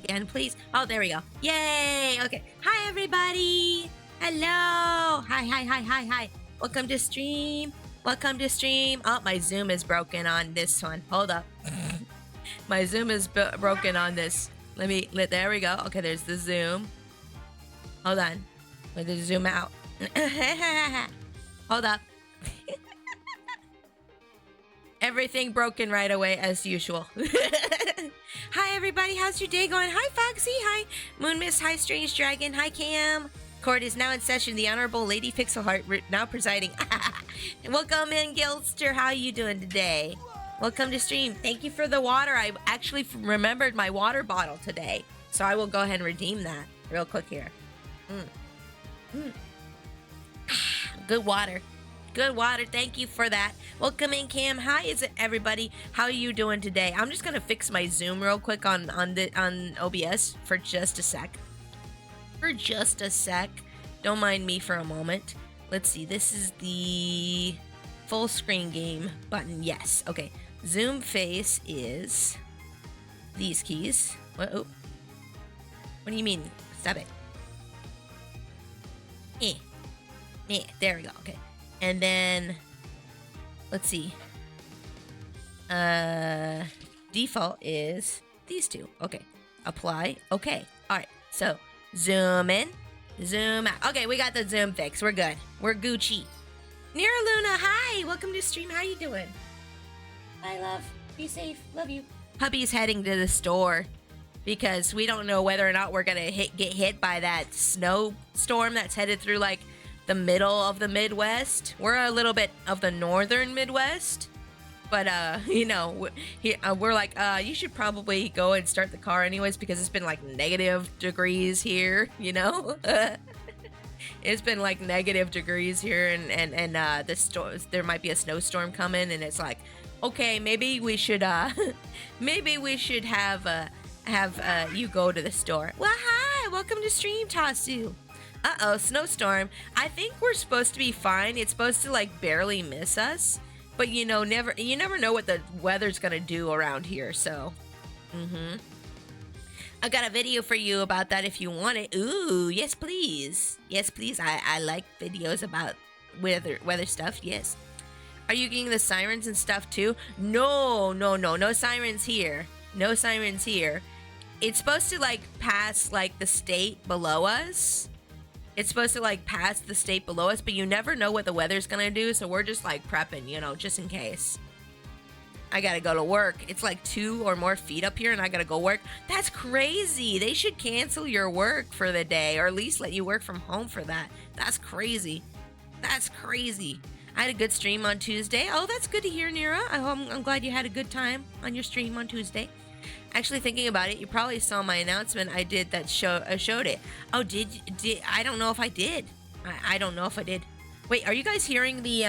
again, please? Oh, there we go. Yay! Okay. Hi, everybody. Hello. Hi. Welcome to stream. Welcome to stream. Oh, my Zoom is broken on this one. Hold up. My Zoom is broken on this. There we go. Okay, there's the Zoom. Hold on. Let me zoom out. Hold up. Everything broken right away as usual. Hi everybody, how's your day going? Hi Foxy, hi Moon Miss, hi Strange Dragon, hi Cam. Court is now in session. The Honorable Lady Pixelheart now presiding. Welcome in, Gilster. How are you doing today? Welcome to stream. Thank you for the water. I actually remembered my water bottle today, so I will go ahead and redeem that real quick here. Good water. Good water. Thank you for that. Welcome in, Cam. Hi, is it everybody? How are you doing today? I'm just gonna fix my Zoom real quick on OBS for just a sec. Don't mind me for a moment. Let's see. This is the full screen game button. Yes. Okay. Zoom face is these keys. What? Oh. What do you mean? Stop it. There we go. Okay. And then, let's see. Default is these two. Okay. Apply. Okay. All right. So, zoom in, zoom out. Okay, we got the zoom fix. We're good. We're Gucci. Nira Luna, hi. Welcome to stream. How you doing? Hi, love. Be safe. Love you. Hubby's heading to the store because we don't know whether or not we're going to get hit by that snowstorm that's headed through, like, the middle of the Midwest. We're a little bit of the northern Midwest, but you know, we're like, you should probably go and start the car anyways because it's been like negative degrees here, you know. It's been like negative degrees here, and there might be a snowstorm coming, and it's like, okay, maybe we should have you go to the store. Well, hi, welcome to stream, Tasu. Uh-oh, snowstorm. I think we're supposed to be fine. It's supposed to like barely miss us, but you never know what the weather's gonna do around here. So, I got a video for you about that if you want it. Ooh, yes please, yes please. I like videos about weather stuff. Yes. Are you getting the sirens and stuff too? No sirens here. No sirens here. It's supposed to like pass like the state below us. It's supposed to like pass the state below us, but you never know what the weather's gonna do, so we're just like prepping, you know, just in case. I gotta go to work. It's like 2 or more feet up here and I gotta go work. That's crazy. They should cancel your work for the day, or at least let you work from home for that. That's crazy. That's crazy. I had a good stream on Tuesday. Oh, that's good to hear, Nira. I'm glad you had a good time on your stream on Tuesday. Actually, thinking about it, you probably saw my announcement I did that showed it. Oh, did I don't know if I did. I don't know if I did. Wait, are you guys hearing the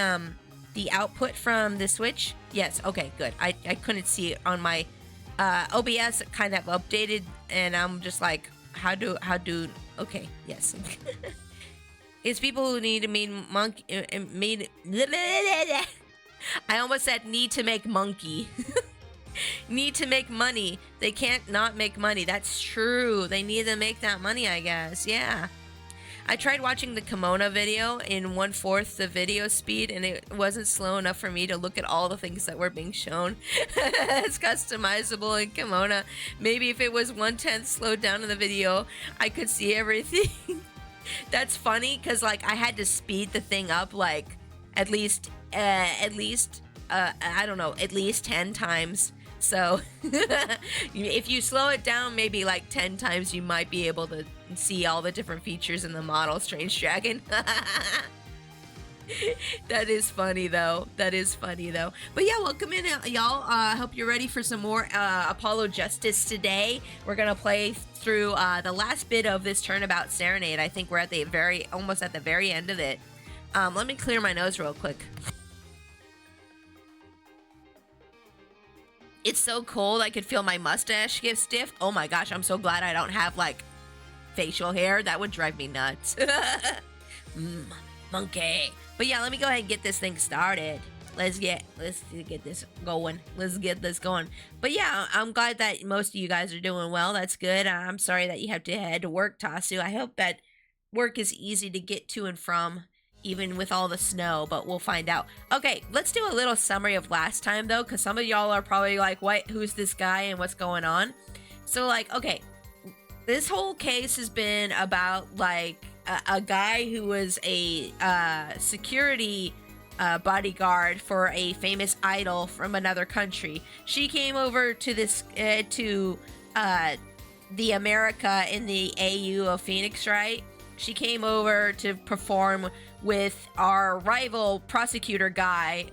output from the Switch? Yes. Okay, good. I couldn't see it on my OBS. Kind of updated, and I'm just like, how do? Okay, yes. It's people who need to I almost said need to make monkey. Need to make money. They can't not make money. That's true. They need to make that money, I guess. Yeah. I tried watching the Kimona video in 1/4 the video speed, and it wasn't slow enough for me to look at all the things that were being shown. It's customizable in Kimona. Maybe if it was 1/10 slowed down in the video, I could see everything. That's funny because like I had to speed the thing up like at least I don't know, at least 10 times. So if you slow it down maybe like 10 times, you might be able to see all the different features in the model, Strange Dragon. That is funny though. But yeah, welcome in, y'all. Hope you're ready for some more Apollo Justice today. We're gonna play through the last bit of this Turnabout Serenade. I think we're at the almost at the very end of it. Let me clear my nose real quick. It's so cold I could feel my mustache get stiff. Oh my gosh, I'm so glad I don't have like facial hair. That would drive me nuts. Monkey. But yeah, let me go ahead and get this thing started. let's get this going. Let's get this going. But yeah, I'm glad that most of you guys are doing well. That's good. I'm sorry that you have to head to work, Tasu. I hope that work is easy to get to and from, even with all the snow, but we'll find out. Okay, let's do a little summary of last time though, because some of y'all are probably like, what, who's this guy and what's going on? So like, okay, this whole case has been about like a guy who was a security bodyguard for a famous idol from another country. She came over to this to the America in the AU of Phoenix, right? She came over to perform with our rival prosecutor guy,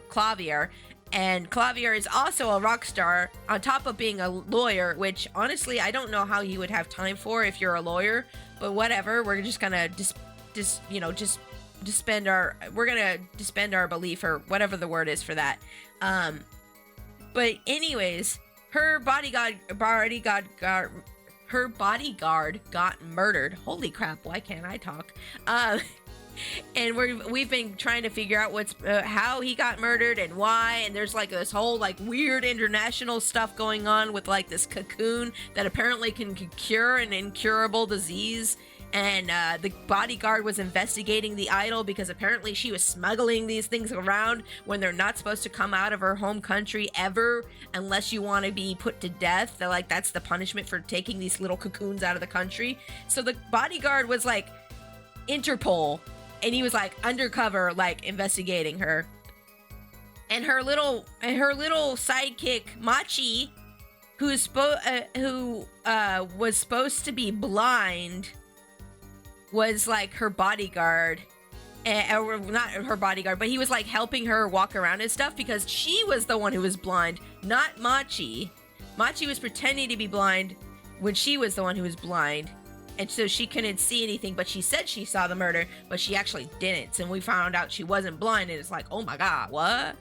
Clavier. And Clavier is also a rock star on top of being a lawyer, which honestly, I don't know how you would have time for if you're a lawyer, but whatever. We're just gonna disband our belief, or whatever the word is for that. But anyways, her bodyguard got murdered. Holy crap, why can't I talk? And we've been trying to figure out what's how he got murdered and why, and there's like this whole like weird international stuff going on with like this cocoon that apparently can cure an incurable disease. And the bodyguard was investigating the idol because apparently she was smuggling these things around when they're not supposed to come out of her home country ever, unless you want to be put to death. They're like, that's the punishment for taking these little cocoons out of the country. So the bodyguard was like Interpol, and he was like undercover, like investigating her. And her little sidekick Machi, who was supposed to be blind, was like her bodyguard, or not her bodyguard, but he was like helping her walk around and stuff because she was the one who was blind, not Machi. Machi was pretending to be blind when she was the one who was blind, and so she couldn't see anything, but she said she saw the murder, but she actually didn't. And we found out she wasn't blind, and it's like, oh my god, what?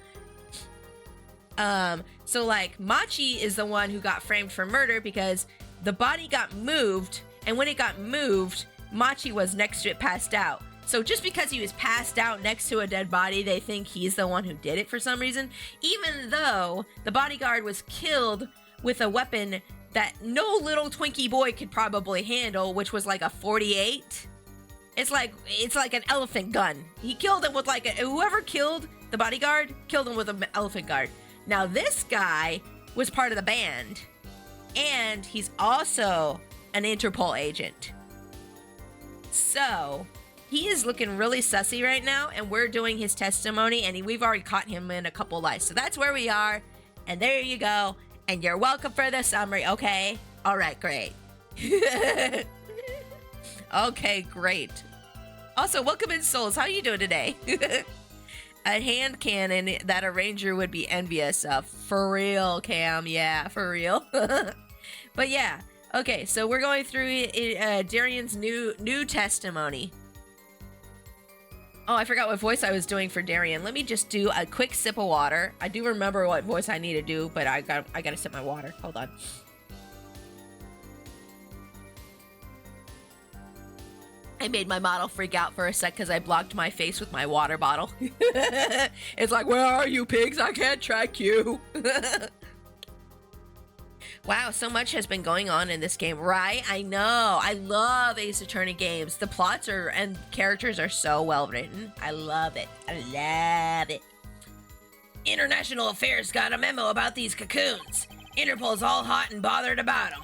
So like Machi is the one who got framed for murder because the body got moved, and when it got moved, Machi was next to it, passed out. So just because he was passed out next to a dead body, they think he's the one who did it for some reason, even though the bodyguard was killed with a weapon that no little Twinkie boy could probably handle, which was like a 48. It's like an elephant gun. He killed him with like whoever killed the bodyguard killed him with an elephant guard. Now this guy was part of the band, and he's also an Interpol agent. So he is looking really sussy right now, and we're doing his testimony, and we've already caught him in a couple lies. So that's where we are, and there you go. And you're welcome for the summary, okay? All right, great. Okay, great. Also, welcome in, Souls. How you doing today? A hand cannon that a ranger would be envious of. For real, Cam. Yeah, for real. But yeah, okay, so we're going through Darian's new testimony. Oh, I forgot what voice I was doing for Darian. Let me just do a quick sip of water. I do remember what voice I need to do, but I gotta sip my water. Hold on. I made my model freak out for a sec because I blocked my face with my water bottle. It's like, where are you, pigs? I can't track you. Wow, so much has been going on in this game, right? I know. I love Ace Attorney games. The plots and characters are so well written. I love it. I love it. International Affairs got a memo about these cocoons. Interpol's all hot and bothered about them.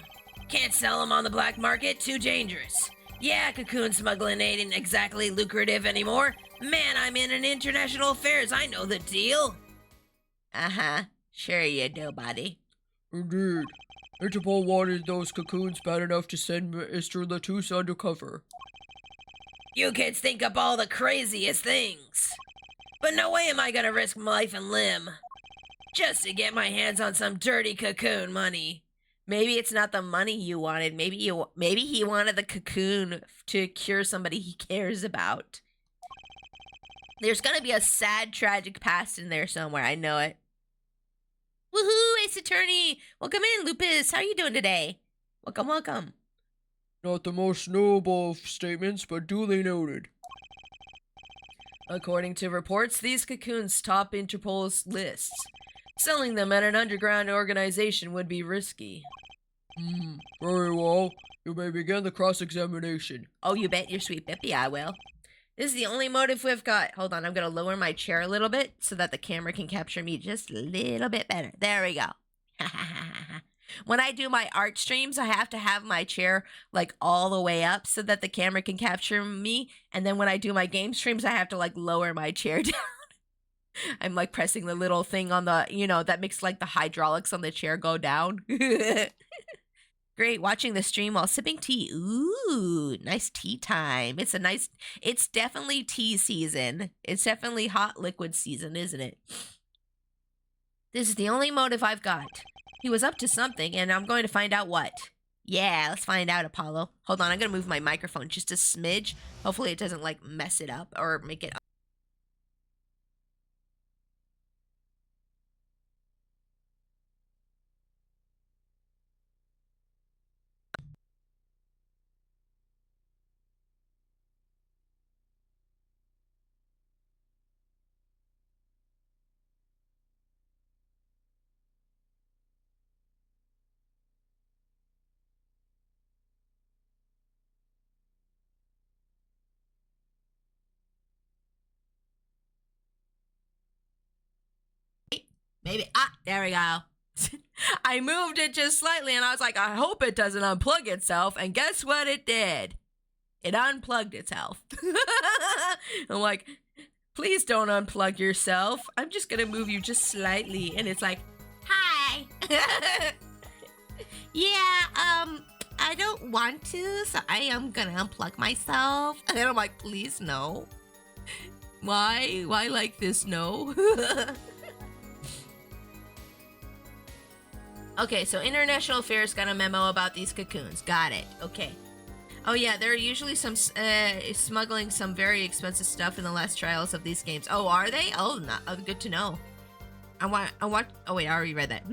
Can't sell them on the black market, too dangerous. Yeah, cocoon smuggling ain't exactly lucrative anymore. Man, I'm in an International Affairs. I know the deal. Uh-huh. Sure you do, buddy. Indeed. Interpol wanted those cocoons bad enough to send Mr. Latouche undercover. You kids think up all the craziest things. But no way am I gonna risk my life and limb just to get my hands on some dirty cocoon money. Maybe it's not the money you wanted. Maybe he wanted the cocoon to cure somebody he cares about. There's gonna be a sad, tragic past in there somewhere. I know it. Woohoo, Ace Attorney! Welcome in, Lupus. How are you doing today? Welcome, welcome. Not the most noble of statements, but duly noted. According to reports, these cocoons top Interpol's lists. Selling them at an underground organization would be risky. Very well. You may begin the cross-examination. Oh, you bet your sweet Bippy I will. This is the only motive we've got. Hold on, I'm gonna lower my chair a little bit so that the camera can capture me just a little bit better. There we go. When I do my art streams, I have to have my chair like all the way up so that the camera can capture me. And then when I do my game streams, I have to like lower my chair down. I'm like pressing the little thing on the, that makes like the hydraulics on the chair go down. Great, watching the stream while sipping tea. Ooh, nice tea time. It's definitely tea season. It's definitely hot liquid season, isn't it? This is the only motive I've got. He was up to something, and I'm going to find out what. Yeah, let's find out, Apollo. Hold on, I'm going to move my microphone just a smidge. Hopefully it doesn't, like, mess it up or make it... Maybe, there we go. I moved it just slightly and I was like, I hope it doesn't unplug itself. And guess what it did? It unplugged itself. I'm like, please don't unplug yourself. I'm just gonna move you just slightly. And it's like, hi. Yeah, I don't want to, so I am gonna unplug myself. And then I'm like, please no. Why like this? No. Okay, so International Affairs got a memo about these cocoons. Got it. Okay. Oh yeah, there are usually some smuggling some very expensive stuff in the last trials of these games. Oh, are they? Oh, good to know. I want. Oh wait, I already read that.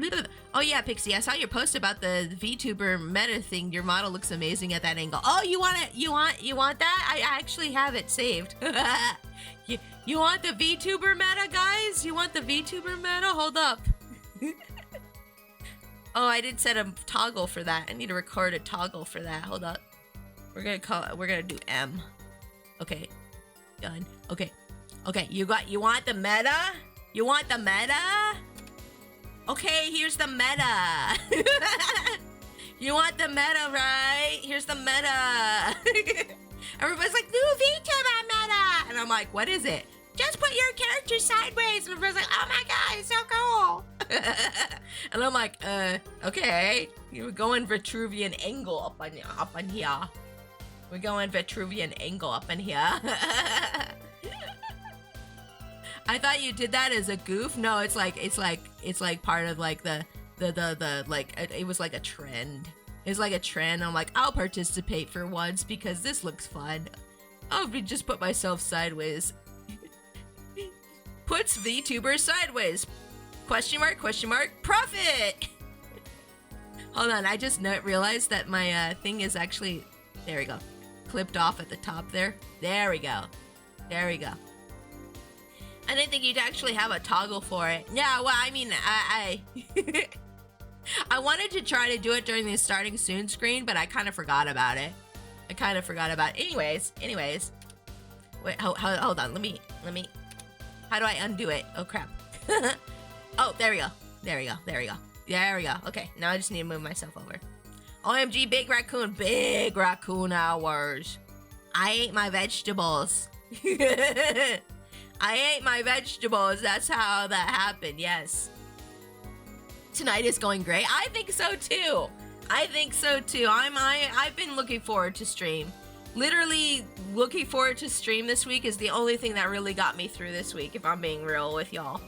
Oh yeah, Pixie, I saw your post about the VTuber meta thing. Your model looks amazing at that angle. Oh, you want it? You want that? I actually have it saved. You want the VTuber meta, guys? You want the VTuber meta? Hold up. Oh, I did set a toggle for that. I need to record a toggle for that. Hold up. We're gonna do M. Okay. Done. Okay. Okay, you want the meta? You want the meta? Okay, here's the meta. You want the meta, right? Here's the meta. Everybody's like, new VTuber meta! And I'm like, what is it? Just put your character sideways. And everybody's like, oh my god, it's so cool. And I'm like, okay. We're going Vitruvian angle up on here. We're going Vitruvian angle up in here. I thought you did that as a goof. No, it's like part of like the like it was like a trend. It's like a trend. I'm like, I'll participate for once because this looks fun. I'll just put myself sideways. Puts VTuber sideways. Question mark, profit! Hold on, I just realized that my thing is actually, there we go, clipped off at the top there. There we go. There we go. I didn't think you'd actually have a toggle for it. Yeah, well, I mean, I I wanted to try to do it during the starting soon screen, but I kind of forgot about it. Anyways. Wait, hold on, let me, how do I undo it? Oh, crap. Oh, there we go. Okay, now I just need to move myself over. OMG, big raccoon hours. I ate my vegetables. That's how that happened, yes. Tonight is going great. I think so too. I've been looking forward to stream. Literally looking forward to stream this week is the only thing that really got me through this week, if I'm being real with y'all.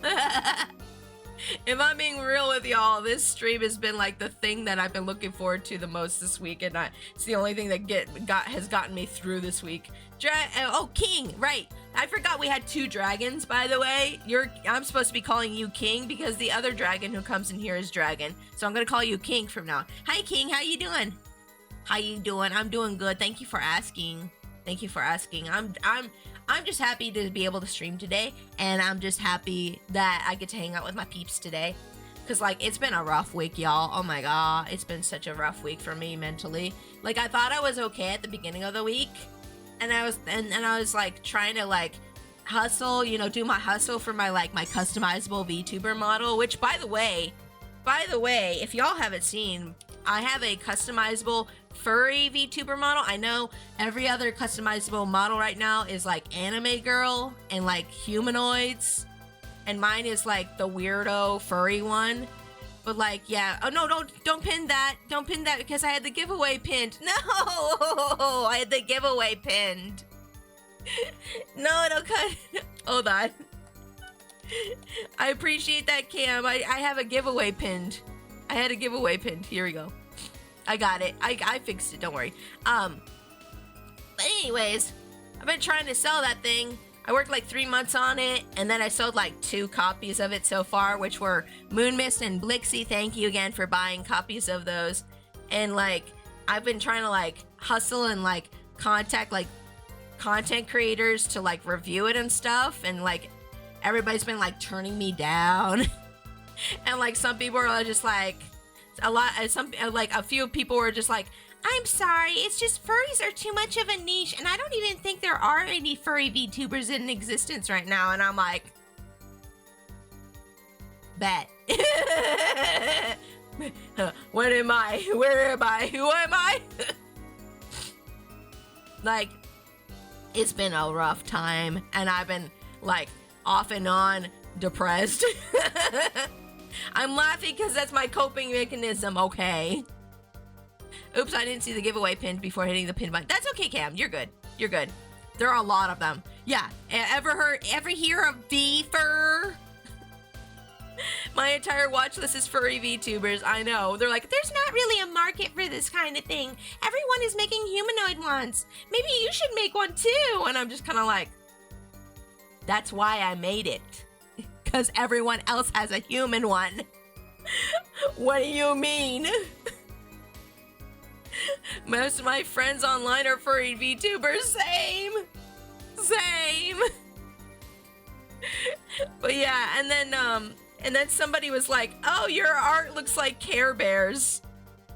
If I'm being real with y'all, this stream has been like the thing that I've been looking forward to the most this week, and it's the only thing that has gotten me through this week. Oh, King, right. I forgot we had 2 dragons, by the way. I'm supposed to be calling you King because the other dragon who comes in here is Dragon. So I'm gonna call you King from now. Hi, King, how you doing? I'm doing good. Thank you for asking. I'm I'm just happy to be able to stream today, and I'm just happy that I get to hang out with my peeps today. Cause like it's been a rough week, y'all. Oh my god, it's been such a rough week for me mentally. Like I thought I was okay at the beginning of the week, and I was like trying to like hustle, you know, do my hustle for my my customizable VTuber model. Which by the way, if y'all haven't seen, I have a customizable furry VTuber model. I know every other customizable model right now is like anime girl and like humanoids. And mine is like the weirdo furry one. But like, yeah. Oh no, don't pin that. Don't pin that because I had the giveaway pinned. No, I had the giveaway pinned. No, don't cut. Hold on. I appreciate that, Cam. I have a giveaway pinned. I had a giveaway pinned. Here we go. I got it. I fixed it. Don't worry. But anyways, I've been trying to sell that thing. I worked like 3 months on it, and then I sold like 2 copies of it so far, which were Moonmist and Blixie. Thank you again for buying copies of those. And like, I've been trying to like hustle and like contact like content creators to like review it and stuff, and like everybody's been like turning me down. And like some people are just like a few people were just like, I'm sorry, it's just furries are too much of a niche, and I don't even think there are any furry VTubers in existence right now. And I'm like, bet. What am I? Where am I? Who am I? Like, it's been a rough time, and I've been like off and on depressed. I'm laughing because that's my coping mechanism, okay? Oops, I didn't see the giveaway pin before hitting the pin button. That's okay, Cam. You're good. You're good. There are a lot of them. Yeah. Ever hear of V-Fur? My entire watch list is furry VTubers. I know. They're like, there's not really a market for this kind of thing. Everyone is making humanoid ones. Maybe you should make one too. And I'm just kind of like, that's why I made it. Because everyone else has a human one. What do you mean? Most of my friends online are furry VTubers. Same. But yeah, and then somebody was like, oh, your art looks like Care Bears.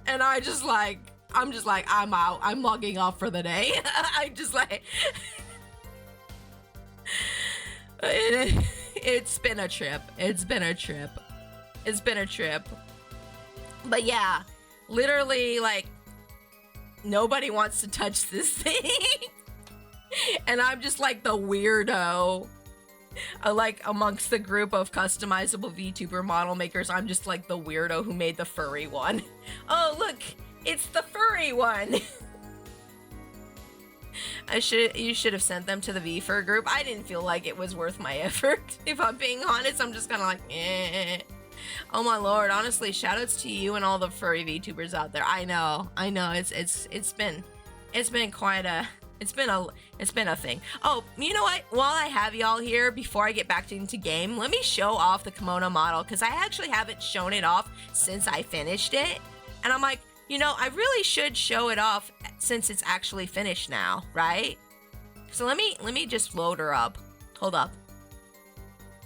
And I'm just like, I'm out. I'm logging off for the day. I'm just like, it's been a trip. But yeah, literally like, nobody wants to touch this thing. And I'm just like the weirdo. Like amongst the group of customizable VTuber model makers, I'm just like the weirdo who made the furry one. Oh, look, it's the furry one. You should have sent them to the V-Fur group. I didn't feel like it was worth my effort. If I'm being honest, I'm just kind of like, eh. Oh my lord, honestly, shoutouts to you and all the furry VTubers out there. I know, it's been quite a, it's been a thing. Oh, you know what? While I have y'all here, before I get back into game, let me show off the kimono model, because I actually haven't shown it off since I finished it. And I'm like, you know, I really should show it off since it's actually finished now, right? So let me just load her up. Hold up.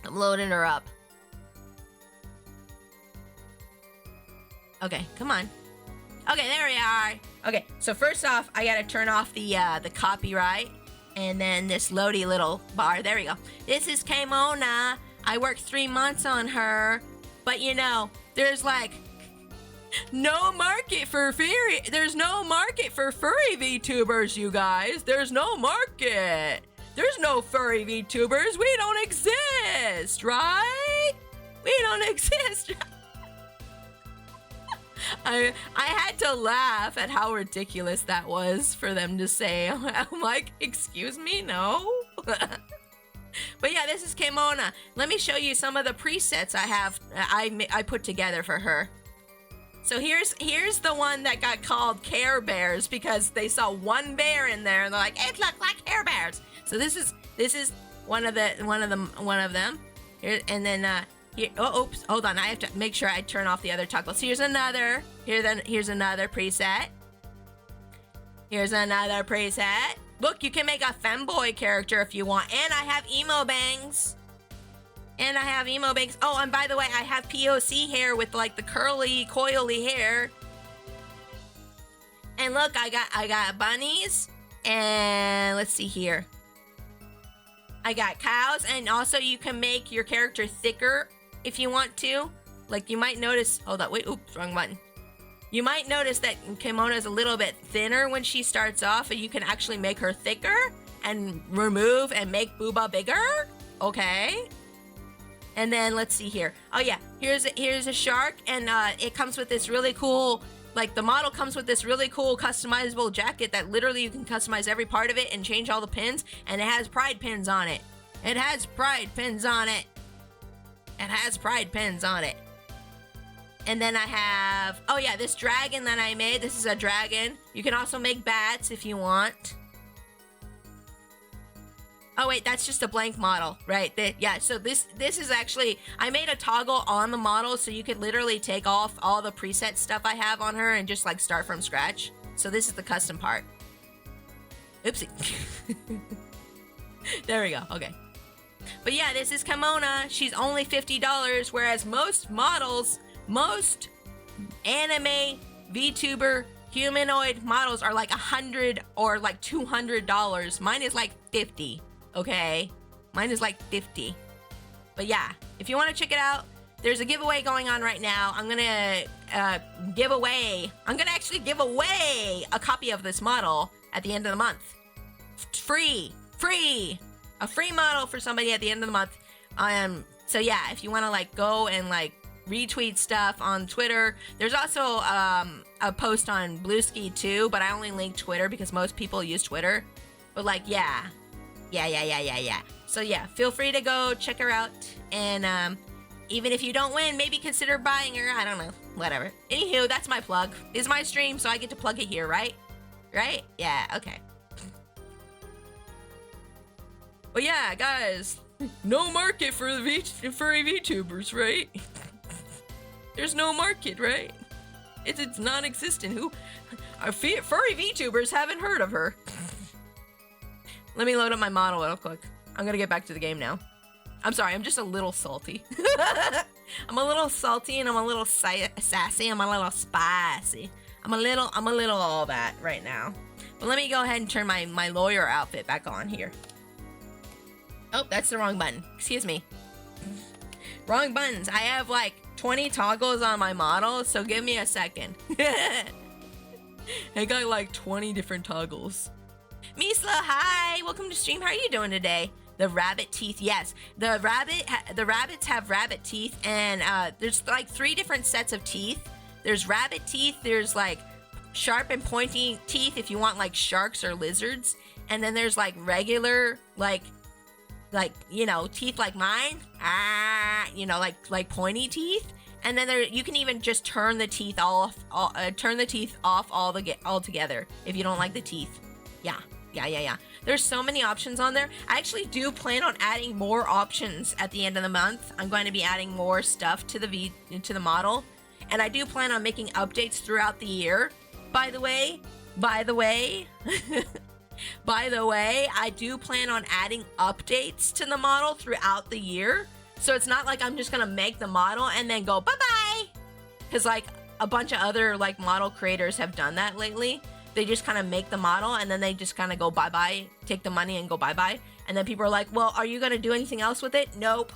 I'm loading her up. Okay, come on. Okay, there we are. Okay, so first off, I gotta turn off the copyright, and then this loady little bar. There we go. This is Kimona. I worked 3 months on her, but you know, there's like no market for furry. There's no market for furry VTubers, you guys. There's no market. There's no furry VTubers. We don't exist, right? We don't exist. I had to laugh at how ridiculous that was for them to say. I'm like, excuse me, no. But yeah, this is Kimona. Let me show you some of the presets I put together for her. So here's the one that got called Care Bears because they saw one bear in there and they're like, it looks like Care Bears. So this is one of them. Here, and then here, oh, oops, hold on. I have to make sure I turn off the other toggles. Here's another preset. Here's another preset. Look, you can make a femboy character if you want. And I have emo bangs. Oh, and by the way, I have POC hair with like the curly, coily hair. And look, I got bunnies. And let's see here. I got cows, and also you can make your character thicker if you want to. Like you might notice, hold up, wait, oops, wrong button. You might notice that Kimono is a little bit thinner when she starts off, and you can actually make her thicker and remove and make Booba bigger. Okay. And then let's see here. Oh yeah, here's a shark, and it comes with this really cool, like the model comes with this really cool customizable jacket that literally you can customize every part of it and change all the pins, and it has pride pins on it. It has pride pins on it. It has pride pins on it. And then I have, oh yeah, this dragon that I made. This is a dragon. You can also make bats if you want. Oh wait, that's just a blank model, right? Yeah, so this is actually, I made a toggle on the model so you could literally take off all the preset stuff I have on her and just like start from scratch. So this is the custom part. Oopsie. There we go, okay. But yeah, this is Kimona. She's only $50, whereas most models, most anime, VTuber, humanoid models are like $100 or like $200. Mine is like $50. Okay, mine is like 50. But yeah, if you want to check it out, there's a giveaway going on right now. I'm gonna actually give away a copy of this model at the end of the month. Free, a free model for somebody at the end of the month. So yeah, if you want to like go and like retweet stuff on Twitter, there's also a post on Bluesky too, but I only link Twitter because most people use Twitter. But like, yeah. So yeah, feel free to go check her out, and even if you don't win, maybe consider buying her. I don't know, whatever. Anywho, that's my plug. It's my stream, so I get to plug it here, right? Right? Yeah, okay. Well, yeah, guys, no market for the furry VTubers, right? There's no market, right? It's non-existent. Furry VTubers haven't heard of her. Let me load up my model real quick. I'm gonna get back to the game now. I'm sorry, I'm just a little salty. I'm a little salty and I'm a little sassy. I'm a little spicy. I'm a little all that right now. But let me go ahead and turn my lawyer outfit back on here. Oh, that's the wrong button. Excuse me. Wrong buttons. I have like 20 toggles on my model, so give me a second. I got like 20 different toggles. Misla, hi! Welcome to stream. How are you doing today? The rabbit teeth, yes. The rabbits have rabbit teeth, and there's like 3 different sets of teeth. There's rabbit teeth, there's like sharp and pointy teeth if you want like sharks or lizards, and then there's like regular like you know, teeth like mine. You know, like pointy teeth. And then you can even just turn the teeth off altogether if you don't like the teeth. Yeah. There's so many options on there. I actually do plan on adding more options at the end of the month. I'm going to be adding more stuff to the model, and I do plan on making updates throughout the year. By the way, I do plan on adding updates to the model throughout the year. So it's not like I'm just gonna make the model and then go bye-bye. Because like a bunch of other like model creators have done that lately. They just kind of make the model and then they just kind of go bye-bye, take the money and go bye-bye. And then people are like, well, are you going to do anything else with it? Nope.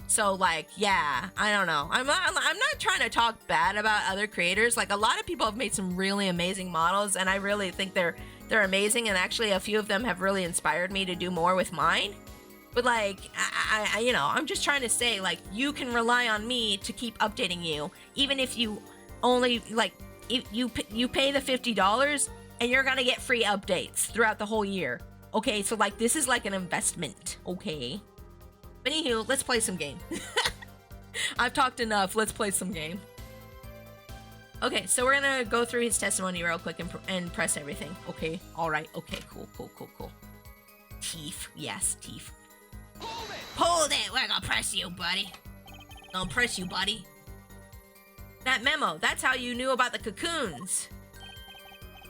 So like, yeah, I don't know. I'm not trying to talk bad about other creators. Like a lot of people have made some really amazing models and I really think they're amazing. And actually a few of them have really inspired me to do more with mine. But like, I you know, I'm just trying to say like, you can rely on me to keep updating you. Even if you only like, if you pay the $50 and you're gonna get free updates throughout the whole year. Okay, so like this is like an investment, okay? But anywho, let's play some game. I've talked enough, let's play some game. Okay, so we're gonna go through his testimony real quick and press everything. Okay, alright, okay, cool. Teeth, yes, teeth. Hold it! We're gonna press you, buddy. Gonna press you, buddy. That memo, that's how you knew about the cocoons.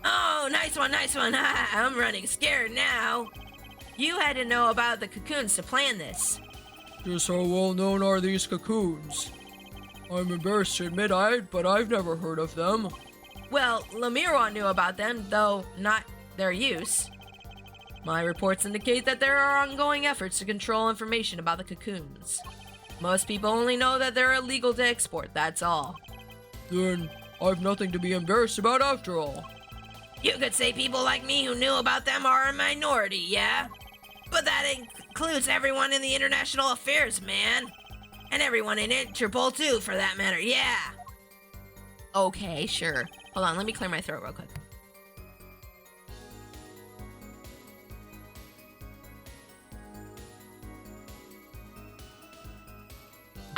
Oh, nice one, nice one. I'm running scared now. You had to know about the cocoons to plan this. Just how well known are these cocoons? I'm embarrassed to admit but I've never heard of them. Well, Lemiro knew about them, though not their use. My reports indicate that there are ongoing efforts to control information about the cocoons. Most people only know that they're illegal to export, that's all. Then I've nothing to be embarrassed about after all. You could say people like me who knew about them are a minority, yeah? But that includes everyone in the international affairs, man. And everyone in Interpol, too, for that matter, yeah. Okay, sure. Hold on, let me clear my throat real quick.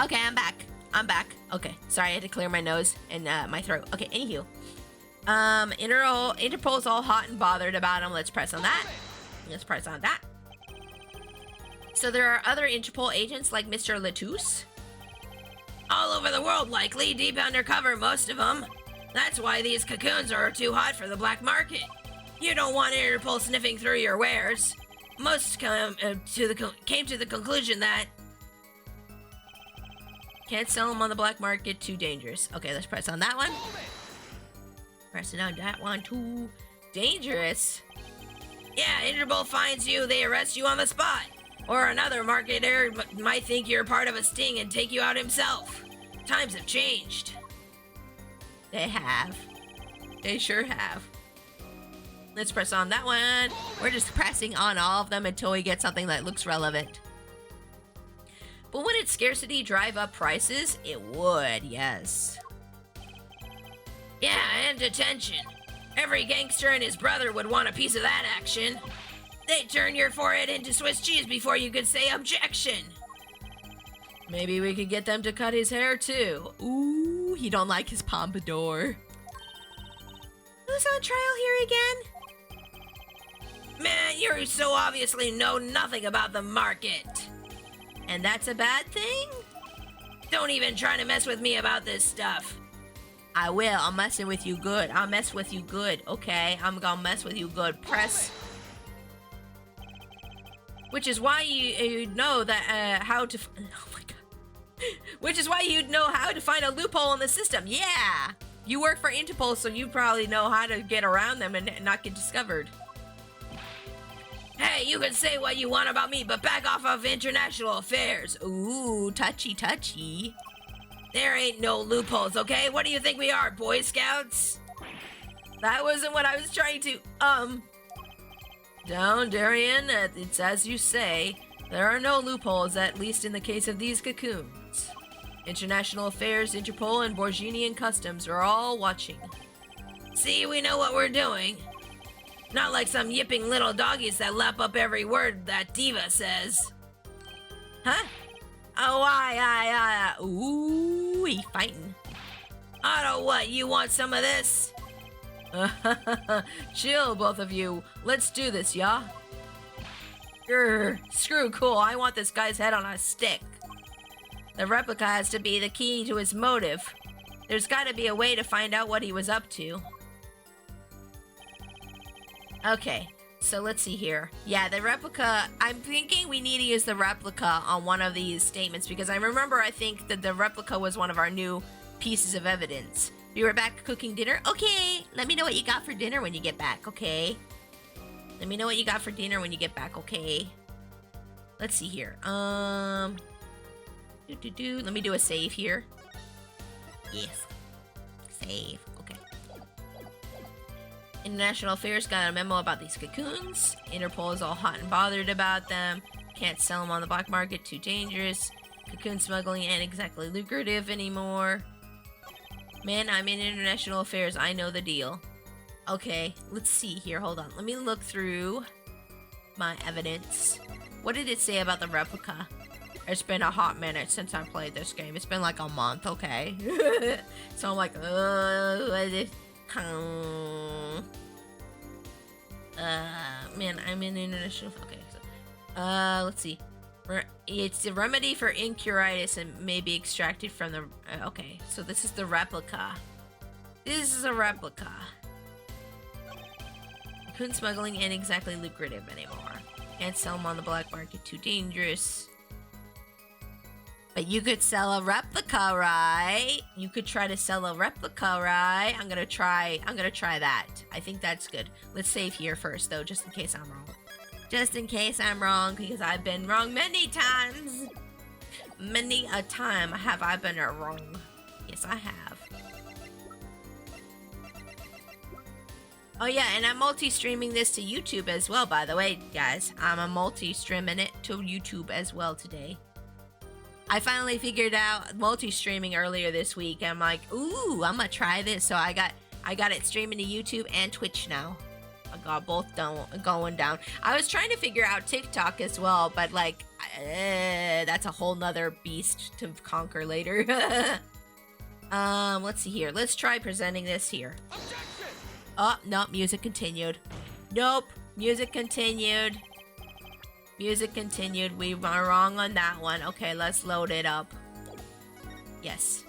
Okay, I'm back. Okay, sorry, I had to clear my nose and my throat. Okay, anywho. Interpol's all hot and bothered about him. Let's press on that. So there are other Interpol agents like Mr. Latouche? All over the world, likely, deep undercover, most of them. That's why these cocoons are too hot for the black market. You don't want Interpol sniffing through your wares. Most came to the conclusion that can't sell them on the black market, too dangerous. Okay, let's press on that one. Pressing on that one, too dangerous. Yeah, Interpol finds you, they arrest you on the spot. Or another marketer might think you're part of a sting and take you out himself. Times have changed. They have. They sure have. Let's press on that one. We're just pressing on all of them until we get something that looks relevant. But wouldn't scarcity drive up prices? It would, yes. Yeah, and detention. Every gangster and his brother would want a piece of that action. They'd turn your forehead into Swiss cheese before you could say objection. Maybe we could get them to cut his hair too. Ooh, he don't like his pompadour. Who's on trial here again? Man, you so obviously know nothing about the market. And that's a bad thing? Don't even try to mess with me about this stuff. I will. I'm messing with you good. I'll mess with you good. Okay, I'm gonna mess with you good. Press. Which is why you know that how to. Oh my god. Which is why you'd know how to find a loophole in the system. Yeah. You work for Interpol, so you probably know how to get around them and not get discovered. Hey, you can say what you want about me, but back off of international affairs. Ooh, touchy, touchy. There ain't no loopholes, okay? What do you think we are, Boy Scouts? That wasn't what I was trying to, Down, Darian, it's as you say. There are no loopholes, at least in the case of these cocoons. International Affairs, Interpol, and Borginian Customs are all watching. See, we know what we're doing. Not like some yipping little doggies that lap up every word that Diva says. Huh? Oh, ooh, he fighting. Otto, what, you want some of this? Chill, both of you. Let's do this, yeah? Grr, screw cool, I want this guy's head on a stick. The replica has to be the key to his motive. There's gotta be a way to find out what he was up to. Okay, so let's see here. Yeah, the replica, I'm thinking we need to use the replica on one of these statements because I think that the replica was one of our new pieces of evidence. Be right back cooking dinner. Okay, let me know what you got for dinner when you get back, okay? Let me know what you got for dinner when you get back, okay? Let's see here. Let me do a save here. Yes. Save. Okay. International Affairs got a memo about these cocoons. Interpol is all hot and bothered about them. Can't sell them on the black market, too dangerous. Cocoon smuggling ain't exactly lucrative anymore. Man, I'm in International Affairs. I know the deal. Okay, let's see here. Hold on. Let me look through my evidence. What did it say about the replica? It's been a hot minute since I played this game. It's been like a month, okay? So I'm like, what is it? Man, I'm in International. Okay, so, let's see. It's a remedy for incuritis and may be extracted from the. Okay, so this is the replica. This is a replica. Cocoon smuggling ain't exactly lucrative anymore. Can't sell them on the black market, too dangerous. But you could sell a replica, right? You could try to sell a replica, right? I'm gonna try that. I think that's good. Let's save here first, though, just in case I'm wrong. Just in case I'm wrong, because I've been wrong many times. Many a time have I been wrong. Yes, I have. Oh yeah, and I'm multi-streaming this to YouTube as well, by the way, guys. I'm multi-streaming it to YouTube as well today. I finally figured out multi-streaming earlier this week. I'm like, ooh, I'm gonna try this. So I got it streaming to YouTube and Twitch now. I got both going down. I was trying to figure out TikTok as well, but like, that's a whole nother beast to conquer later. Let's see here. Let's try presenting this here. Oh, no, music continued. Nope, music continued. Music continued. We were wrong on that one. Okay, let's load it up. Yes.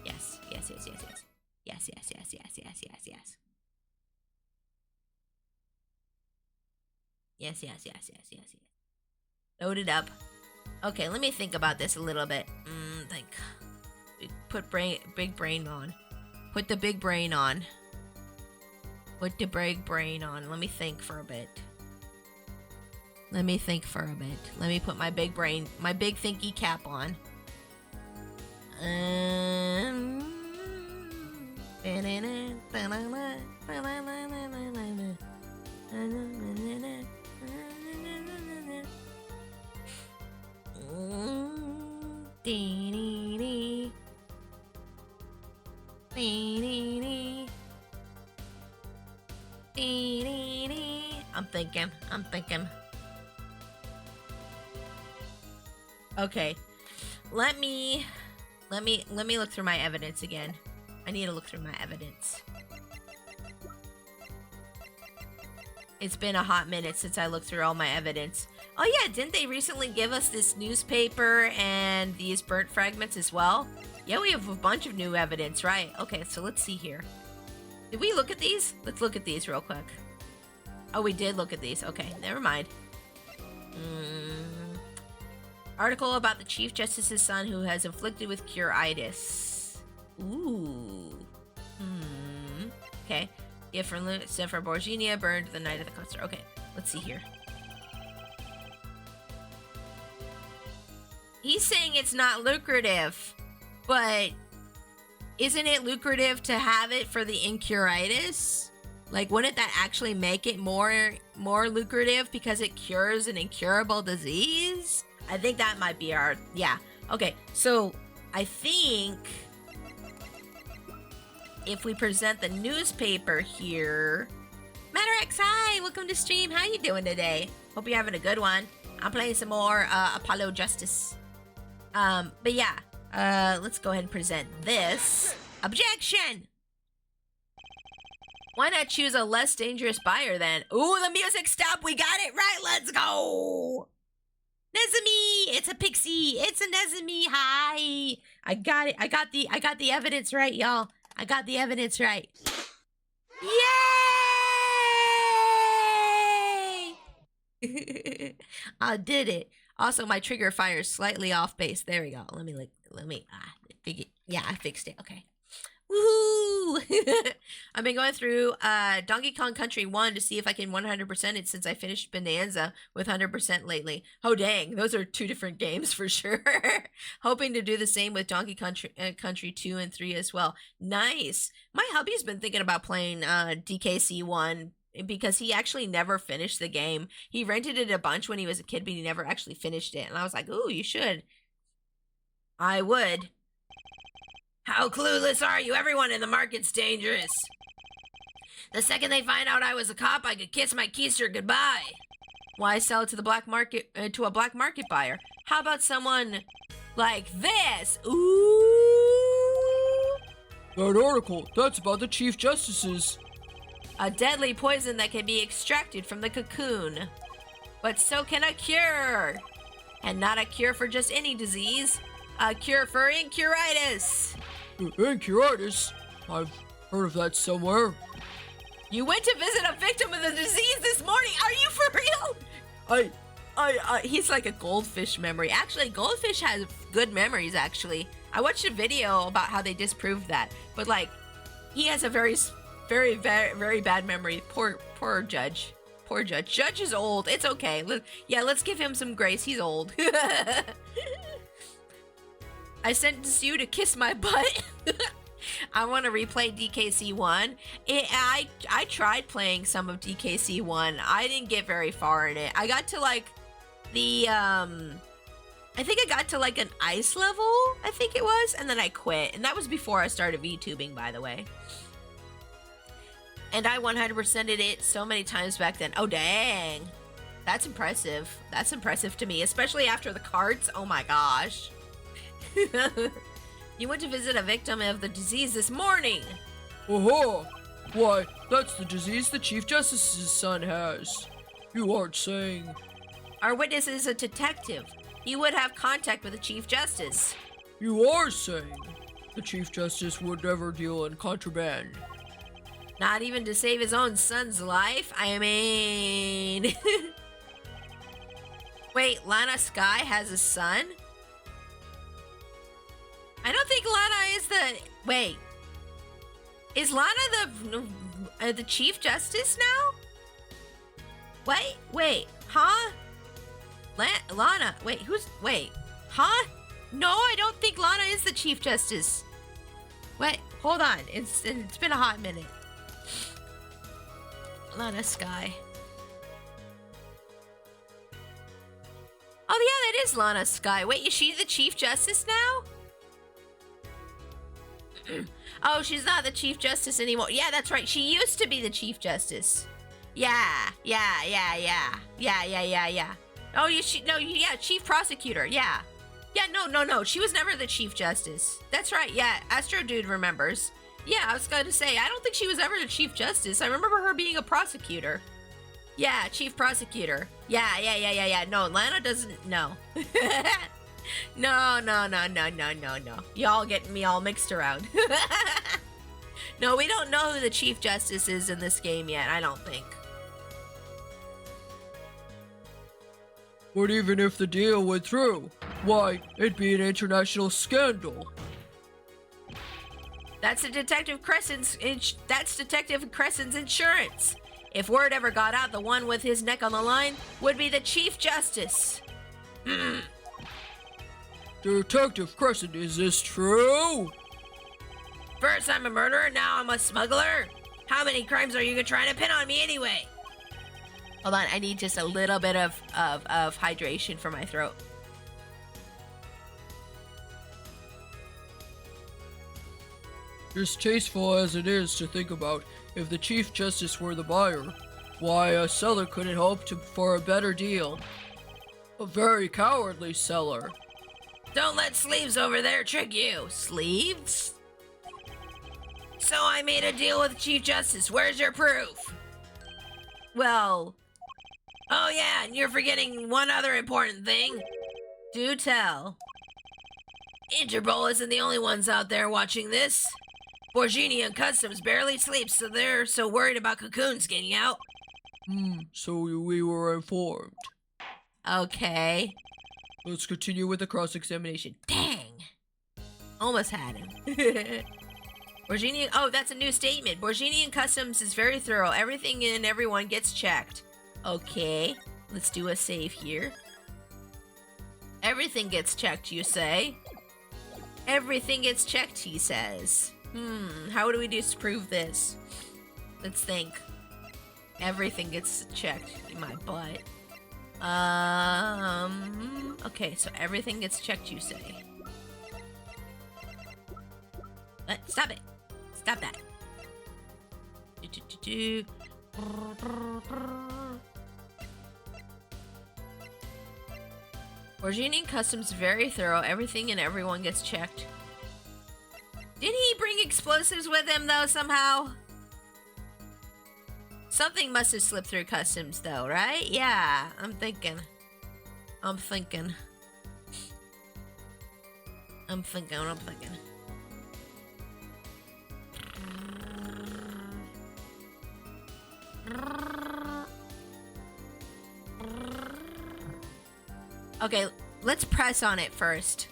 Yes, yes, yes, yes, yes. Yes, yes, yes, yes, yes, yes, yes. Yes, yes, yes, yes, yes, yes. Load it up. Okay, let me think about this a little bit. Think. Put big brain on. Put the big brain on. Put the big brain on. Let me think for a bit. Let me think for a bit. Let me put my big brain, my big thinky cap on. I'm thinking. Okay, let me look through my evidence again. I need to look through my evidence. It's been a hot minute since I looked through all my evidence. Oh yeah, didn't they recently give us this newspaper and these burnt fragments as well? Yeah, we have a bunch of new evidence, right? Okay, so let's see here. Did we look at these? Let's look at these real quick. Oh, we did look at these. Okay, never mind. Article about the Chief Justice's son who has afflicted with curitis. Ooh. Okay. Gift from Borginia burned the night of the concert. Okay, let's see here. He's saying it's not lucrative, but isn't it lucrative to have it for the incuritis? Like, wouldn't that actually make it more lucrative because it cures an incurable disease? I think that might be our... Yeah. Okay, so I think if we present the newspaper here... Matterx, hi! Welcome to stream. How you doing today? Hope you're having a good one. I'm playing some more Apollo Justice. But yeah. Let's go ahead and present this. Objection! Why not choose a less dangerous buyer then? Ooh, the music stopped. We got it right. Let's go. Nezumi, it's a pixie. It's a Nezumi. Hi. I got it. I got the evidence right, y'all. I got the evidence right. Yay! I did it. Also, my trigger fires slightly off base. There we go. Let me I fixed it. Okay. Woohoo! I've been going through Donkey Kong Country 1 to see if I can 100% it since I finished Bonanza with 100% lately. Oh dang, those are two different games for sure. Hoping to do the same with Donkey Country 2 and 3 as well. Nice. My hubby's been thinking about playing DKC 1 because he actually never finished the game. He rented it a bunch when he was a kid, but he never actually finished it. And I was like, ooh, you should. I would. How clueless are you? Everyone in the market's dangerous. The second they find out I was a cop, I could kiss my keister goodbye. Why sell it to the black market to a black market buyer? How about someone like this? Ooh! That article, that's about the Chief Justices. A deadly poison that can be extracted from the cocoon. But so can a cure. And not a cure for just any disease. A cure for incuritis. Incuritis? I've heard of that somewhere. You went to visit a victim of the disease this morning. Are you for real? He's like a goldfish memory. Actually, goldfish has good memories, actually. I watched a video about how they disproved that. But, like, he has a very, very, very bad memory. Poor Judge. Poor Judge. Judge is old. It's okay. Let's give him some grace. He's old. I sentenced you to kiss my butt. I want to replay DKC1. I tried playing some of DKC1. I didn't get very far in it. I got to like the I think I got to like an ice level, I think it was, and then I quit. And that was before I started VTubing, by the way. And I 100%ed it so many times back then. Oh dang. That's impressive. That's impressive to me, especially after the carts. Oh my gosh. You went to visit a victim of the disease this morning. Oh, why, that's the disease the Chief Justice's son has. You aren't saying... Our witness is a detective. He would have contact with the Chief Justice. You are saying the Chief Justice would never deal in contraband. Not even to save his own son's life? I mean... Wait, Lana Sky has a son? I don't think Lana is the... Wait. Is Lana the Chief Justice now? Wait. Huh? Lana. Wait, Wait. Huh? No, I don't think Lana is the Chief Justice. Wait, hold on. It's been a hot minute. Lana Sky. Oh, yeah, that is Lana Sky. Wait, is she the Chief Justice now? Oh, she's not the Chief Justice anymore. Yeah, that's right. She used to be the Chief Justice. Yeah. Oh, Chief Prosecutor. Yeah. Yeah, no. She was never the Chief Justice. That's right. Yeah, Astro Dude remembers. Yeah, I was going to say, I don't think she was ever the Chief Justice. I remember her being a prosecutor. Yeah, Chief Prosecutor. Yeah. No, Lana doesn't. No. No. Y'all getting me all mixed around. No, we don't know who the Chief Justice is in this game yet, I don't think. But even if the deal went through, why, it'd be an international scandal. That's Detective Crescent's insurance. If word ever got out, the one with his neck on the line would be the Chief Justice. Detective Crescent, is this true? First I'm a murderer, now I'm a smuggler. How many crimes are you trying to pin on me anyway? Hold on, I need just a little bit of hydration for my throat. Distasteful as it is to think about, if the Chief Justice were the buyer, why, a seller couldn't hope for a better deal. A very cowardly seller. Don't let sleeves over there trick you. Sleeves? So I made a deal with Chief Justice. Where's your proof? Well... Oh yeah, and you're forgetting one other important thing. Do tell. Interpol isn't the only ones out there watching this. Borgini and Customs barely sleep, so they're so worried about cocoons getting out. So we were informed. Okay. Let's continue with the cross-examination. Dang. Almost had him. Borgini, oh, that's a new statement. Borgini and Customs is very thorough. Everything and everyone gets checked. Okay, let's do a save here. Everything gets checked, you say? Everything gets checked, he says. How do we disprove this? Let's think. Everything gets checked in my butt. Okay, so everything gets checked, you say. Stop it. Stop that. Borgini Customs very thorough. Everything and everyone gets checked. Did he bring explosives with him, though, somehow? Something must have slipped through Customs, though, right? Yeah, I'm thinking. Okay, let's press on it first.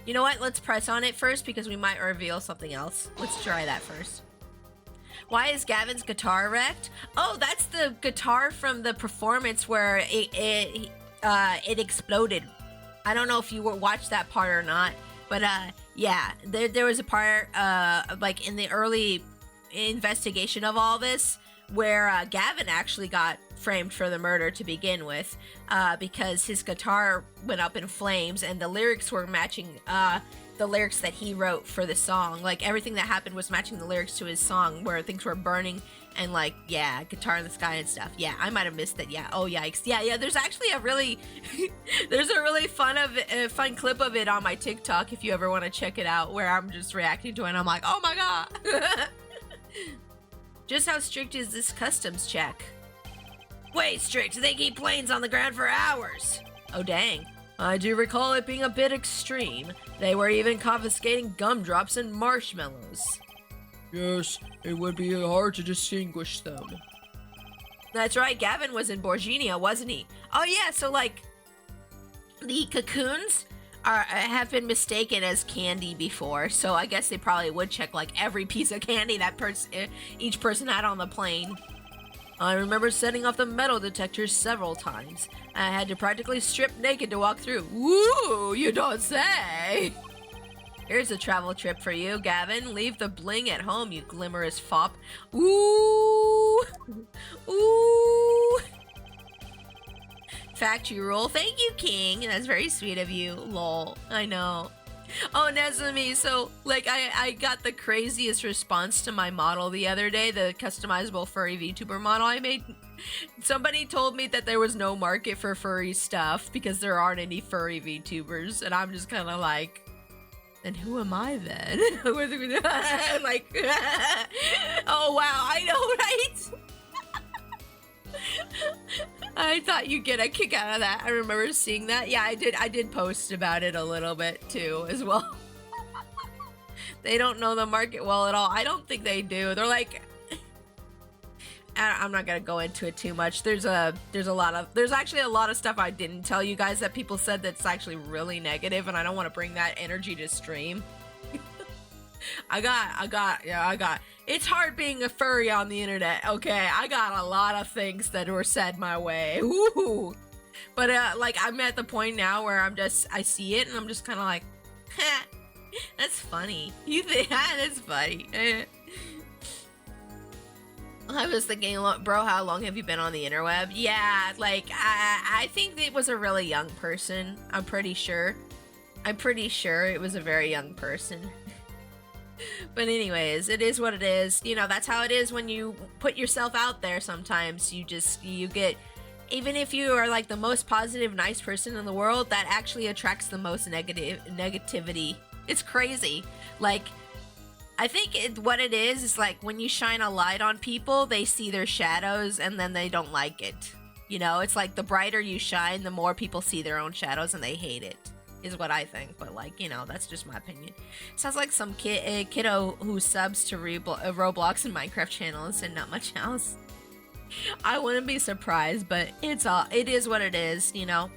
You know what? Let's press on it first because we might reveal something else. Let's try that first. Why is Gavin's guitar wrecked? Oh, that's the guitar from the performance where it exploded. I don't know if you watched that part or not, but yeah, there was a part like in the early investigation of all this where Gavin actually got framed for the murder to begin with, because his guitar went up in flames and the lyrics were matching the lyrics that he wrote for the song. Like everything that happened was matching the lyrics to his song where things were burning and like, yeah, guitar in the sky and stuff. Yeah, I might have missed that. Yeah. Oh, yikes. Yeah. There's actually a really, there's a really fun clip of it on my TikTok if you ever want to check it out, where I'm just reacting to it and I'm like, oh my God. Just how strict is this customs check? Way strict. They keep planes on the ground for hours. Oh, dang. I do recall it being a bit extreme. They were even confiscating gumdrops and marshmallows. Yes, it would be hard to distinguish them. That's right, Gavin was in Borginia, wasn't he? Oh yeah, so like, the cocoons have been mistaken as candy before, so I guess they probably would check like every piece of candy that each person had on the plane. I remember setting off the metal detectors several times. I had to practically strip naked to walk through. Woo, you don't say! Here's a travel trip for you, Gavin. Leave the bling at home, you glimmerous fop. Ooh! Ooh! Factory rule. Thank you, King. That's very sweet of you. Lol. I know. Oh, Nezumi, so, like, I got the craziest response to my model the other day, the customizable furry VTuber model I made. Somebody told me that there was no market for furry stuff because there aren't any furry VTubers, and I'm just kind of like, and who am I then? Like, oh wow, I know, right? I thought you'd get a kick out of that. I remember seeing that. Yeah, I did post about it a little bit too as well. They don't know the market well at all. I don't think they do. They're like, I'm not gonna go into it too much. There's actually a lot of stuff I didn't tell you guys that people said that's actually really negative, and I don't want to bring that energy to stream. I got. It's hard being a furry on the internet, okay? I got a lot of things that were said my way. Woo! But, like, I'm at the point now where I see it and I'm just kind of like, that's funny. You think, that's funny. I was thinking, bro, how long have you been on the interweb? Yeah, like, I think it was a really young person. I'm pretty sure it was a very young person. But anyways, it is what it is. You know, that's how it is when you put yourself out there sometimes. You get, even if you are like the most positive, nice person in the world, that actually attracts the most negativity. It's crazy. Like, I think what it is like when you shine a light on people, they see their shadows and then they don't like it. You know, it's like the brighter you shine, the more people see their own shadows and they hate it. Is what I think, but like, you know, that's just my opinion. Sounds like some kiddo who subs to Roblox and Minecraft channels and not much else. I wouldn't be surprised, but it is what it is, you know.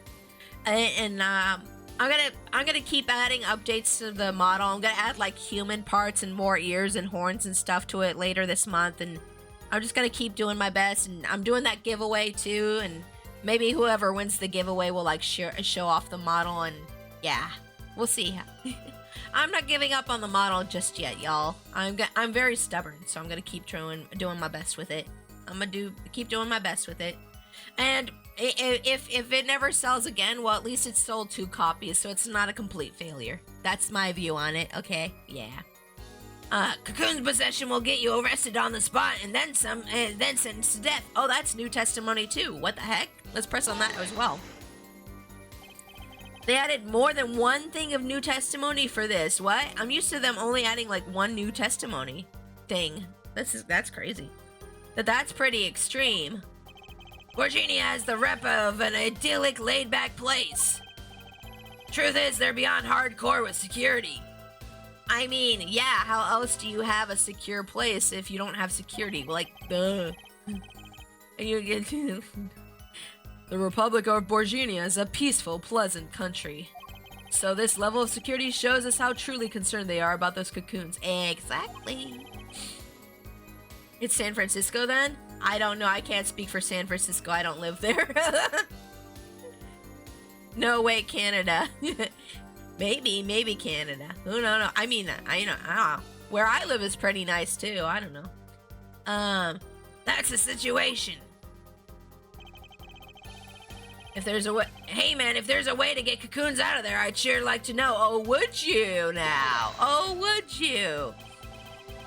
And I'm gonna keep adding updates to the model. I'm gonna add like human parts and more ears and horns and stuff to it later this month, and I'm just gonna keep doing my best. And I'm doing that giveaway too, and maybe whoever wins the giveaway will like show off the model, and yeah, we'll see. I'm not giving up on the model just yet, y'all. I'm very stubborn, so I'm gonna keep doing my best with it. Keep doing my best with it. And if it never sells again, well, at least it sold 2 copies, so it's not a complete failure. That's my view on it. Okay, yeah. Cocoon's possession will get you arrested on the spot and then some, and then sentenced to death. Oh, that's new testimony too. What the heck? Let's press on that as well. They added more than one thing of new testimony for this. What? I'm used to them only adding like one new testimony thing. That's crazy. But that's pretty extreme. Borginia has the rep of an idyllic, laid-back place. Truth is, they're beyond hardcore with security. I mean, yeah, how else do you have a secure place if you don't have security? Like, duh. And you get the Republic of Borginia is a peaceful, pleasant country. So this level of security shows us how truly concerned they are about those cocoons. Exactly. It's San Francisco then? I don't know. I can't speak for San Francisco. I don't live there. No, wait, Canada. Maybe Canada. Who don't know? I mean, I don't know. Where I live is pretty nice too. I don't know. That's the situation. If there's a way, hey man, if there's a way to get cocoons out of there, I'd sure like to know. Oh, would you now? Oh, would you?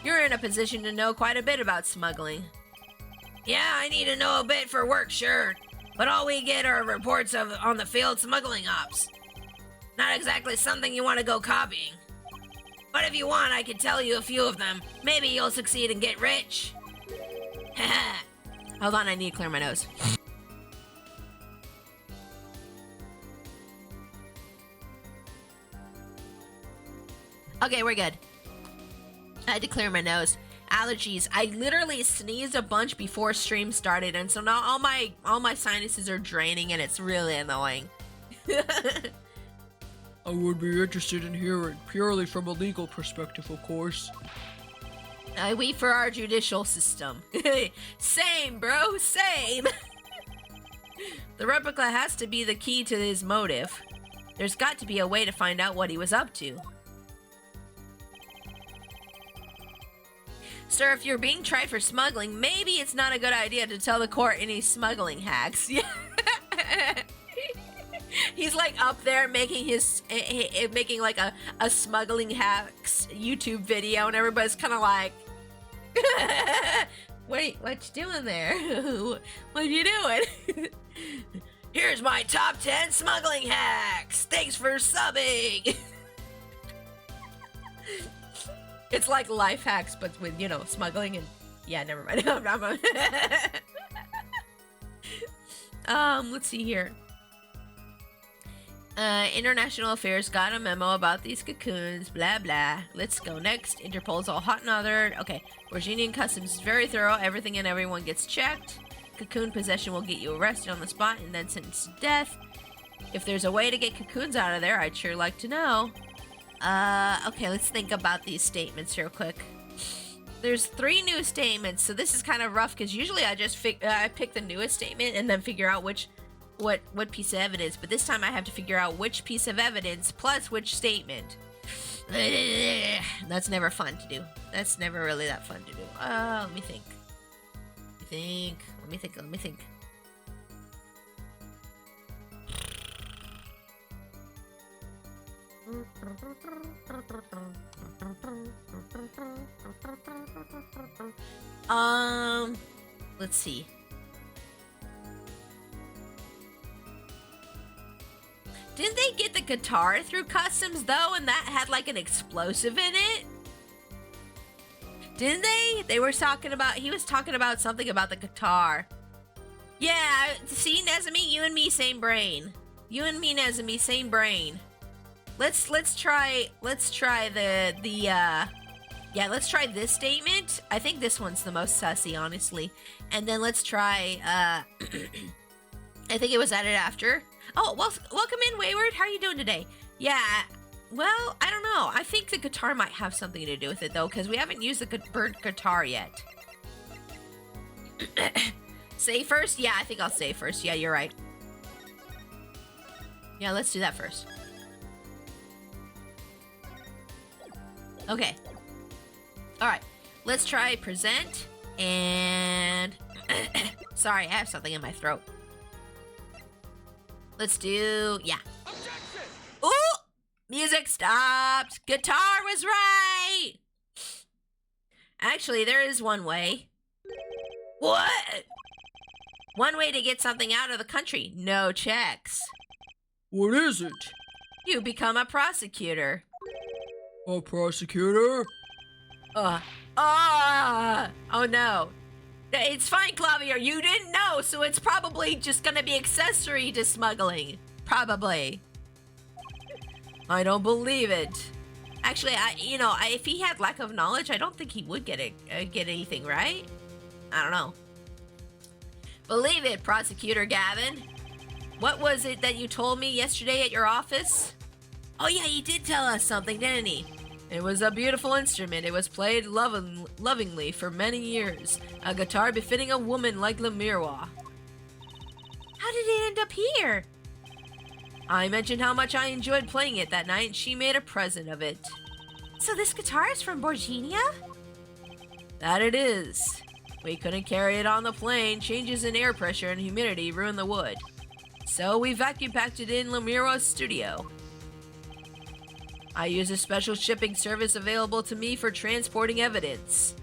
You're in a position to know quite a bit about smuggling. Yeah, I need to know a bit for work, sure. But all we get are reports of on the field smuggling ops. Not exactly something you want to go copying. But if you want, I can tell you a few of them. Maybe you'll succeed and get rich. Hold on, I need to clear my nose. Okay, we're good. I had to clear my nose. Allergies. I literally sneezed a bunch before stream started, and so now all my sinuses are draining, and it's really annoying. I would be interested in hearing, purely from a legal perspective, of course. I wait for our judicial system. Same, bro, same. The replica has to be the key to his motive. There's got to be a way to find out what he was up to. Sir, if you're being tried for smuggling, maybe it's not a good idea to tell the court any smuggling hacks. He's like up there making making like a smuggling hacks YouTube video, and everybody's kind of like, wait, what you doing there? What you doing? Here's my top 10 smuggling hacks. Thanks for subbing. It's like life hacks, but with, you know, smuggling and... Yeah, never mind. Let's see here. International Affairs got a memo about these cocoons, blah, blah. Let's go next. Interpol's all hot and bothered. Okay. Virginian Customs is very thorough. Everything and everyone gets checked. Cocoon possession will get you arrested on the spot and then sentenced to death. If there's a way to get cocoons out of there, I'd sure like to know. Okay, let's think about these statements real quick. There's 3 new statements, so this is kind of rough because usually I just I pick the newest statement and then figure out what piece of evidence. But this time I have to figure out which piece of evidence plus which statement. That's never fun to do. That's never really that fun to do. Let me think. Let me think. Let's see. Didn't they get the guitar through customs though, and that had like an explosive in it? Didn't they? They were talking about, he was talking about something about the guitar. Yeah, see, Nezumi, you and me, same brain. You and me, Nezumi, same brain. Let's try let's try this statement. I think this one's the most sussy, honestly. And then let's try I think it was added after. Oh, well, welcome in, Wayward. How are you doing today? Yeah, well, I don't know. I think the guitar might have something to do with it, though, because we haven't used the burnt guitar yet. Say first? Yeah, I think I'll say first. Yeah, you're right. Yeah, let's do that first. Okay. All right. Let's try present and... Sorry, I have something in my throat. Let's do... Yeah. Ooh! Music stopped. Guitar was right. Actually, there is one way. What? One way to get something out of the country. No checks. What is it? You become a prosecutor. A prosecutor? Oh no. It's fine, Clavier. You didn't know, so it's probably just gonna be accessory to smuggling. Probably. I don't believe it. Actually, if he had lack of knowledge, I don't think he would get anything, right? I don't know. Believe it, Prosecutor Gavin. What was it that you told me yesterday at your office? Oh yeah, he did tell us something, didn't he? It was a beautiful instrument. It was played lovingly for many years. A guitar befitting a woman like Lemirwa. How did it end up here? I mentioned how much I enjoyed playing it that night, and she made a present of it. So this guitar is from Borginia? That it is. We couldn't carry it on the plane. Changes in air pressure and humidity ruined the wood. So we vacuum packed it in Lemirwa's studio. I use a special shipping service available to me for transporting evidence.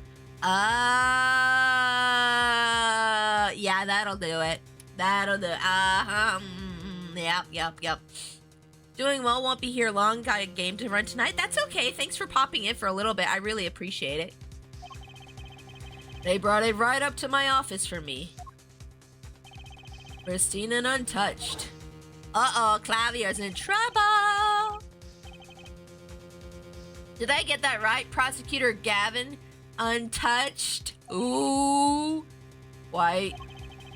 Yeah, that'll do it. That'll do it. Yep. Doing well, won't be here long. Got a game to run tonight. That's okay. Thanks for popping in for a little bit. I really appreciate it. They brought it right up to my office for me. Pristine and untouched. Uh-oh, Clavier's in trouble. Did I get that right, Prosecutor Gavin? Untouched? Ooh. Why,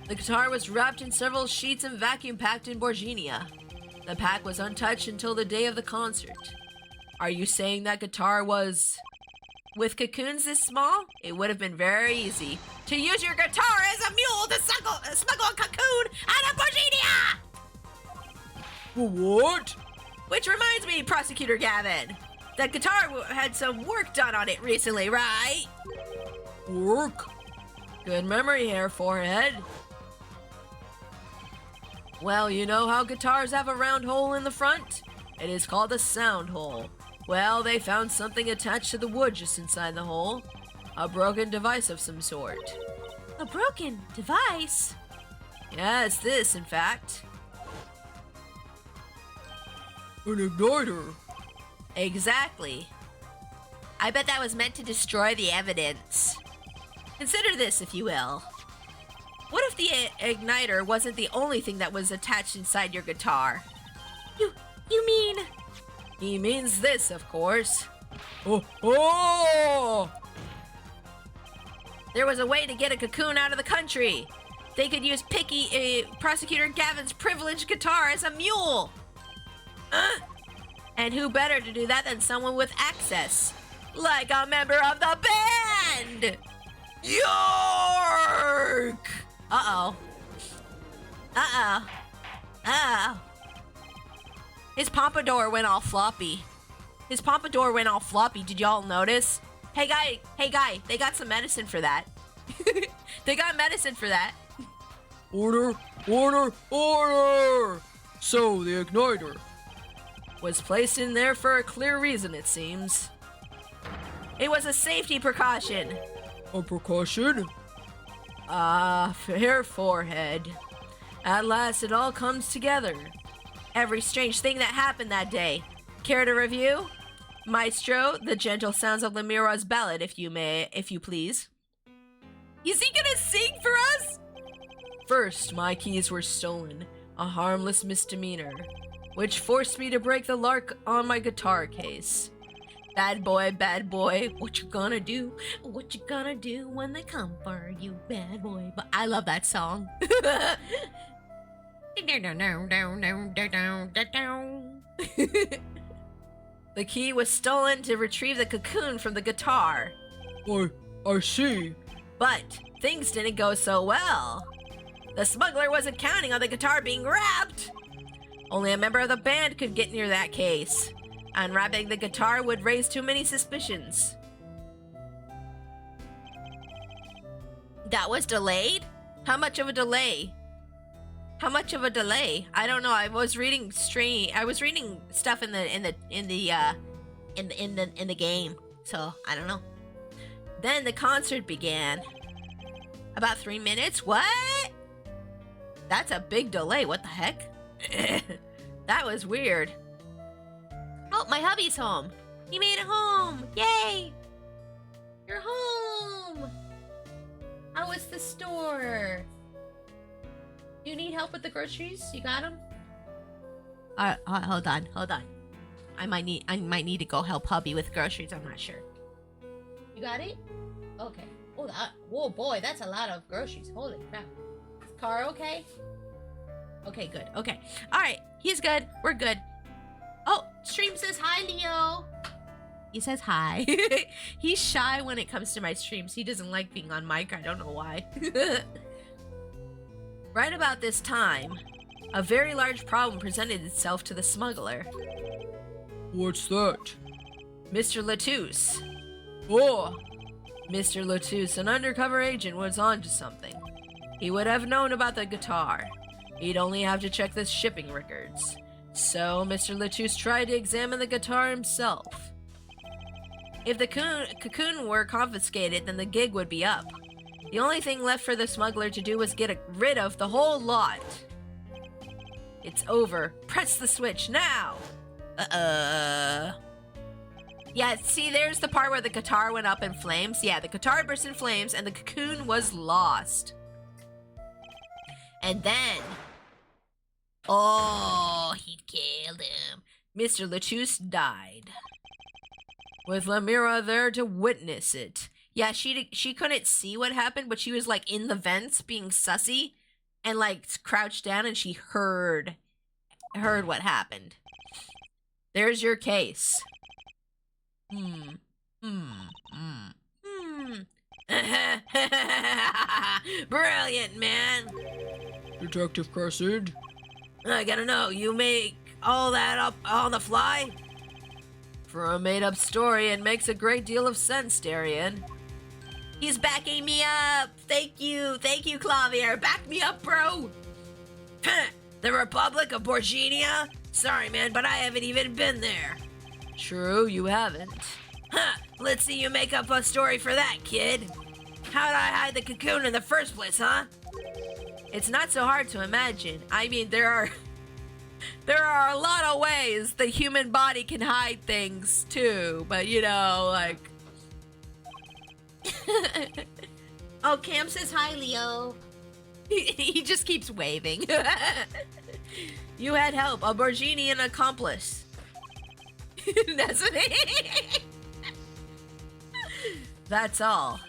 the guitar was wrapped in several sheets and vacuum packed in Borginia. The pack was untouched until the day of the concert. Are you saying that guitar was... With cocoons this small, it would have been very easy to use your guitar as a mule to smuggle a cocoon out of Borginia! What? Which reminds me, Prosecutor Gavin, that guitar had some work done on it recently, right? Work? Good memory here, Forehead. Well, you know how guitars have a round hole in the front? It is called a sound hole. Well, they found something attached to the wood just inside the hole. A broken device of some sort. A broken device? Yeah, it's this, in fact. An igniter? Exactly. I bet that was meant to destroy the evidence. Consider this, if you will. What if the igniter wasn't the only thing that was attached inside your guitar? You mean... He means this, of course. Oh! There was a way to get a cocoon out of the country. They could use Prosecutor Gavin's privileged guitar as a mule. And who better to do that than someone with access? Like a member of the band! York! Uh-oh. His pompadour went all floppy. Did y'all notice? Hey guy, they got some medicine for that. They got medicine for that. Order! So, the igniter Was placed in there for a clear reason, it seems. It was a safety precaution. a precaution? Fair Forehead. At last it all comes together. Every strange thing that happened that day. Care to review? Maestro, the gentle sounds of Lemirwa's ballad, if you please. Is he gonna sing for us? First, my keys were stolen, a harmless misdemeanor, which forced me to break the lark on my guitar case. Bad boy, what you gonna do? What you gonna do when they come for you, bad boy? But I love that song. The key was stolen to retrieve the cocoon from the guitar. I see. But things didn't go so well. The smuggler wasn't counting on the guitar being wrapped. Only a member of the band could get near that case. Unwrapping the guitar would raise too many suspicions. That was delayed? How much of a delay? I don't know. I was reading stuff in the game, so I don't know. Then the concert began. About 3 minutes? What? That's a big delay. What the heck? That was weird. Oh, my hubby's home. He made it home. Yay! You're home. How was the store? You need help with the groceries? You got them? Hold on. I might need to go help hubby with groceries. I'm not sure. You got it? Okay. Oh, whoa, boy, that's a lot of groceries. Holy crap. Is car okay? Okay, good. Okay. All right. He's good. We're good. Oh, Stream says hi, Leo. He says hi. He's shy when it comes to my streams. He doesn't like being on mic. I don't know why. Right about this time, a very large problem presented itself to the smuggler. What's that? Mr. Latouche. Oh, Mr. Latouche, an undercover agent, was onto something. He would have known about the guitar. He'd only have to check the shipping records. So Mr. Latouche tried to examine the guitar himself. If the cocoon were confiscated, then the gig would be up. The only thing left for the smuggler to do was get rid of the whole lot. It's over. Press the switch now! Yeah, see, there's the part where the guitar went up in flames. Yeah, the guitar burst in flames and the cocoon was lost. And then... oh, he killed him. Mr. Latouche died. With Lamira there to witness it. Yeah, she couldn't see what happened, but she was like in the vents being sussy and like crouched down and she heard what happened. There's your case. Brilliant, man. Detective Crescent? I gotta know, you make all that up on the fly? For a made-up story, it makes a great deal of sense, Darian. He's backing me up! Thank you, Clavier! Back me up, bro! The Republic of Borginia? Sorry, man, but I haven't even been there. True, you haven't. Huh, let's see you make up a story for that, kid. How'd I hide the cocoon in the first place, huh? It's not so hard to imagine. I mean, there are a lot of ways the human body can hide things, too. But, you know, like... Oh, Cam says hi, Leo. He just keeps waving. You had help, a Borginian accomplice. That's what That's all.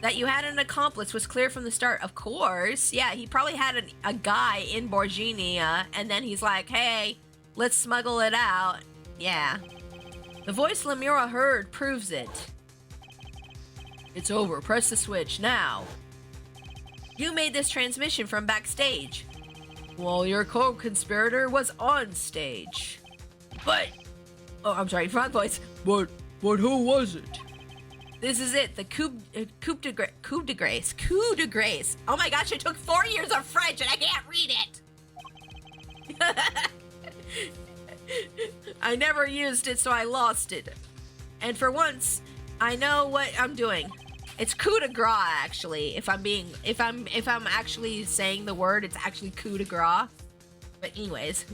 That you had an accomplice was clear from the start, of course. Yeah, he probably had a guy in Borginia, and then he's like, hey, let's smuggle it out. Yeah. The voice Lamira heard proves it. It's over. Press the switch now. You made this transmission from backstage. Well, your co-conspirator was on stage. But... oh, I'm sorry, wrong voice. But who was it? This is it, the coup de grace. Oh my gosh, I took 4 years of French and I can't read it. I never used it, so I lost it. And for once, I know what I'm doing. It's coup de grace, actually. If I'm actually saying the word, it's actually coup de grace. But anyways,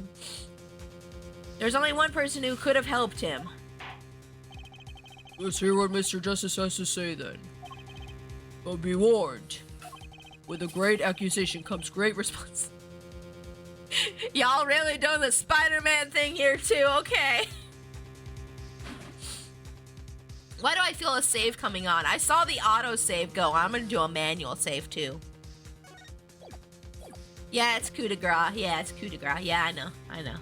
there's only one person who could have helped him. Let's hear what Mr. Justice has to say then. But be warned, with a great accusation comes great response. Y'all really doing the Spider-Man thing here too, okay. Why do I feel a save coming on? I saw the auto save go. I'm gonna do a manual save too. Yeah, it's coup de grace. Yeah, it's coup de grace. Yeah, I know.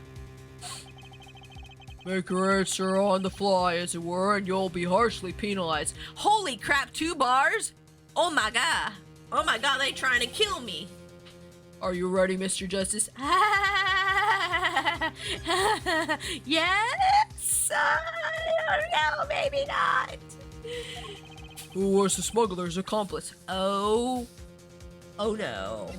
Make your answer on the fly, as it were, and you'll be harshly penalized. Holy crap, 2 bars? Oh my god. Oh my god, they trying to kill me. Are you ready, Mr. Justice? Yes? I don't know, maybe not. Who was the smuggler's accomplice? Oh no.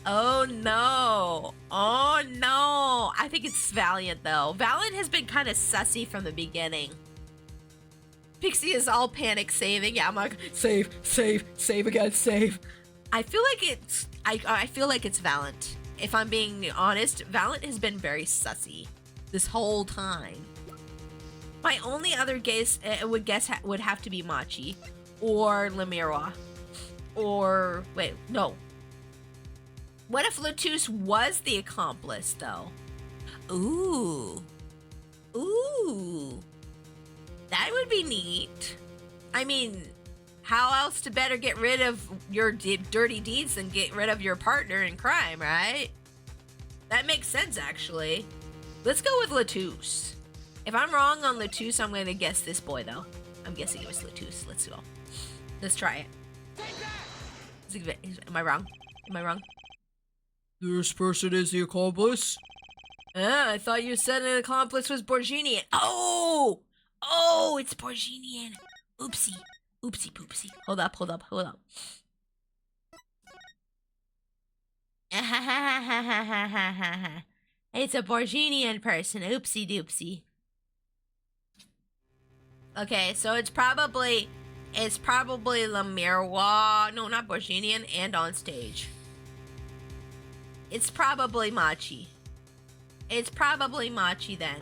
Oh no. Oh no. I think it's Valiant though. Valiant has been kind of sussy from the beginning. Pixie is all panic saving. Yeah, I'm like, save again, save. I feel like it's I feel like it's Valiant. If I'm being honest, Valiant has been very sussy this whole time. My only other guess would have to be Machi or Lamira. Or wait, no. What if Latouche was the accomplice, though? Ooh. Ooh. That would be neat. I mean, how else to better get rid of your dirty deeds than get rid of your partner in crime, right? That makes sense, actually. Let's go with Latouche. If I'm wrong on Latouche, I'm going to guess this boy, though. I'm guessing it was Latouche. Let's go. Let's try it. Am I wrong? Am I wrong? This person is the accomplice? Ah, I thought you said an accomplice was Borginian. Oh! Oh, it's Borginian. Oopsie. Oopsie poopsie. Hold up. It's a Borginian person. Oopsie doopsie. Okay, so it's probably Lamirois. No, not Borginian, and on stage. It's probably Machi. It's probably Machi then.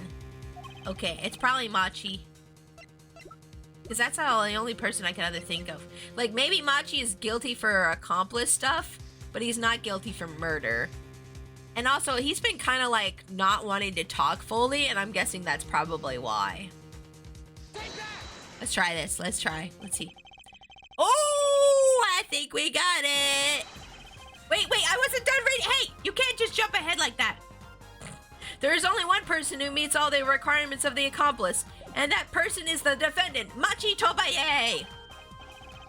Okay, it's probably Machi. Because that's the only person I can other think of. Like, maybe Machi is guilty for accomplice stuff, but he's not guilty for murder. And also, he's been kind of like not wanting to talk fully, and I'm guessing that's probably why. Let's try this. Let's see. Oh, I think we got it. Wait, I wasn't done reading. Hey, you can't just jump ahead like that. There is only one person who meets all the requirements of the accomplice, and that person is the defendant, Machi Tobaye.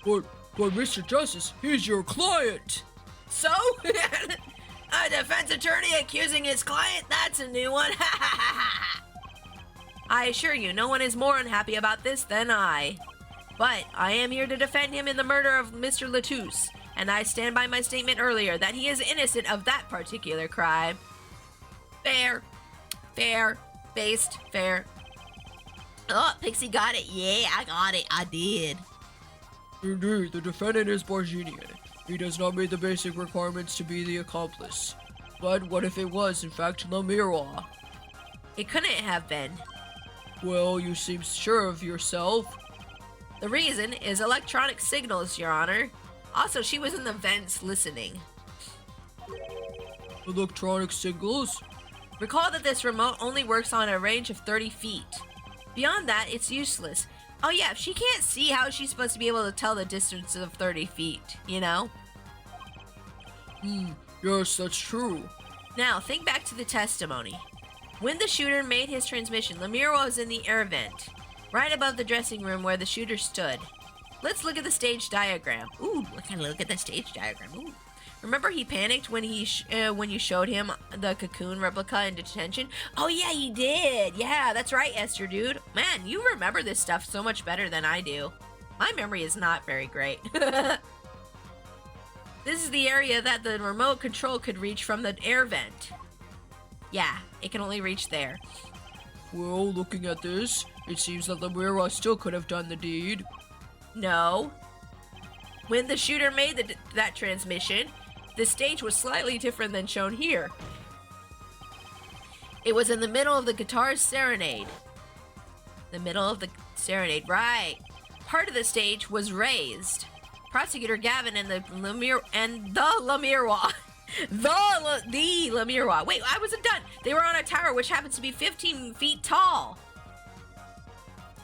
But Mr. Justice, he's your client. So? A defense attorney accusing his client? That's a new one. I assure you, no one is more unhappy about this than I. But I am here to defend him in the murder of Mr. Latouche, and I stand by my statement earlier that he is innocent of that particular crime. Fair. Based. Fair. Oh, Pixie got it. Yeah, I got it. I did. Indeed, the defendant is Borginian. He does not meet the basic requirements to be the accomplice. But what if it was, in fact, Lamirois? It couldn't have been. Well, you seem sure of yourself. The reason is electronic signals, Your Honor. Also, she was in the vents listening. Electronic signals? Recall that this remote only works on a range of 30 feet. Beyond that, it's useless. Oh yeah, if she can't see, how is she supposed to be able to tell the distance of 30 feet, you know? Yes, that's true. Now, think back to the testimony. When the shooter made his transmission, Lamiro was in the air vent, right above the dressing room where the shooter stood. Let's look at the stage diagram. Ooh, look at the stage diagram. Ooh. Remember he panicked when when you showed him the cocoon replica in detention? Oh yeah, he did. Yeah, that's right, Esther, dude. Man, you remember this stuff so much better than I do. My memory is not very great. This is the area that the remote control could reach from the air vent. Yeah, it can only reach there. Well, looking at this, it seems that Lamirois still could have done the deed. No. When the shooter made that transmission, the stage was slightly different than shown here. It was in the middle of the guitar's serenade. The middle of the serenade, right. Part of the stage was raised. Prosecutor Gavin and the Lamirois. The Lamirois. Wait, I wasn't done. They were on a tower which happens to be 15 feet tall.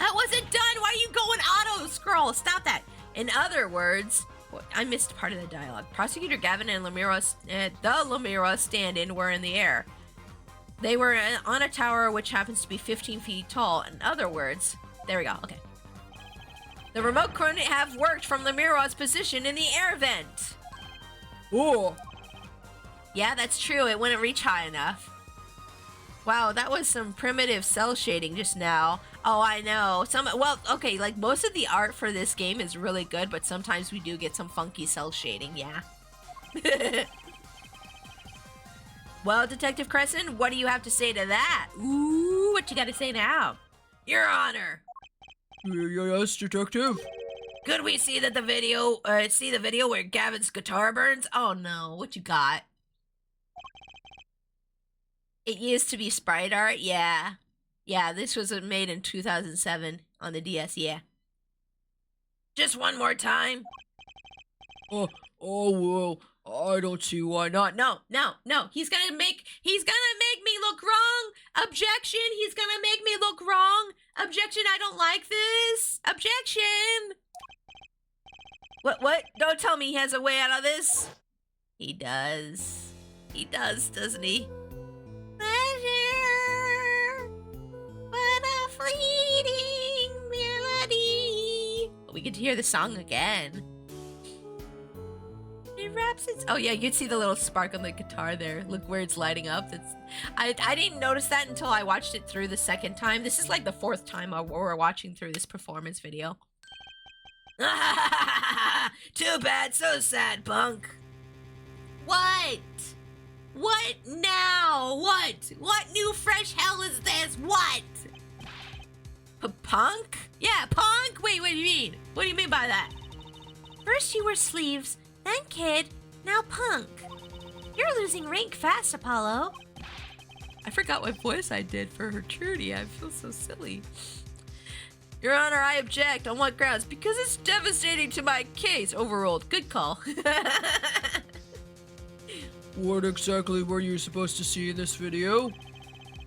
I wasn't done. Why are you going auto scroll? Stop that. In other words, I missed part of the dialogue. Prosecutor Gavin and the Lamirois stand-in were in the air. They were on a tower which happens to be 15 feet tall. In other words, there we go. Okay. The remote couldn't have worked from Lamirois' position in the air vent. Oh. Yeah, that's true. It wouldn't reach high enough. Wow, that was some primitive cell shading just now. Oh, I know. Okay, like most of the art for this game is really good, but sometimes we do get some funky cell shading, yeah. Well, Detective Crescent, what do you have to say to that? Ooh, what you got to say now? Your Honor. Yes, Detective? Could we see the video where Gavin's guitar burns? Oh no, what you got? It used to be sprite art, yeah. Yeah, this was made in 2007 on the DS, yeah. Just one more time. Well, I don't see why not. No. He's gonna make me look wrong. Objection. He's gonna make me look wrong. Objection. I don't like this. Objection. What? Don't tell me he has a way out of this. He does. He does, doesn't he? Pleasure, but a fleeting melody. We get to hear the song again. It wraps its. Oh yeah, you can see the little spark on the guitar there. Look where it's lighting up. I didn't notice that until I watched it through the second time. This is like the fourth time we're watching through this performance video. Too bad, so sad, punk. What? What now? What new fresh hell is this? What? Punk? Yeah, punk? Wait, what do you mean? What do you mean by that? First you were sleeves, then kid, now punk. You're losing rank fast, Apollo. I forgot what voice I did for her Trudy. I feel so silly. Your Honor, I object. On what grounds? Because it's devastating to my case. Overruled. Good call. What exactly were you supposed to see in this video?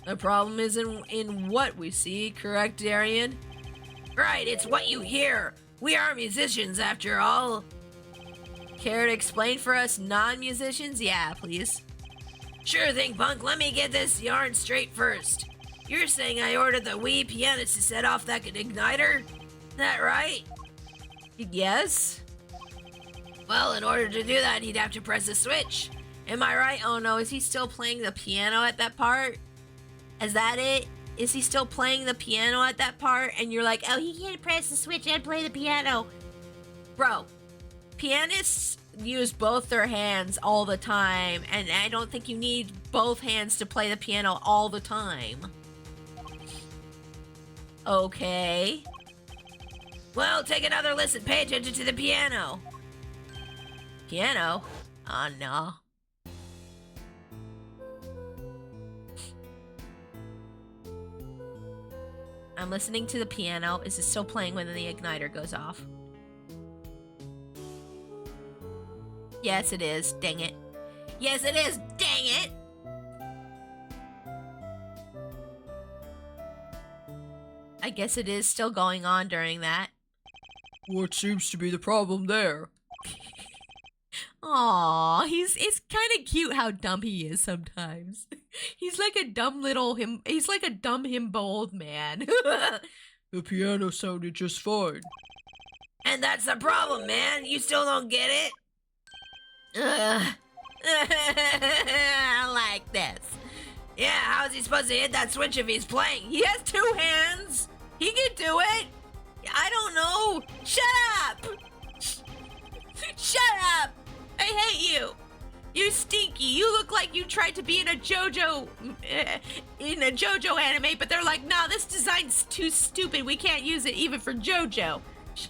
The problem is in what we see, correct, Darian? Right, it's what you hear. We are musicians, after all. Care to explain for us non-musicians? Yeah, please. Sure thing, punk. Let me get this yarn straight first. You're saying I ordered the Wii pianist to set off that igniter? That right? Yes. Well, in order to do that, he'd have to press a switch. Am I right? Oh no, is he still playing the piano at that part? Is that it? Is he still playing the piano at that part? And you're like, oh, he can't press the switch and play the piano. Bro, pianists use both their hands all the time, and I don't think you need both hands to play the piano all the time. Okay. Well, take another listen. Pay attention to the piano. Piano? Oh no. I'm listening to the piano. Is it still playing when the igniter goes off? Yes, it is. Dang it. Yes, it is. Dang it. I guess it is still going on during that. What seems to be the problem there? Aw, it's kind of cute how dumb he is sometimes. He's like a dumb little him. He's like a dumb himbo old man. The piano sounded just fine. And that's the problem, man. You still don't get it? Ugh. I like this. Yeah, how is he supposed to hit that switch if he's playing? He has two hands. He can do it. I don't know. Shut up. Shut up. I hate you. You stinky. You look like you tried to be in a JoJo anime, but they're like, nah, this design's too stupid. We can't use it even for JoJo.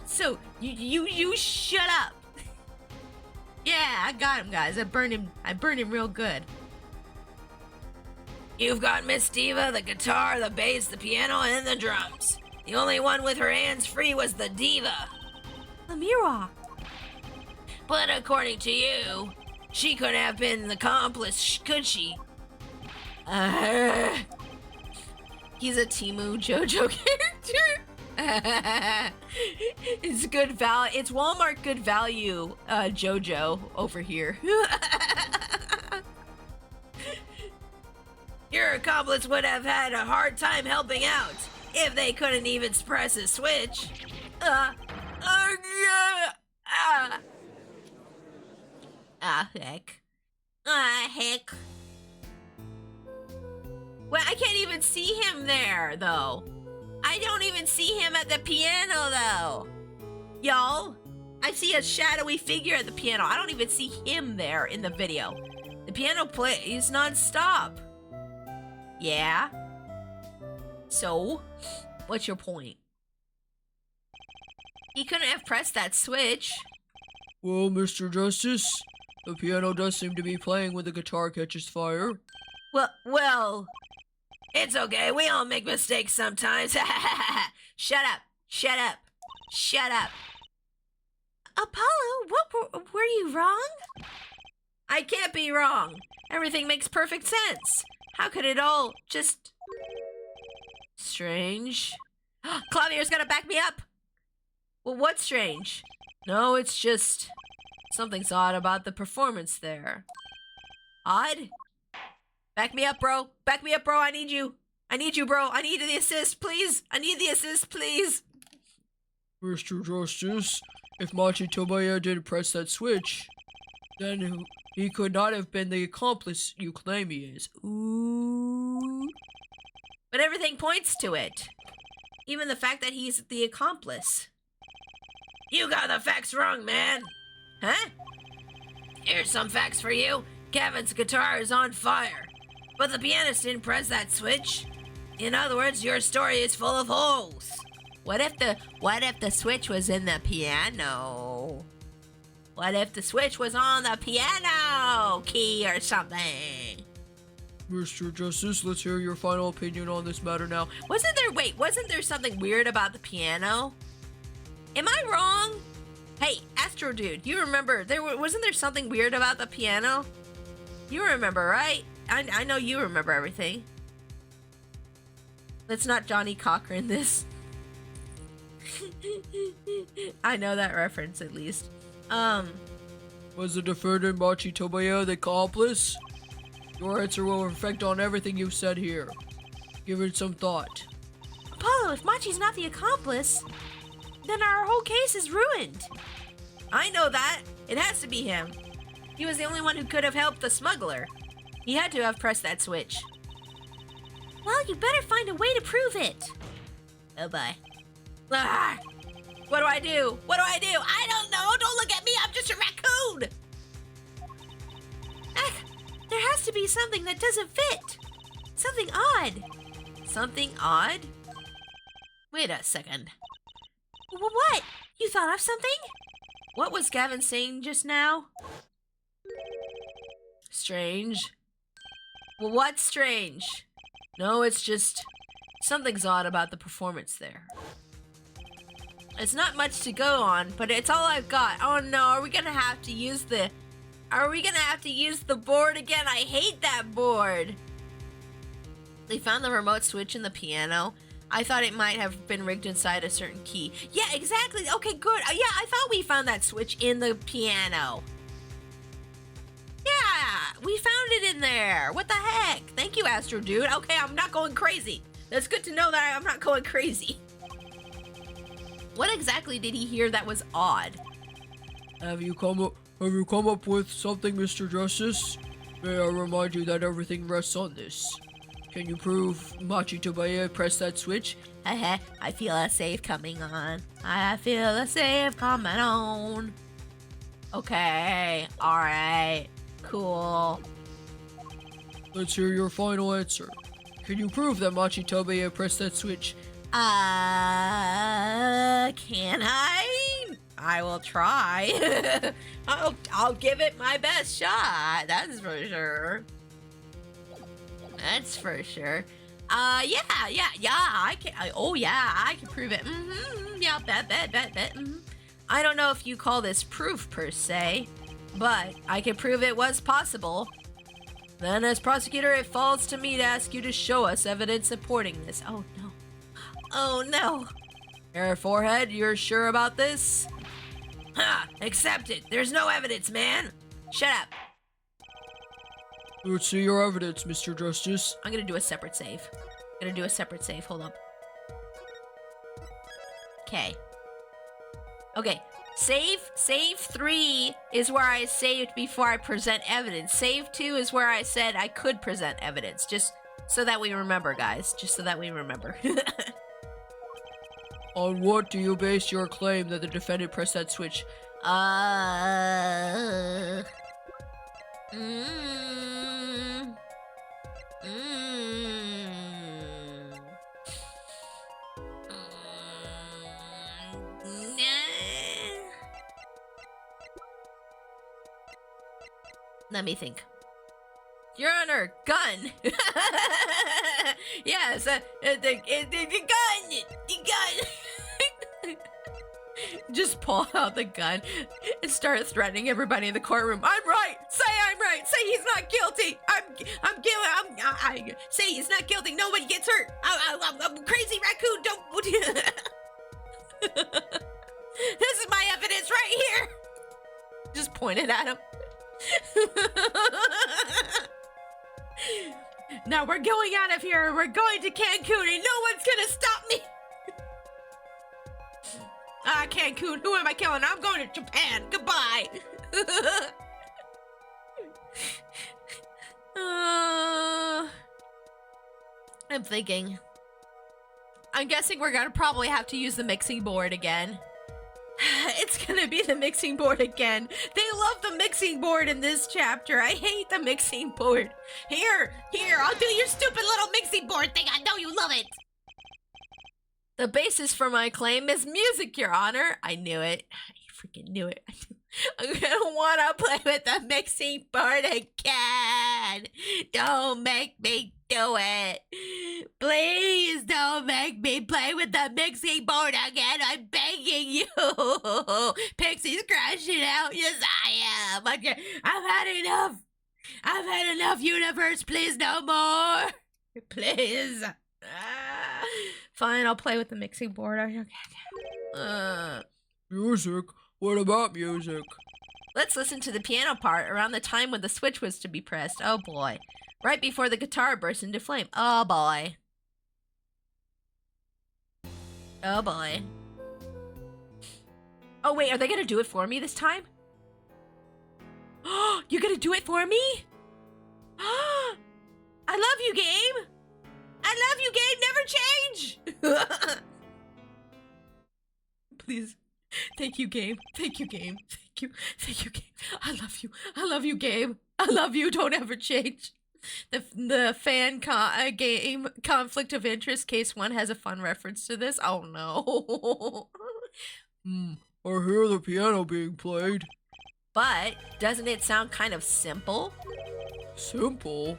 So you shut up. Yeah, I got him, guys. I burned him real good. You've got Miss Diva, the guitar, the bass, the piano, and the drums. The only one with her hands free was the diva. The Miwa. But according to you, she couldn't have been the accomplice, could she? He's a Temu JoJo character. It's good value. It's Walmart good value JoJo over here. Your accomplice would have had a hard time helping out if they couldn't even press a switch. Heck. Heck. Well, I can't even see him there, though. I don't even see him at the piano, though. Y'all, I see a shadowy figure at the piano. I don't even see him there in the video. The piano plays non-stop. Yeah? So, what's your point? He couldn't have pressed that switch. Well, Mr. Justice, the piano does seem to be playing when the guitar catches fire. Well, it's okay. We all make mistakes sometimes. shut up. Shut up. Shut up. Apollo, what were you wrong? I can't be wrong. Everything makes perfect sense. How could it all just... Strange. Clavier's gonna back me up. Well, what's strange? No, it's just... Something's odd about the performance there. Odd? Back me up, bro. Back me up, bro. I need you. I need you, bro. I need the assist, please. I need the assist, please. Mr. Justice, if Machi Tobaya didn't press that switch, then he could not have been the accomplice you claim he is. Ooh. But everything points to it. Even the fact that he's the accomplice. You got the facts wrong, man. Huh? Here's some facts for you. Kevin's guitar is on fire, but the pianist didn't press that switch. In other words, your story is full of holes. What if the switch was in the piano? What if the switch was on the piano key or something? Mr. Justice, let's hear your final opinion on this matter now. Wasn't there something weird about the piano? Am I wrong? Hey, Astro Dude, you remember, wasn't there something weird about the piano? You remember, right? I know you remember everything. Let's not Johnny Cochran this. I know that reference at least. Was the defendant Machi Tobaya the accomplice? Your answer will reflect on everything you've said here. Give it some thought. Apollo, if Machi's not the accomplice, then our whole case is ruined. I know that. It has to be him. He was the only one who could have helped the smuggler. He had to have pressed that switch. Well, you better find a way to prove it. Oh, bye. Ah, what do I do? What do I do? I don't know. Don't look at me. I'm just a raccoon. There has to be something that doesn't fit. Something odd. Something odd? Wait a second. What? You thought of something? What was Gavin saying just now? Strange. Well, what's strange? No, it's just... Something's odd about the performance there. It's not much to go on, but it's all I've got. Oh no, are we gonna have to use the... Are we gonna have to use the board again? I hate that board! They found the remote switch in the piano. I thought it might have been rigged inside a certain key. Yeah, exactly. Okay, good. Yeah, I thought we found that switch in the piano. Yeah, we found it in there. What the heck? Thank you, Astro Dude. Okay, I'm not going crazy. That's good to know that I'm not going crazy. What exactly did he hear that was odd? Have you come up with something, Mr. Justice? May I remind you that everything rests on this. Can you prove Machi Tobaya pressed that switch? I feel a save coming on. I feel a save coming on. Okay, alright, cool. Let's hear your final answer. Can you prove that Machi Tobaya pressed that switch? Can I? I will try. I'll give it my best shot. That's for sure. That's for sure. Yeah. I can. I can prove it. Yeah, bet. I don't know if you call this proof per se, but I can prove it was possible. Then, as prosecutor, it falls to me to ask you to show us evidence supporting this. Oh no. Oh no. Air Forehead, you're sure about this? Ha! Accept it. There's no evidence, man. Shut up. Let's see your evidence, Mr. Justice. I'm gonna do a separate save. Hold up. Okay. Save 3 is where I saved before I present evidence. Save 2 is where I said I could present evidence. Just so that we remember, guys. Just so that we remember. On what do you base your claim that the defendant pressed that switch? Let me think. Your Honor, gun. Yes, the gun. Just pull out the gun and start threatening everybody in the courtroom. I'm right. Say I'm right. Say it's not guilty. Nobody gets hurt. I'm crazy raccoon. Don't. This is my evidence right here. Just pointed at him. Now we're going out of here. We're going to Cancun, and no one's gonna stop me. Cancun. Who am I killing? I'm going to Japan. Goodbye. I'm thinking. I'm guessing we're gonna probably have to use the mixing board again. It's gonna be the mixing board again. They love the mixing board in this chapter. I hate the mixing board. Here, I'll do your stupid little mixing board thing. I know you love it. The basis for my claim is music, Your Honor. I knew it. I freaking knew it. I'm gonna wanna play with the mixing board again. Don't make me do it. Please don't make me play with the mixing board again. I'm begging you. Pixie's crashing out. Yes, I am. I've had enough. I've had enough, universe. Please, no more. Please. Fine, I'll play with the mixing board. Music? What about music? Let's listen to the piano part around the time when the switch was to be pressed. Oh boy. Right before the guitar burst into flame. Oh boy. Oh boy. Oh wait, are they gonna do it for me this time? Oh, you're gonna do it for me? I love you, game. I love you, game. Never change. Please. Thank you, game. Thank you, game. Thank you. Thank you, game. I love you. I love you, game. I love you. Don't ever change. The fan game conflict of interest case 1 has a fun reference to this. Oh no. I hear the piano being played. But doesn't it sound kind of simple? Simple?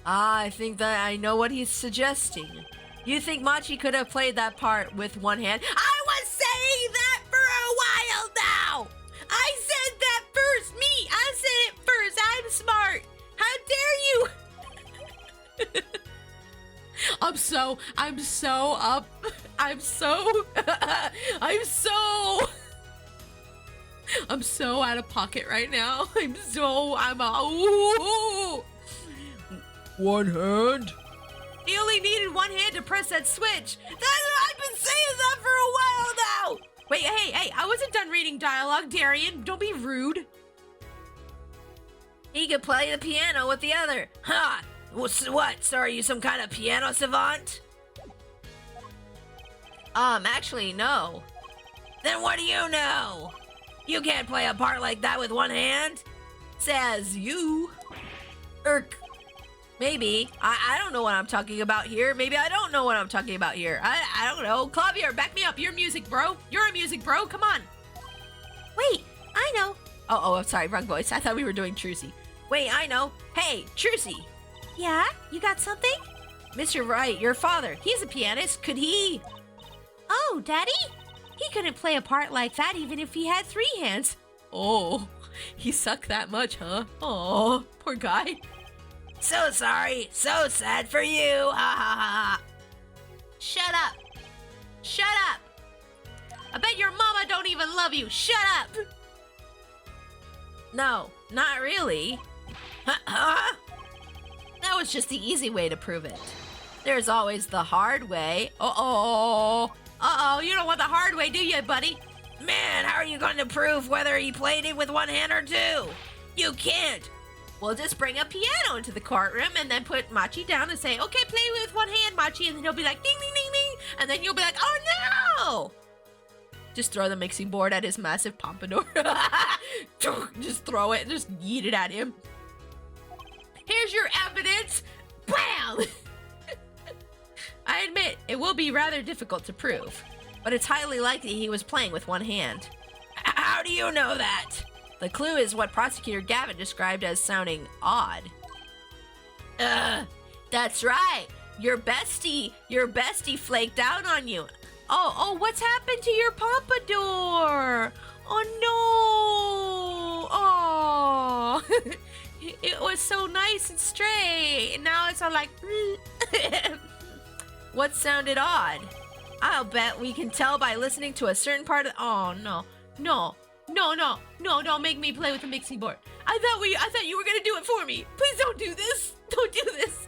I think that I know what he's suggesting. You think Machi could have played that part with one hand? I was saying that for a while now! I said that first! Me! I said it first! I'm smart! How dare you! I'm so out of pocket right now. Ooh. One hand? He only needed one hand to press that switch. I've been saying that for a while now. Wait, hey, I wasn't done reading dialogue, Darian. Don't be rude. He could play the piano with the other. Ha! What? So are you some kind of piano savant? Actually, no. Then what do you know? You can't play a part like that with one hand. Says you. Maybe. I don't know what I'm talking about here. Maybe I don't know what I'm talking about here. I don't know. Clavier, back me up. You're music, bro. You're a music, bro. Come on. Wait, I know. Oh, I'm sorry. Wrong voice. I thought we were doing Trucy. Wait, I know. Hey, Trucy. Yeah? You got something? Mr. Wright, your father. He's a pianist. Could he? Oh, Daddy? He couldn't play a part like that even if he had 3 hands. Oh, he sucked that much, huh? Oh, poor guy. So sorry. So sad for you. Ha ha ha. Shut up. Shut up. I bet your mama don't even love you. Shut up. No, not really. Huh? That was just the easy way to prove it. There's always the hard way. Uh-oh. Uh-oh, you don't want the hard way, do you, buddy? Man, how are you going to prove whether he played it with one hand or 2? You can't. We'll just bring a piano into the courtroom and then put Machi down and say, okay, play with one hand, Machi. And then he'll be like, ding, ding, ding, ding. And then you'll be like, oh, no. Just throw the mixing board at his massive pompadour. Just throw it and just yeet it at him. Here's your evidence. Bam! I admit, it will be rather difficult to prove, but it's highly likely he was playing with one hand. How do you know that? The clue is what Prosecutor Gavin described as sounding odd. That's right. Your bestie flaked out on you. Oh, what's happened to your pompadour? Oh no! Oh, It was so nice and straight. And now it's all like. What sounded odd? I'll bet we can tell by listening to a certain part of. Oh no, no, no, no, no! Don't make me play with the mixing board. I thought you were gonna do it for me. Please don't do this. Don't do this.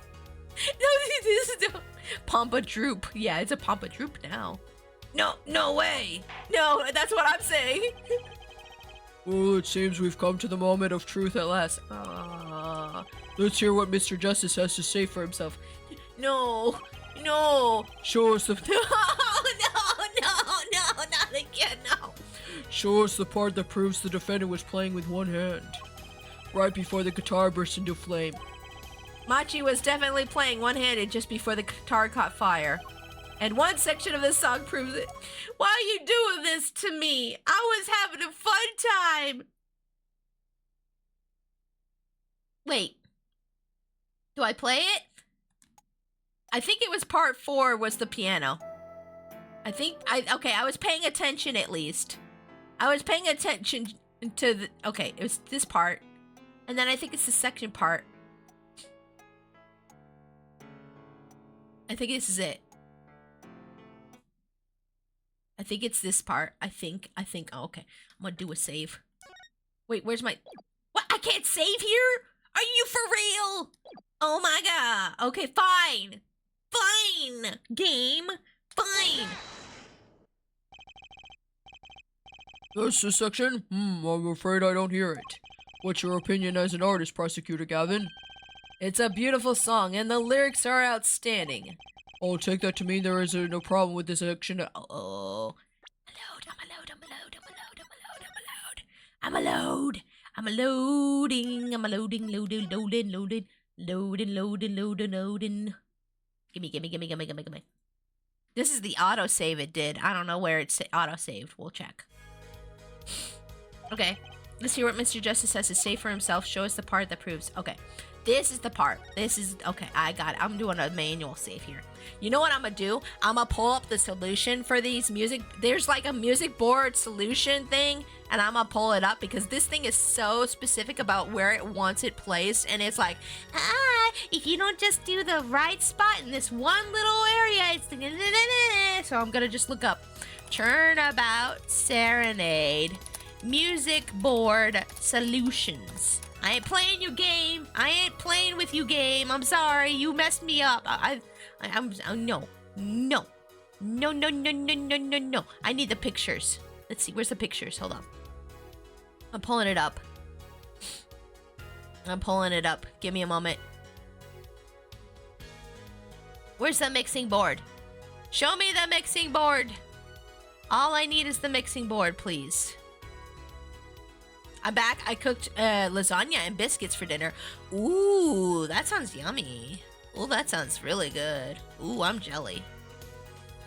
Don't do this. Don't. Pompa Droop. Yeah, it's a Pompa Droop now. No way. No, that's what I'm saying. Well, it seems we've come to the moment of truth at last. Let's hear what Mr. Justice has to say for himself. No, no. Show us the No, not again, no. Show us the part that proves the defendant was playing with one hand. Right before the guitar burst into flame. Machi was definitely playing one-handed just before the guitar caught fire. And one section of this song proves it. Why are you doing this to me? I was having a fun time. Wait. Do I play it? I think it was part 4 was the piano. I was paying attention at least. I was paying attention to the, okay, it was this part. And then I think it's the section part. I think this is it. I think it's this part. I think, oh, okay. I'm gonna do a save. Wait, where's my, what? I can't save here? Are you for real? Oh my god. Okay, fine. Fine. Game. Fine. That's the section? I'm afraid I don't hear it. What's your opinion as an artist, Prosecutor Gavin? It's a beautiful song, and the lyrics are outstanding. I'll take that to mean there is no problem with this section. Oh. I'm a loading. Gimme. This is the autosave it did. I don't know where it's auto-saved. We'll check. Okay. Let's hear what Mr. Justice has to say for himself. Show us the part that proves. Okay. This is the part. This is, okay, I got it. I'm doing a manual save here. You know what I'm gonna do? I'm gonna pull up the solution for these music. There's like a music board solution thing, and I'm gonna pull it up because this thing is so specific about where it wants it placed, and it's like, if you don't just do the right spot in this one little area, it's so I'm gonna just look up Turnabout Serenade Music Board Solutions. I ain't playing your game. I ain't playing with you, game. I'm sorry. You messed me up. No. I need the pictures. Let's see. Where's the pictures? Hold on. I'm pulling it up. Give me a moment. Where's the mixing board? Show me the mixing board. All I need is the mixing board, please. I'm back. I cooked lasagna and biscuits for dinner. Ooh, that sounds yummy. Ooh, that sounds really good. Ooh, I'm jelly.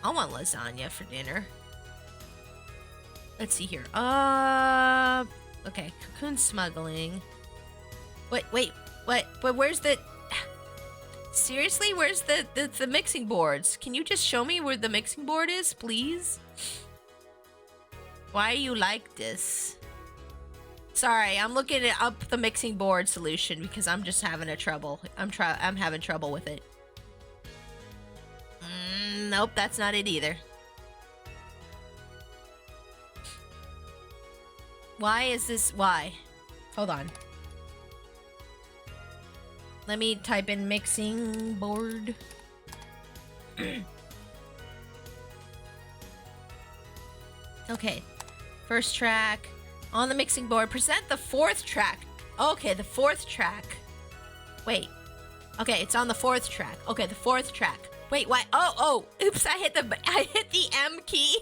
I want lasagna for dinner. Let's see here. Okay, cocoon smuggling. Wait, what? But where's the... Seriously, where's the mixing boards? Can you just show me where the mixing board is, please? Why are you like this? Sorry, I'm looking up the mixing board solution because I'm just having a trouble. I'm having trouble with it. Nope, that's not it either. Why is this? Why? Hold on. Let me type in mixing board. Okay, first track. On the mixing board, present the 4th track. Okay, the 4th track. Wait. Okay, it's on the 4th track. Okay, the 4th track. Wait, why? Oh, oops, I hit the M key.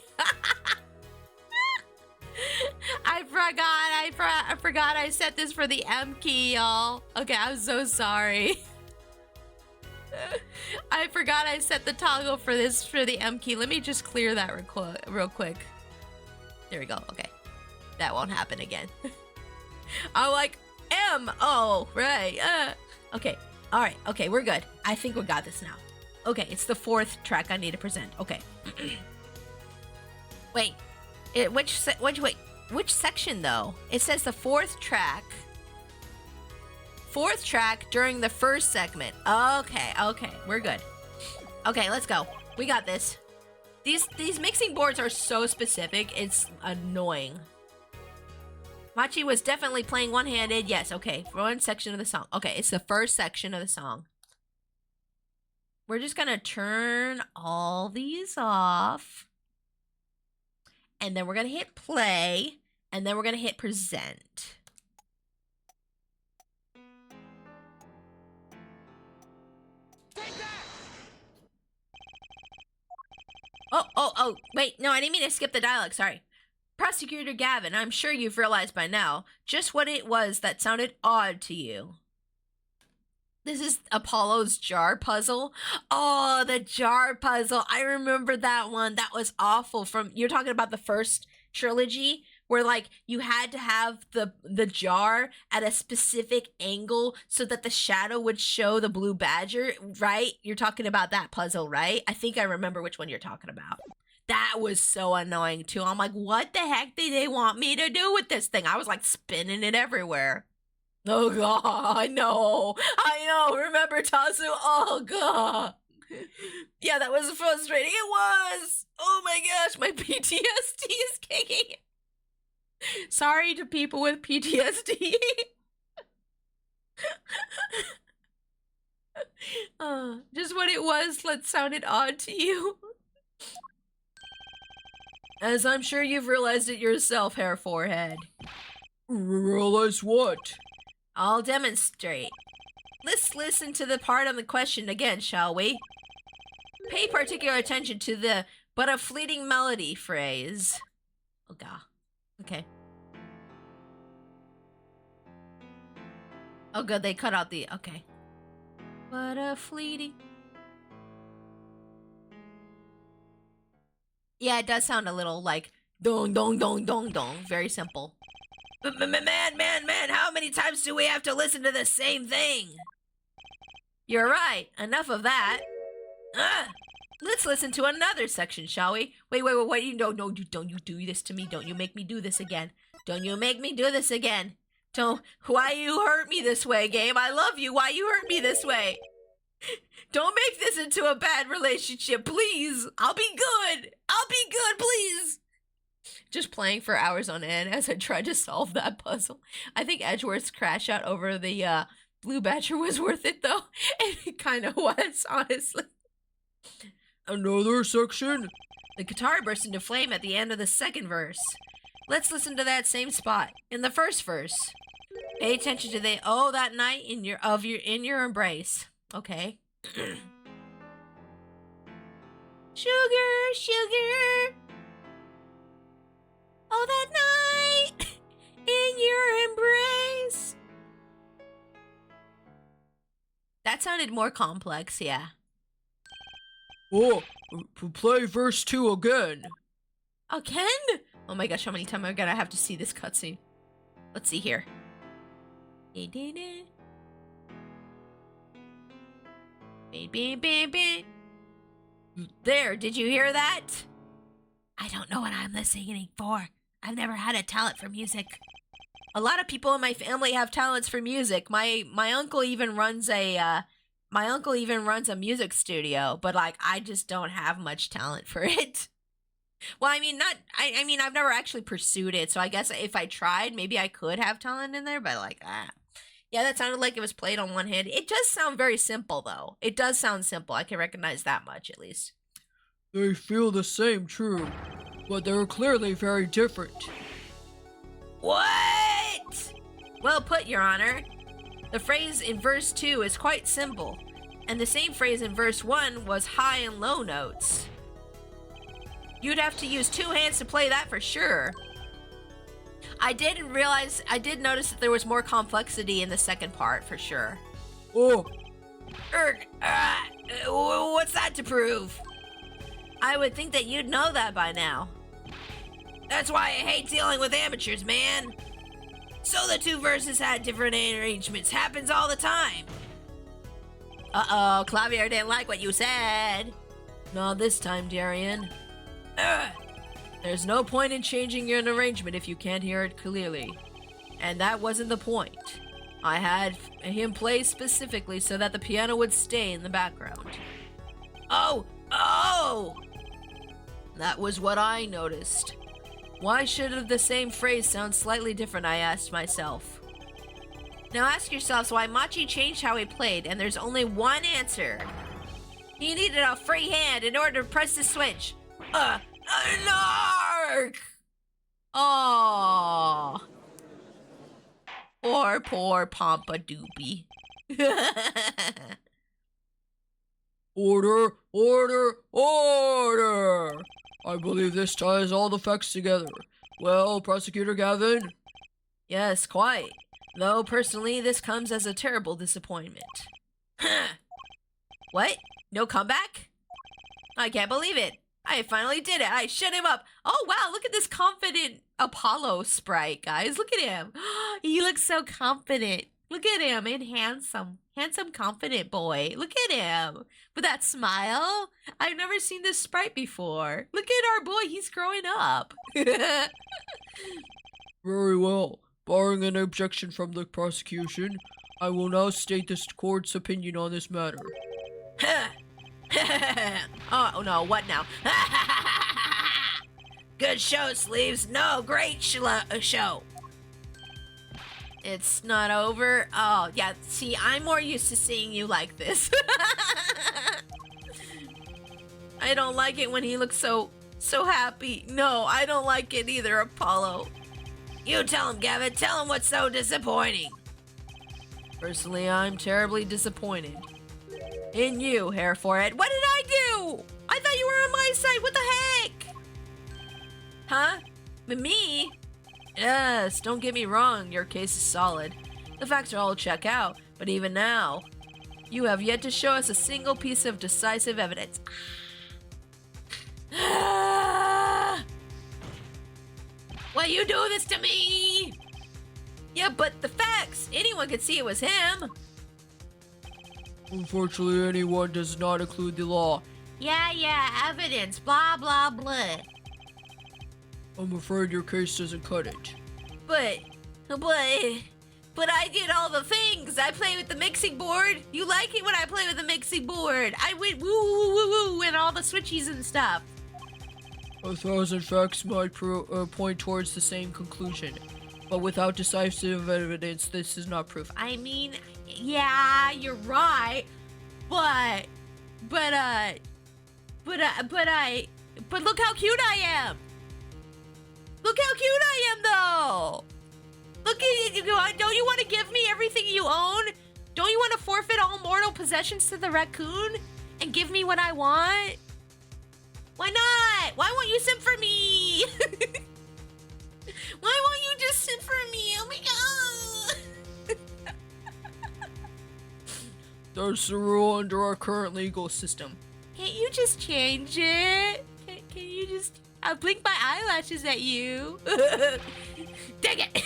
I forgot I set this for the M key, y'all. Okay, I'm so sorry. I forgot I set the toggle for this for the M key. Let me just clear that real quick. There we go. Okay. That won't happen again. I'm like, M. Oh, right. Okay. All right. Okay, we're good. I think we got this now. Okay, it's the 4th track I need to present. Okay. Wait. Which section though? It says the 4th track. fourth track during the first segment. Okay, we're good. Okay, let's go. We got this. These mixing boards are so specific, it's annoying. Machi was definitely playing one-handed. Yes, okay, for one section of the song. Okay, it's the first section of the song. We're just gonna turn all these off. And then we're gonna hit play. And then we're gonna hit present. Oh, wait, no, I didn't mean to skip the dialogue, sorry. Prosecutor Gavin, I'm sure you've realized by now just what it was that sounded odd to you. This is Apollo's jar puzzle. Oh, the jar puzzle. I remember that one. That was awful. You're talking about the first trilogy where like you had to have the jar at a specific angle so that the shadow would show the blue badger, right? You're talking about that puzzle, right? I think I remember which one you're talking about. That was so annoying too. I'm like, what the heck did they want me to do with this thing? I was like spinning it everywhere. Oh god, I know. Remember Tazu? Oh god. Yeah, that was frustrating. It was. Oh my gosh, my PTSD is kicking. Sorry to people with PTSD. Just what it was that sounded odd to you. As I'm sure you've realized it yourself, Hair Forehead. Realize what? I'll demonstrate. Let's listen to the part on the question again, shall we? Pay particular attention to the "but a fleeting melody" phrase. Oh god. Okay. Oh good, they cut out the... Okay. But a fleeting... Yeah, it does sound a little like... Dong, dong, dong, dong, dong. Very simple. Man, how many times do we have to listen to the same thing? You're right. Enough of that. Let's listen to another section, shall we? Wait, you don't you do this to me. Don't you make me do this again. Don't you make me do this again. Why you hurt me this way, game? I love you. Why you hurt me this way? Don't make this into a bad relationship, please. I'll be good, please. Just playing for hours on end as I tried to solve that puzzle. I think Edgeworth's crash out over the Blue Badger was worth it, though. And it kind of was, honestly. Another section? The guitar burst into flame at the end of the second verse. Let's listen to that same spot in the first verse. Pay attention to that night in your embrace. Okay. Sugar. Oh, that night in your embrace. That sounded more complex, yeah. Oh, play verse 2 again. Again? Oh my gosh, how many times am I gonna have to see this cutscene? Let's see here. There, did you hear that? I don't know what I'm listening for. I've never had a talent for music. A lot of people in my family have talents for music. My uncle even runs a music studio, but like I just don't have much talent for it. Well, I mean I've never actually pursued it, so I guess if I tried, maybe I could have talent in there, but like yeah, that sounded like it was played on one hand. It does sound very simple though. It does sound simple. I can recognize that much at least. They feel the same, true, but they're clearly very different. What? Well put, Your Honor. The phrase in verse 2 is quite simple, and the same phrase in verse 1 was high and low notes. You'd have to use two hands to play that for sure. I did notice that there was more complexity in the second part for sure. Oh. What's that to prove? I would think that you'd know that by now. That's why I hate dealing with amateurs, man. So the two verses had different arrangements. Happens all the time. Uh-oh, Clavier didn't like what you said. Not this time, Darian. There's no point in changing an arrangement if you can't hear it clearly. And that wasn't the point. I had him play specifically so that the piano would stay in the background. Oh! That was what I noticed. Why should the same phrase sound slightly different, I asked myself. Now ask yourselves why Machi changed how he played, and there's only one answer. He needed a free hand in order to press the switch. Narc! Oh. Poor Pompadoopy. Order, order, order! I believe this ties all the facts together. Well, Prosecutor Gavin? Yes, quite. Though personally, this comes as a terrible disappointment. What? No comeback? I can't believe it. I finally did it. I shut him up. Oh, wow. Look at this confident Apollo sprite, guys. Look at him. He looks so confident. Look at him and handsome. Handsome, confident boy. Look at him. With that smile. I've never seen this sprite before. Look at our boy. He's growing up. Very well. Barring an objection from the prosecution, I will now state the court's opinion on this matter. Oh, no. What now? Good show, Sleeves. No, great show. It's not over. Oh, yeah. See, I'm more used to seeing you like this. I don't like it when he looks so happy. No, I don't like it either, Apollo. You tell him, Gavin. Tell him what's so disappointing. Personally, I'm terribly disappointed. In you, Hair Forehead. What did I do? I thought you were on my side. What the heck? Huh? Me? Yes, don't get me wrong, your case is solid. The facts are all check out, but even now, you have yet to show us a single piece of decisive evidence. Why you do this to me? Yeah, but the facts. Anyone could see it was him. Unfortunately, anyone does not include the law. Yeah, evidence. Blah, blah, blah. I'm afraid your case doesn't cut it. But I did all the things. I play with the mixing board. You like it when I play with the mixing board. I went woo, woo, woo, woo, and all the switchies and stuff. 1,000 facts might point towards the same conclusion, but without decisive evidence, this is not proof. I mean, yeah, you're right, but look how cute I am. Look how cute I am, though. Look at you. Don't you want to give me everything you own? Don't you want to forfeit all mortal possessions to the raccoon and give me what I want? Why not? Why won't you simp for me? Why won't you just simp for me? Oh my god. That's the rule under our current legal system. Can't you just change it? Can you just... I'll blink my eyelashes at you. Dang it.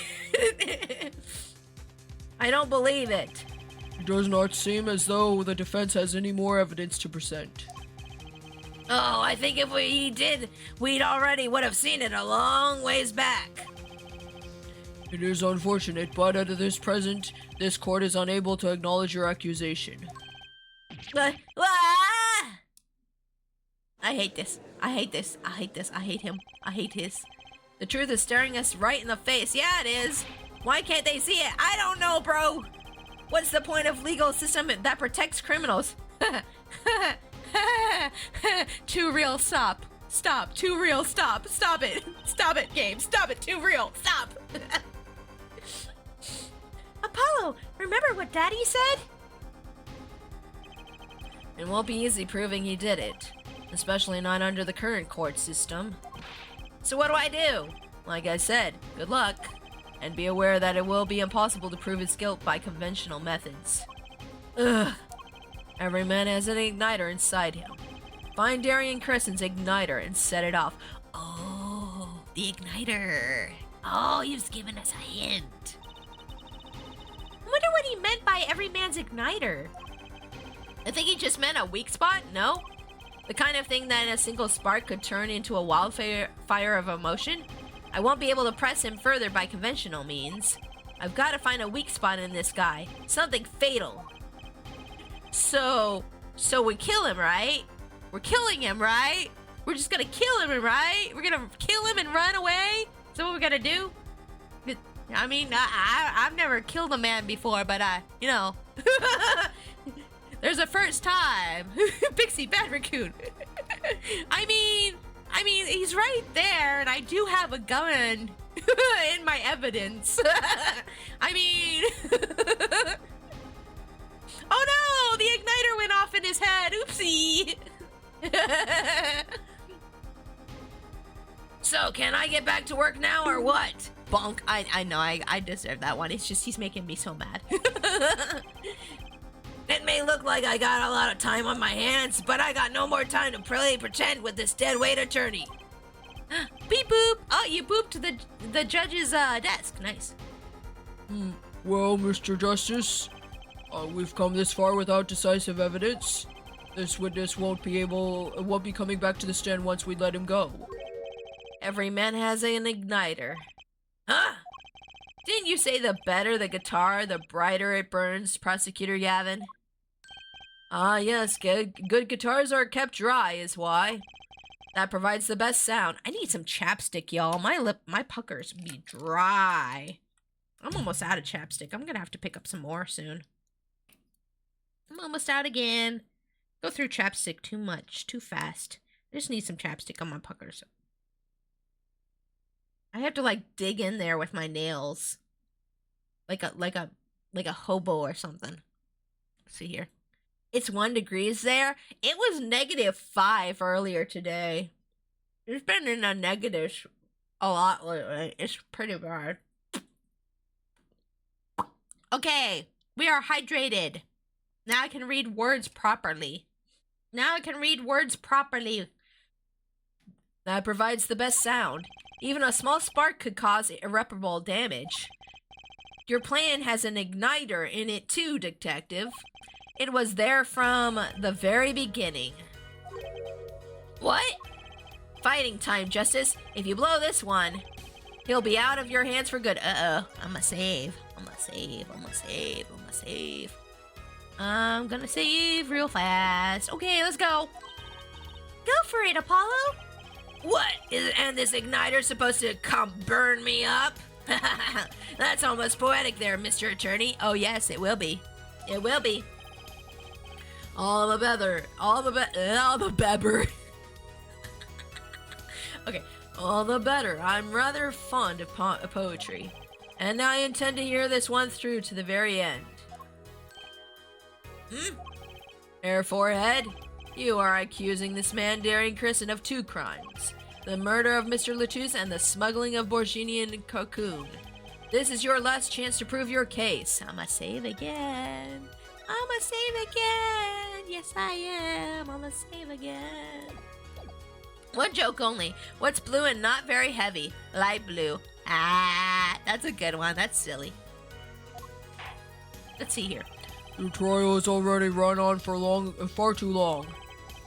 I don't believe it. It does not seem as though the defense has any more evidence to present. Oh, I think if we did, we'd already would have seen it a long ways back. It is unfortunate, but at this present, this court is unable to acknowledge your accusation. I hate this. I hate this. I hate this. I hate him. I hate his. The truth is staring us right in the face. Yeah, it is. Why can't they see it? I don't know, bro. What's the point of legal system that protects criminals? Too real, stop. Stop. Too real, stop. Stop it. Stop it, game. Stop it. Too real. Stop. Apollo, remember what Daddy said? It won't be easy proving he did it. Especially not under the current court system. So what do I do? Like I said, good luck. And be aware that it will be impossible to prove his guilt by conventional methods. Ugh. Every man has an igniter inside him. Find Darien Crescent's igniter and set it off. Oh, the igniter. Oh, he was giving us a hint. I wonder what he meant by every man's igniter. I think he just meant a weak spot, no? The kind of thing that a single spark could turn into a wildfire of emotion? I won't be able to press him further by conventional means. I've got to find a weak spot in this guy. Something fatal. So we kill him, right? We're killing him, right? We're just gonna kill him, right? We're gonna kill him and run away? Is that what we're gonna do? I mean, I've never killed a man before, but you know, there's a first time. Pixie Bad Raccoon. I mean, he's right there, and I do have a gun in my evidence. I mean, oh no, the igniter went off in his head. Oopsie. So, can I get back to work now or what? Bonk. I know, I deserve that one. It's just he's making me so mad. It may look like I got a lot of time on my hands, but I got no more time to play pretend with this deadweight attorney. Beep boop. Oh, you booped the judge's desk. Nice. Well, Mr. Justice, we've come this far without decisive evidence. This witness won't be coming back to the stand once we let him go. Every man has an igniter. Huh? Didn't you say the better the guitar, the brighter it burns, Prosecutor Yavin? Ah, yes, good guitars are kept dry is why. That provides the best sound. I need some chapstick, y'all. My puckers be dry. I'm almost out of chapstick. I'm gonna have to pick up some more soon. I'm almost out again. Go through chapstick too much, too fast. I just need some chapstick on my puckers. I have to like dig in there with my nails. Like a hobo or something. Let's see here. It's 1 degree there. It was -5 earlier today. It's been in the negatives a lot lately. It's pretty bad. Okay, we are hydrated. Now I can read words properly. That provides the best sound. Even a small spark could cause irreparable damage. Your plan has an igniter in it too, Detective. It was there from the very beginning. What? Fighting time, Justice. If you blow this one, he'll be out of your hands for good. Uh-oh. I'm gonna save real fast. Okay, let's go. Go for it, Apollo. What? And this igniter supposed to come burn me up? That's almost poetic there, Mr. Attorney. Oh yes, it will be. It will be. All the better. Okay, all the better. I'm rather fond of poetry. And I intend to hear this one through to the very end. Air Forehead, you are accusing this man, Daring Kristen, of 2 crimes. The murder of Mr. Latus and the smuggling of Borginian cocoon. This is your last chance to prove your case. I'ma save again. Yes, I am. I'ma save again. One joke only. What's blue and not very heavy? Light blue. Ah, that's a good one. That's silly. Let's see here. Your trial has already run on for far too long.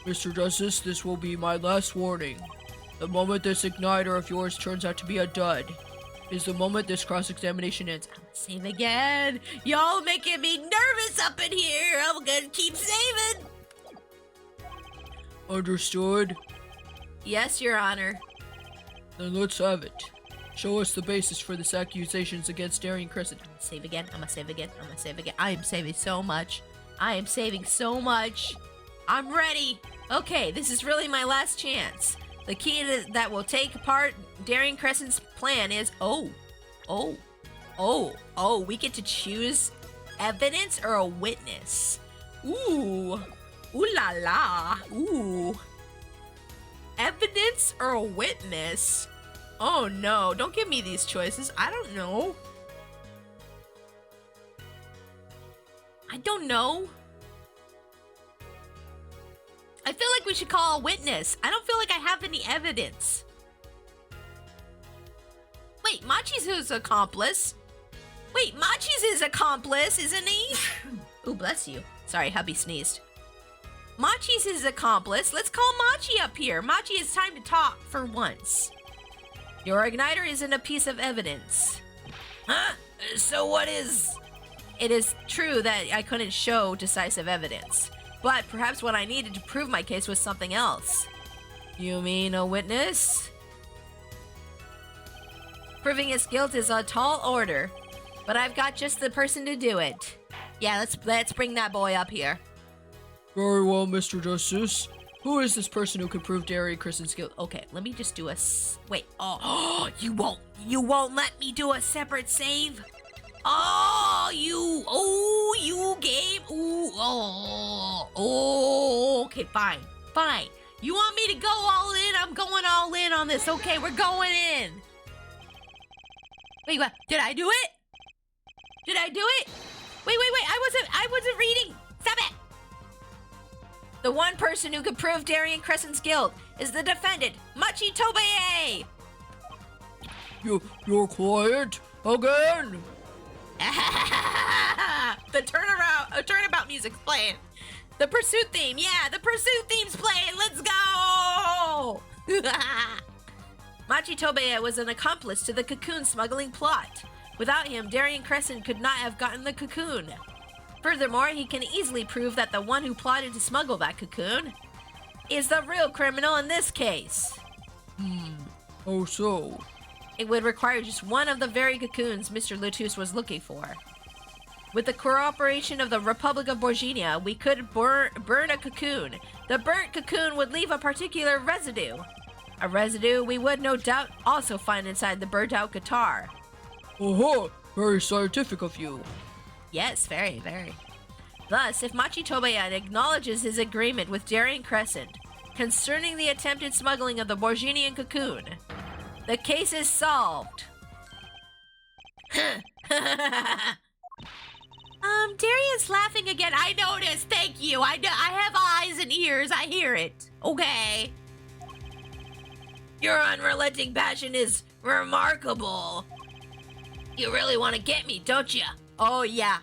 Mr. Justice, this will be my last warning. The moment this igniter of yours turns out to be a dud is the moment this cross-examination ends. Save again. Y'all making me nervous up in here. I'm gonna keep saving. Understood? Yes, Your Honor. Then let's have it. Show us the basis for this accusations against Daring Crescent. Save again. I'm gonna save again. I am saving so much. I'm ready. Okay, this is really my last chance. The key that will take apart Daring Crescent's plan is we get to choose evidence or a witness. Ooh la la. Ooh. Evidence or a witness? Oh no, don't give me these choices. I don't know. I feel like we should call a witness. I don't feel like I have any evidence. Wait, Machi's his accomplice. Isn't he? Ooh, bless you. Sorry, hubby sneezed. Machi's his accomplice. Let's call Machi up here. Machi, it's time to talk for once. your igniter isn't a piece of evidence. Huh? So what is... It is true that I couldn't show decisive evidence, but perhaps what I needed to prove my case was something else. You mean a witness? Proving his guilt is a tall order, but I've got just the person to do it. Yeah, let's bring that boy up here. Very well, Mr. Justice. Who is this person who can prove Derry and Kristen's guilt? Okay, let me just do wait. Oh, you won't let me do a separate save? Oh, you game. Okay, fine. You want me to go all in? I'm going all in on this. Okay, we're going in. Wait, what? Did I do it? Wait, I wasn't reading. Stop it. The one person who could prove Darian Crescent's guilt is the defendant, Machi Tobeye! Your client? Again? The turnabout music's playing. The pursuit theme, yeah, the pursuit theme's playing. Let's go! Machi Tobeye was an accomplice to the cocoon smuggling plot. Without him, Darian Crescent could not have gotten the cocoon. Furthermore, he can easily prove that the one who plotted to smuggle that cocoon is the real criminal in this case. Oh, so? It would require just one of the very cocoons Mr. Lutus was looking for. With the cooperation of the Republic of Borginia, we could burn a cocoon. The burnt cocoon would leave a particular residue. A residue we would no doubt also find inside the burnt out guitar. Oh, very scientific of you. Yes, very, very. Thus, if Machi Tobeye acknowledges his agreement with Darian Crescent concerning the attempted smuggling of the cocoon, the case is solved. Darian's laughing again. I noticed. Thank you. I have eyes and ears. I hear it. Okay. Your unrelenting passion is remarkable. You really want to get me, don't you? Oh yeah,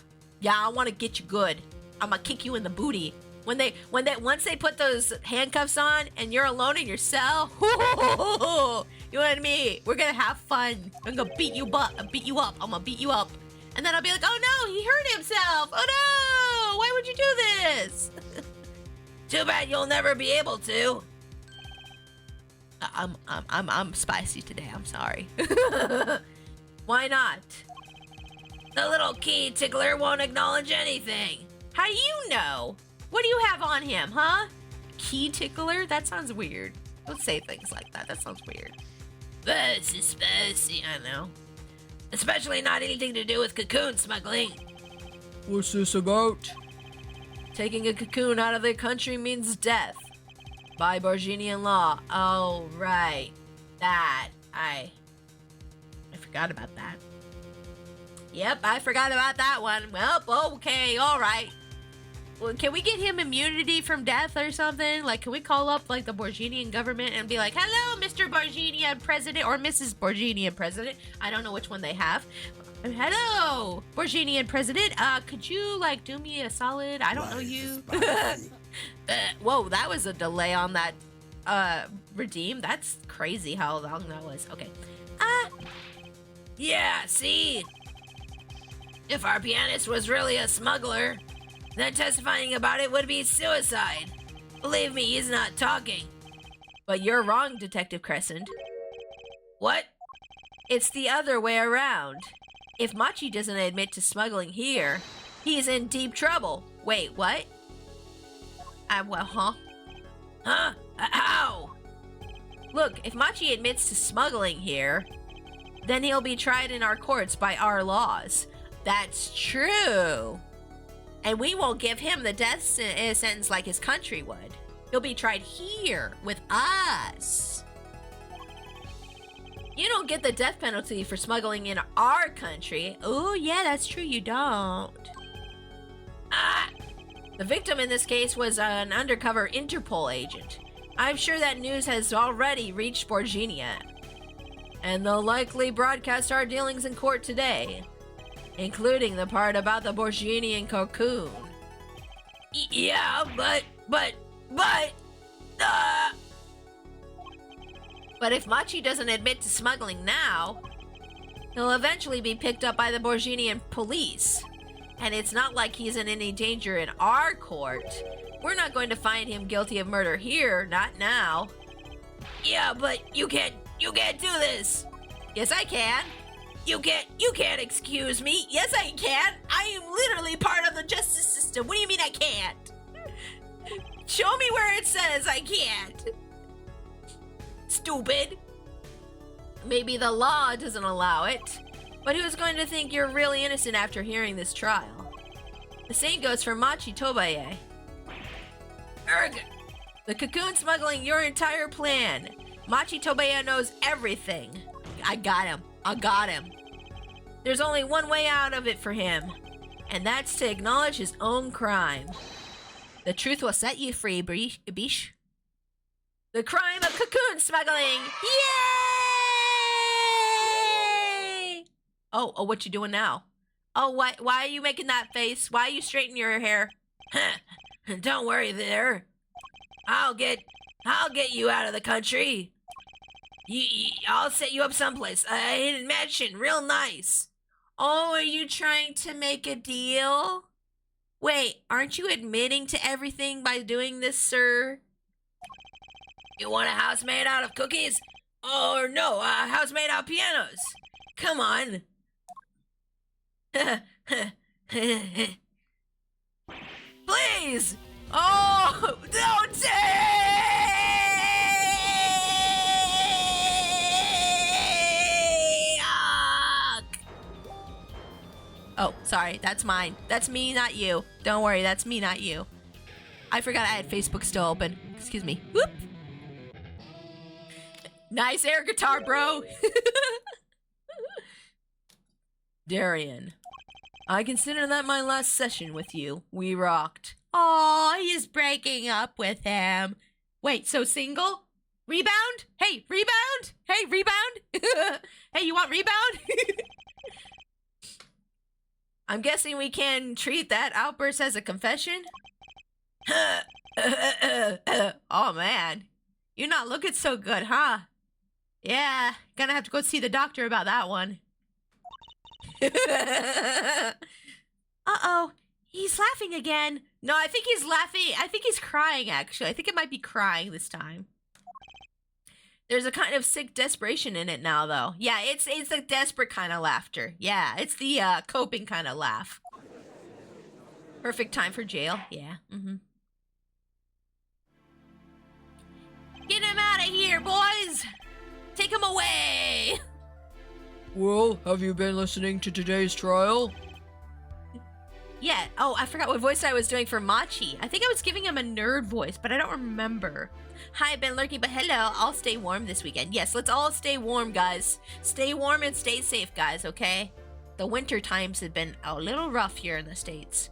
I want to get you good. I'm gonna kick you in the booty. Once they put those handcuffs on and you're alone in your cell, you know what I mean? We're gonna have fun. I'm gonna beat you up. I'm gonna beat you up, and then I'll be like, oh no, he hurt himself. Oh no, why would you do this? Too bad you'll never be able to. I'm spicy today. I'm sorry. Why not? The little key tickler won't acknowledge anything. How do you know? What do you have on him, huh? Key tickler? That sounds weird. Don't say things like that. That sounds weird. Spicy, I know. Especially not anything to do with cocoon smuggling. What's this about? Taking a cocoon out of the country means death. By Borginian law. Oh, right. That. I forgot about that. Yep, I forgot about that one. Well, okay, all right. Well, can we get him immunity from death or something? Like, can we call up, like, the Borginian government and be like, hello, Mr. Borginian President, or Mrs. Borginian President. I don't know which one they have. Hello, Borginian President. Could you, like, do me a solid? I don't know you. Whoa, that was a delay on that, redeem. That's crazy how long that was. Okay. Yeah, see? If our pianist was really a smuggler, then testifying about it would be suicide. Believe me, he's not talking. But you're wrong, Detective Crescent. What? It's the other way around. If Machi doesn't admit to smuggling here, he's in deep trouble. Wait, what? Huh? Huh? How? Look, if Machi admits to smuggling here, then he'll be tried in our courts by our laws. That's true. And we won't give him the death sentence like his country would. He'll be tried here with us. You don't get the death penalty for smuggling in our country. Oh, yeah, that's true. You don't. The victim in this case was an undercover Interpol agent. I'm sure that news has already reached Borginia, and they'll likely broadcast our dealings in court today, including the part about the Borginian cocoon. Yeah, but... But if Machi doesn't admit to smuggling now, He'll eventually be picked up by the Borginian police. And it's not like he's in any danger in our court. We're not going to find him guilty of murder here, not now. Yeah, but you can't do this. Yes, I can. You can't excuse me. Yes, I can. I am literally part of the justice system. What do you mean I can't? Show me where it says I can't. Stupid. Maybe the law doesn't allow it, but who's going to think you're really innocent after hearing this trial? The same goes for Machi Tobaye. Erg. The cocoon smuggling your entire plan. Machi Tobaye knows everything. I got him. There's only one way out of it for him, and that's to acknowledge his own crime. The truth will set you free, Bish. The crime of cocoon smuggling! Yay! Oh, what you doing now? Oh, why are you making that face? Why are you straightening your hair? Don't worry there. I'll get you out of the country. I'll set you up someplace. A hidden mansion, real nice. Oh, are you trying to make a deal? Wait, aren't you admitting to everything by doing this, sir? You want a house made out of cookies? Or no, a house made out of pianos? Come on. Please! Oh, don't take! Oh, sorry, that's mine. That's me, not you. Don't worry, that's me, not you. I forgot I had Facebook still open. Excuse me. Whoop! Nice air guitar, bro! Darian, I consider that my last session with you. We rocked. Aw, he's breaking up with him. Wait, so single? Rebound? Hey, rebound? Hey, rebound? Hey, you want rebound? I'm guessing we can treat that outburst as a confession? Oh, man. You're not looking so good, huh? Yeah, gonna have to go see the doctor about that one. Uh-oh, he's laughing again. No, I think he's laughing. I think he's crying, actually. I think it might be crying this time. There's a kind of sick desperation in it now, though. Yeah, it's a desperate kind of laughter. Yeah, it's the coping kind of laugh. Perfect time for jail. Yeah. Get him out of here, boys! Take him away! Well, have you been listening to today's trial? Yeah. Oh, I forgot what voice I was doing for Machi. I think I was giving him a nerd voice, but I don't remember. Hi, I've been lurking, but hello. I'll stay warm this weekend. Yes, let's all stay warm, guys. Stay warm and stay safe, guys, okay? The winter times have been a little rough here in the States.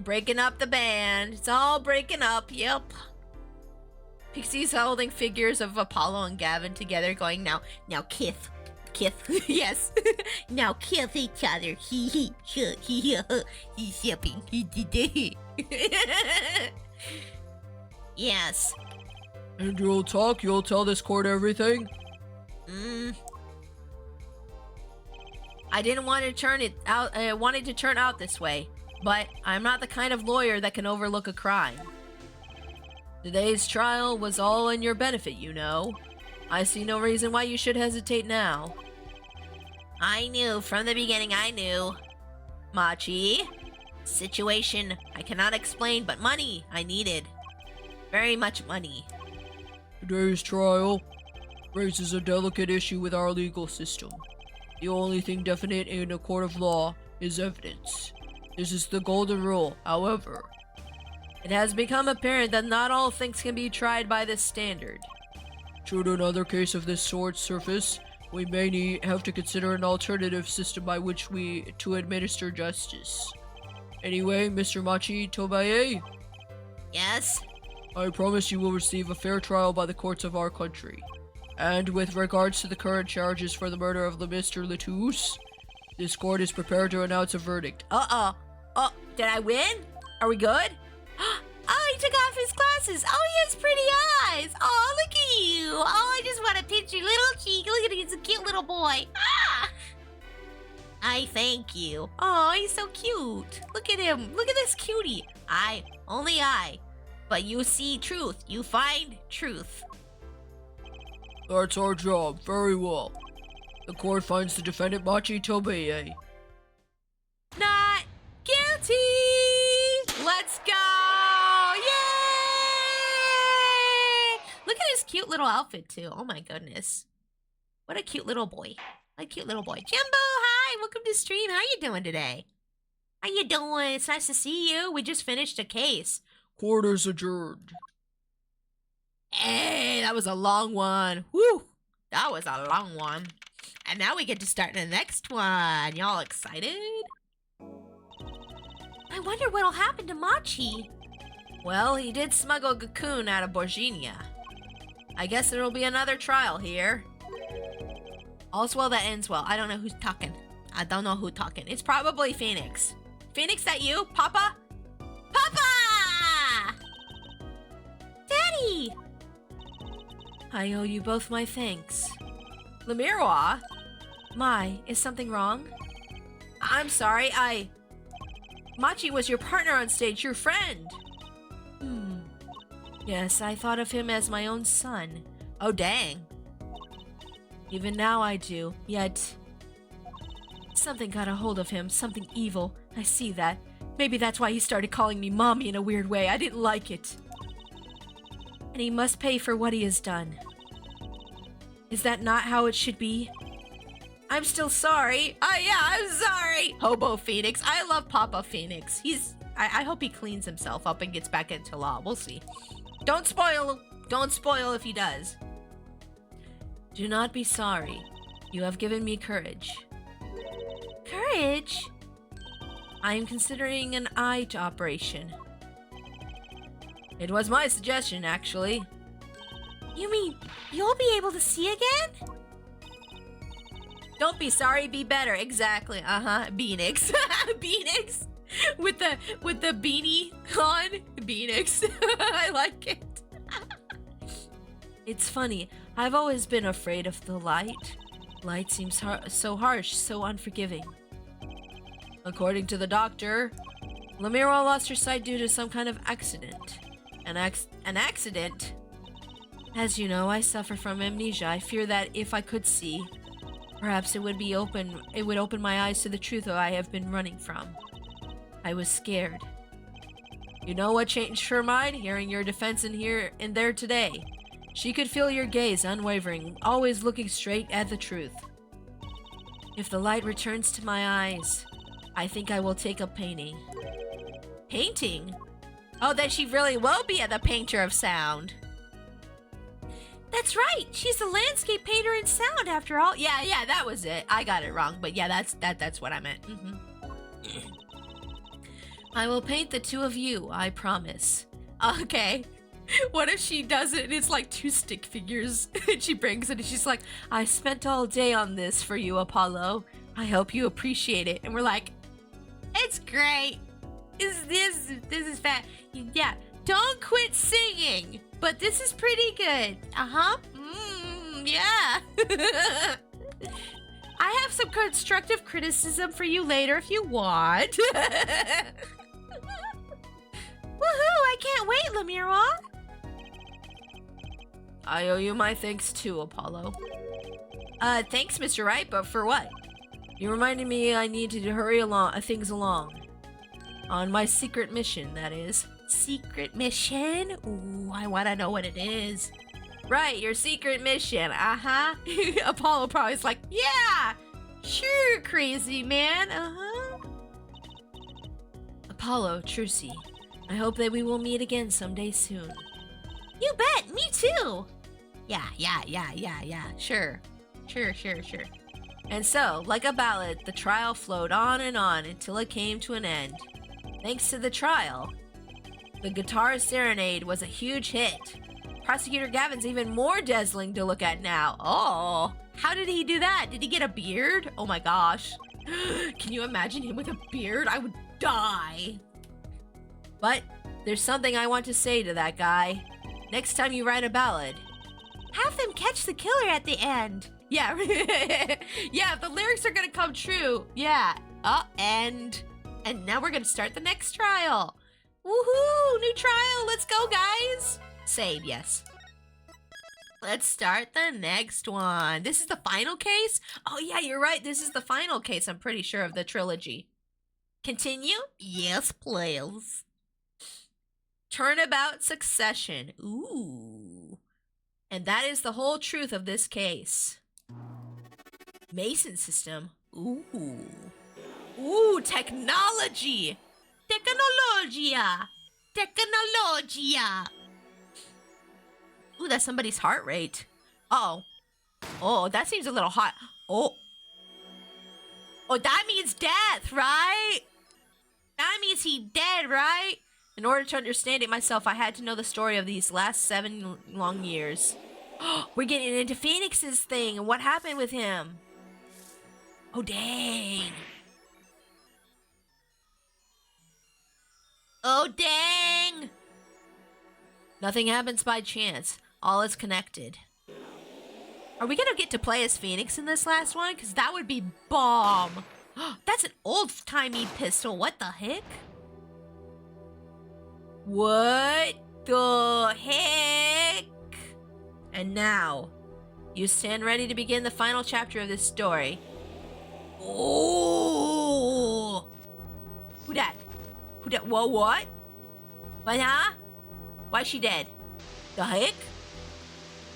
Breaking up the band. It's all breaking up. Yep. Pixie's holding figures of Apollo and Gavin together going, now kiss. Yes. Now kill each other. He's shipping. Yes. And you'll tell this court everything? I didn't want to turn it out. I wanted to turn out this way, but I'm not the kind of lawyer that can overlook a crime. Today's trial was all in your benefit, you know. I see no reason why you should hesitate now. I knew from the beginning. I knew. Machi? Situation I cannot explain, but money I needed. Very much money. Today's trial raises a delicate issue with our legal system. The only thing definite in a court of law is evidence. This is the golden rule, however. It has become apparent that not all things can be tried by this standard. Should another case of this sort surface, we may have to consider an alternative system by which to administer justice. Anyway, Mr. Machi Tobaye, Yes? I promise you will receive a fair trial by the courts of our country. And with regards to the current charges for the murder of Mr. Latouche, this court is prepared to announce a verdict. Oh, did I win? Are we good? Oh, he took off his glasses. Oh, he has pretty eyes. Oh, look at you. Oh, I just want to pinch your little cheek. Look at him. He's a cute little boy. Ah! I thank you. Oh, he's so cute. Look at him. Look at this cutie. Only I. But you see truth. You find truth. That's our job. Very well. The court finds the defendant Machi Tobeye. Not guilty. Let's go. Yay! Look at his cute little outfit, too. Oh, my goodness. What a cute little boy. A cute little boy. Jimbo, hi. Welcome to stream. How you doing today? How you doing? It's nice to see you. We just finished a case. Court is adjourned. Hey, that was a long one. Woo! That was a long one. And now we get to start the next one. Y'all excited? I wonder what'll happen to Machi. Well, he did smuggle Cocoon out of Borginia. I guess there'll be another trial here. All's well that ends well. I don't know who's talking. I don't know who's talking. It's probably Phoenix. Phoenix, that you? Papa? Papa! Daddy! I owe you both my thanks. Lemirois? Is something wrong? I'm sorry, Machi was your partner on stage, your friend. Yes, I thought of him as my own son. Oh, dang. Even now I do, yet... Something got a hold of him, something evil. I see that. Maybe that's why he started calling me Mommy in a weird way. I didn't like it. And he must pay for what he has done. Is that not how it should be? I'm still sorry. I'm sorry. Hobo Phoenix. I love Papa Phoenix. I hope he cleans himself up and gets back into law. We'll see. Don't spoil if he does. Do not be sorry. You have given me courage. Courage? I am considering an eye operation. It was my suggestion, actually. You mean you'll be able to see again? Don't be sorry, be better. Exactly. Beanix. Beanix. With the beanie on. Beanix. I like it. It's funny. I've always been afraid of the light. Light seems so harsh, so unforgiving. According to the doctor, Lemira lost her sight due to some kind of accident. An accident? As you know, I suffer from amnesia. I fear that if I could see, perhaps it would open my eyes to the truth I have been running from. I was scared. You know what changed her mind? Hearing your defense in there today. She could feel your gaze, unwavering, always looking straight at the truth. If the light returns to my eyes, I think I will take up painting. Painting? Oh, then she really will be the painter of sound. That's right. She's the landscape painter in sound, after all. Yeah, that was it. I got it wrong, but yeah, that's what I meant. I will paint the two of you, I promise. Okay. What if she does it and it's like two stick figures and she brings it and she's like, I spent all day on this for you, Apollo. I hope you appreciate it. And we're like, it's great. This is fat. Yeah, don't quit singing. But this is pretty good. Yeah. I have some constructive criticism for you later if you want. Woohoo, I can't wait, Lemira. I owe you my thanks too, Apollo. Thanks, Mr. Wright, but for what? You reminded me I needed to hurry things along. On my secret mission, that is. Secret mission? Ooh, I want to know what it is. Right, your secret mission. Apollo probably is like, yeah, sure, crazy man. Apollo, Trucy, I hope that we will meet again someday soon. You bet, me too. Yeah. Sure. And so, like a ballad, the trial flowed on and on until it came to an end. Thanks to the trial, the guitar serenade was a huge hit. Prosecutor Gavin's even more dazzling to look at now. Oh, how did he do that? Did he get a beard? Oh my gosh. Can you imagine him with a beard? I would die. But there's something I want to say to that guy. Next time you write a ballad, have them catch the killer at the end. Yeah, yeah, if the lyrics are gonna come true, yeah. And now we're gonna start the next trial. Woohoo! New trial, let's go, guys! Save, yes. Let's start the next one. This is the final case? Oh yeah, you're right, this is the final case, I'm pretty sure, of the trilogy. Continue? Yes, please. Turnabout succession. Ooh. And that is the whole truth of this case. Mason system. Ooh. Ooh, technology. Technologia. Technologia. Ooh, that's somebody's heart rate. Uh-oh. Oh, that seems a little hot. Oh. Oh, that means death, right? That means he dead, right? In order to understand it myself, I had to know the story of these last 7 long years. We're getting into Phoenix's thing and what happened with him. Oh, dang. Oh, dang. Nothing happens by chance. All is connected. Are we gonna get to play as Phoenix in this last one? Because that would be bomb. That's an old-timey pistol. What the heck? What the heck? And now, you stand ready to begin the final chapter of this story. Oh! Who dat? Who dat? Whoa, what? What, huh? Why's she dead? The heck?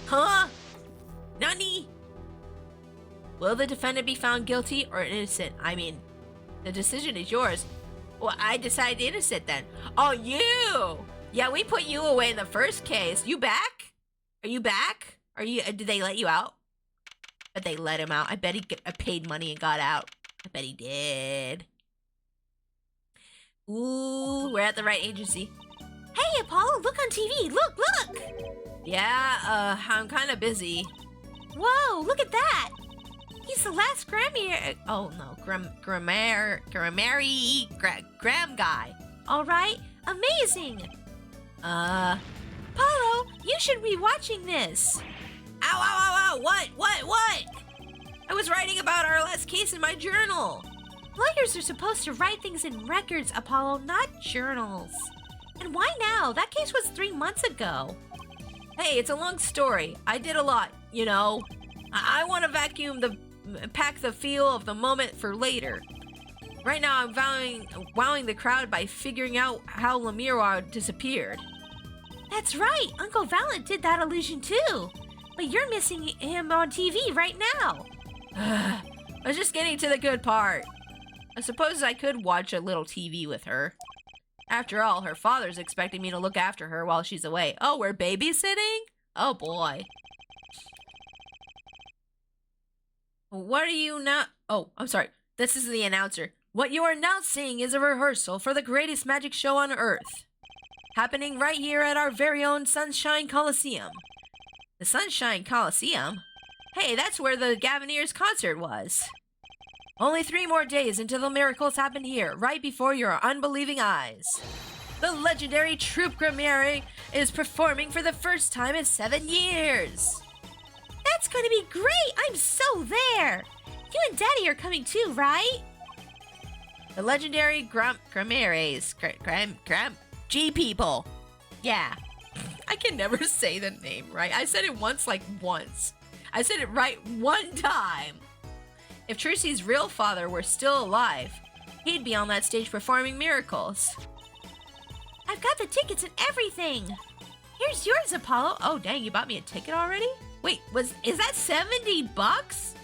Huh? Nani? Will the defendant be found guilty or innocent? I mean, the decision is yours. Well, I decide innocent then. Oh, you! Yeah, we put you away in the first case. You back? Are you back? Did they let you out? But they let him out. I bet he paid money and got out. I bet he did. Ooh, we're at the right agency. Hey, Apollo, look on TV. Look, look. Yeah, I'm kind of busy. Whoa, look at that. He's the last Grammy. Oh no, Graham guy. All right, amazing. Apollo, you should be watching this. Ow, ow, ow, ow. What? I was writing about our last case in my journal. Lawyers are supposed to write things in records, Apollo, not journals. And why now? That case was 3 months ago. Hey, it's a long story. I did a lot, you know. I want to pack the feel of the moment for later. Right now, I'm wowing the crowd by figuring out how Lemire disappeared. That's right. Uncle Valent did that illusion too. But you're missing him on TV right now. I was just getting to the good part. I suppose I could watch a little TV with her. After all, her father's expecting me to look after her while she's away. Oh, we're babysitting? Oh boy. What are you now? Oh, I'm sorry. This is the announcer. What you are now seeing is a rehearsal for the greatest magic show on Earth. Happening right here at our very own Sunshine Coliseum. The Sunshine Coliseum? Hey, that's where the Gaviniers concert was. Only 3 more days until the miracles happen here, right before your unbelieving eyes. The legendary troupe Grammaire is performing for the first time in 7 years. That's going to be great! I'm so there! You and Daddy are coming too, right? The legendary Grammaires, G people. Yeah. I can never say the name right. I said it once. I said it right one time. If Tracy's real father were still alive, he'd be on that stage performing miracles. I've got the tickets and everything. Here's yours, Apollo. Oh, dang, you bought me a ticket already? Wait, is that $70?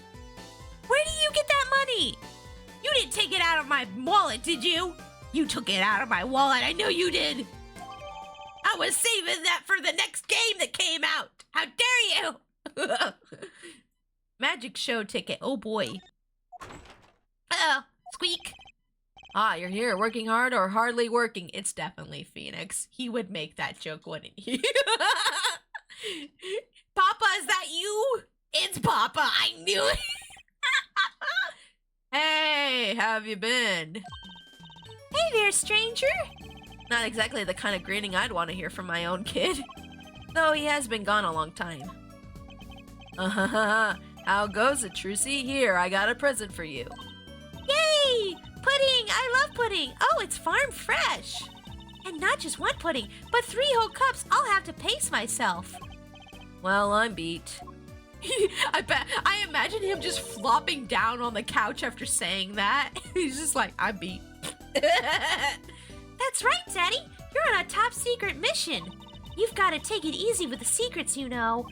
Where do you get that money? You didn't take it out of my wallet, did you? You took it out of my wallet. I know you did. I was saving that for the next game that came out. How dare you? Magic show ticket. Oh boy. Squeak. Ah, you're here working hard or hardly working. It's definitely Phoenix. He would make that joke, wouldn't he? Papa, is that you? It's Papa. I knew it. Hey, how have you been? Hey there, stranger. Not exactly the kind of greeting I'd want to hear from my own kid. Though he has been gone a long time. How How goes it, Trucy? Here, I got a present for you. Yay! Pudding! I love pudding! Oh, it's farm fresh! And not just one pudding, but 3 whole cups. I'll have to pace myself. Well, I'm beat. I imagine him just flopping down on the couch after saying that. He's just like, I'm beat. That's right, Daddy. You're on a top secret mission. You've got to take it easy with the secrets, you know.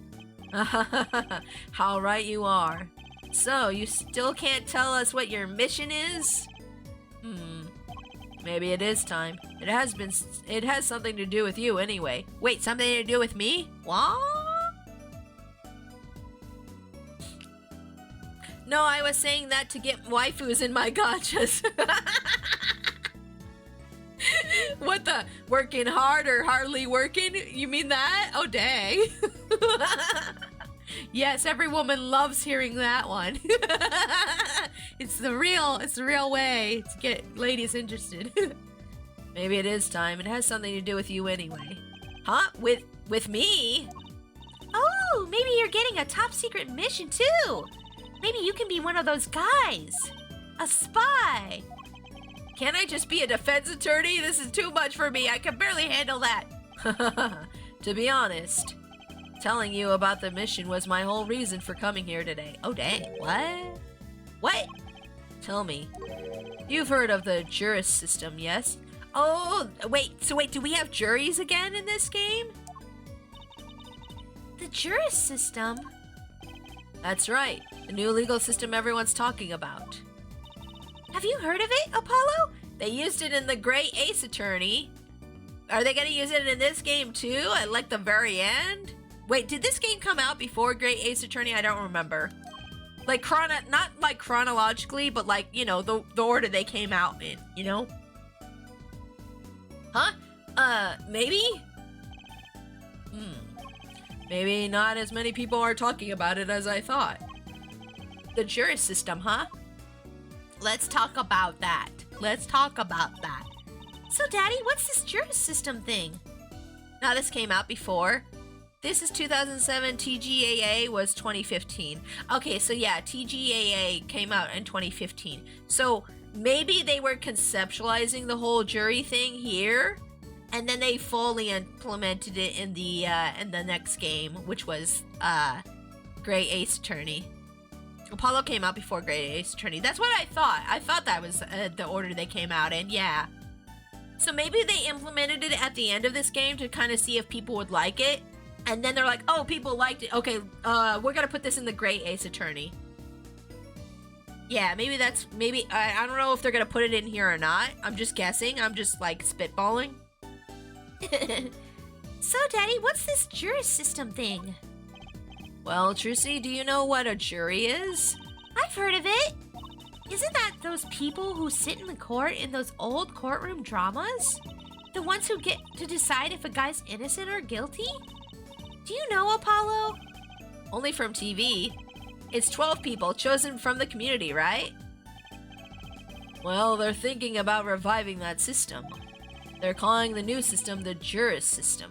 How right you are. So, you still can't tell us what your mission is? Maybe it is time. It has something to do with you anyway. Wait, something to do with me? What? No, I was saying that to get waifus in my gachas. What the? Working hard or hardly working? You mean that? Oh, dang. Yes, every woman loves hearing that one. It's the real way to get ladies interested. Maybe it is time. It has something to do with you anyway. Huh? With me? Oh, maybe you're getting a top secret mission too. Maybe you can be one of those guys. A spy. Can't I just be a defense attorney? This is too much for me. I can barely handle that. To be honest, telling you about the mission was my whole reason for coming here today. Oh, dang. What? What? Tell me. You've heard of the juris system, yes? Oh, wait, do we have juries again in this game? The juris system? That's right. The new legal system everyone's talking about. Have you heard of it, Apollo? They used it in the Great Ace Attorney. Are they gonna use it in this game too, at like the very end? Wait, did this game come out before Great Ace Attorney? I don't remember. Like not like chronologically, but like, you know, the order they came out in, you know? Huh? Maybe? Maybe not as many people are talking about it as I thought. The juris system, huh? Let's talk about that. So, Daddy, what's this juris system thing? Now, this came out before. This is 2007. TGAA was 2015. Okay, so yeah, TGAA came out in 2015. So maybe they were conceptualizing the whole jury thing here, and then they fully implemented it in the next game, which was Great Ace Attorney. Apollo came out before Great Ace Attorney. That's what I thought. I thought that was the order they came out in. Yeah. So maybe they implemented it at the end of this game to kind of see if people would like it. And then they're like, oh, people liked it. Okay, we're going to put this in the Great Ace Attorney. Yeah, maybe I don't know if they're going to put it in here or not. I'm just guessing. I'm just like spitballing. So, Daddy, what's this juris system thing? Well, Trucy, do you know what a jury is? I've heard of it. Isn't that those people who sit in the court in those old courtroom dramas? The ones who get to decide if a guy's innocent or guilty? Do you know, Apollo? Only from TV. It's 12 people chosen from the community, right? Well, they're thinking about reviving that system. They're calling the new system the juris system.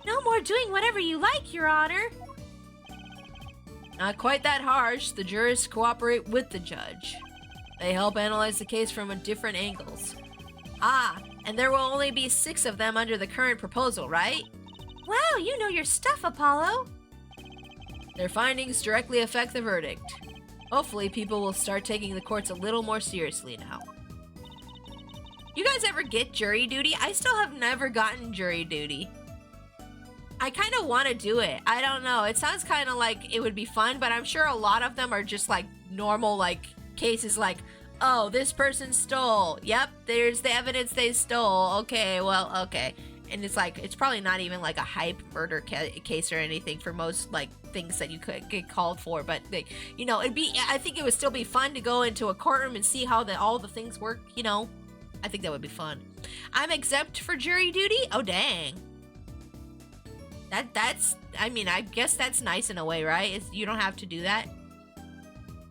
No more doing whatever you like, Your Honor. Not quite that harsh. The jurists cooperate with the judge. They help analyze the case from different angles. Ah, and there will only be 6 of them under the current proposal, right? Wow, you know your stuff, Apollo. Their findings directly affect the verdict. Hopefully, people will start taking the courts a little more seriously now. You guys ever get jury duty? I still have never gotten jury duty. I kind of want to do it. I don't know. It sounds kind of like it would be fun, but I'm sure a lot of them are just like normal like cases like, oh, this person stole. Yep, there's the evidence they stole. Okay, well, okay. And it's like, it's probably not even like a hype murder case or anything for most like things that you could get called for. But like, you know, I think it would still be fun to go into a courtroom and see how all the things work, you know. I think that would be fun. I'm exempt for jury duty? Oh, dang. That's, I mean, I guess that's nice in a way, right? You don't have to do that.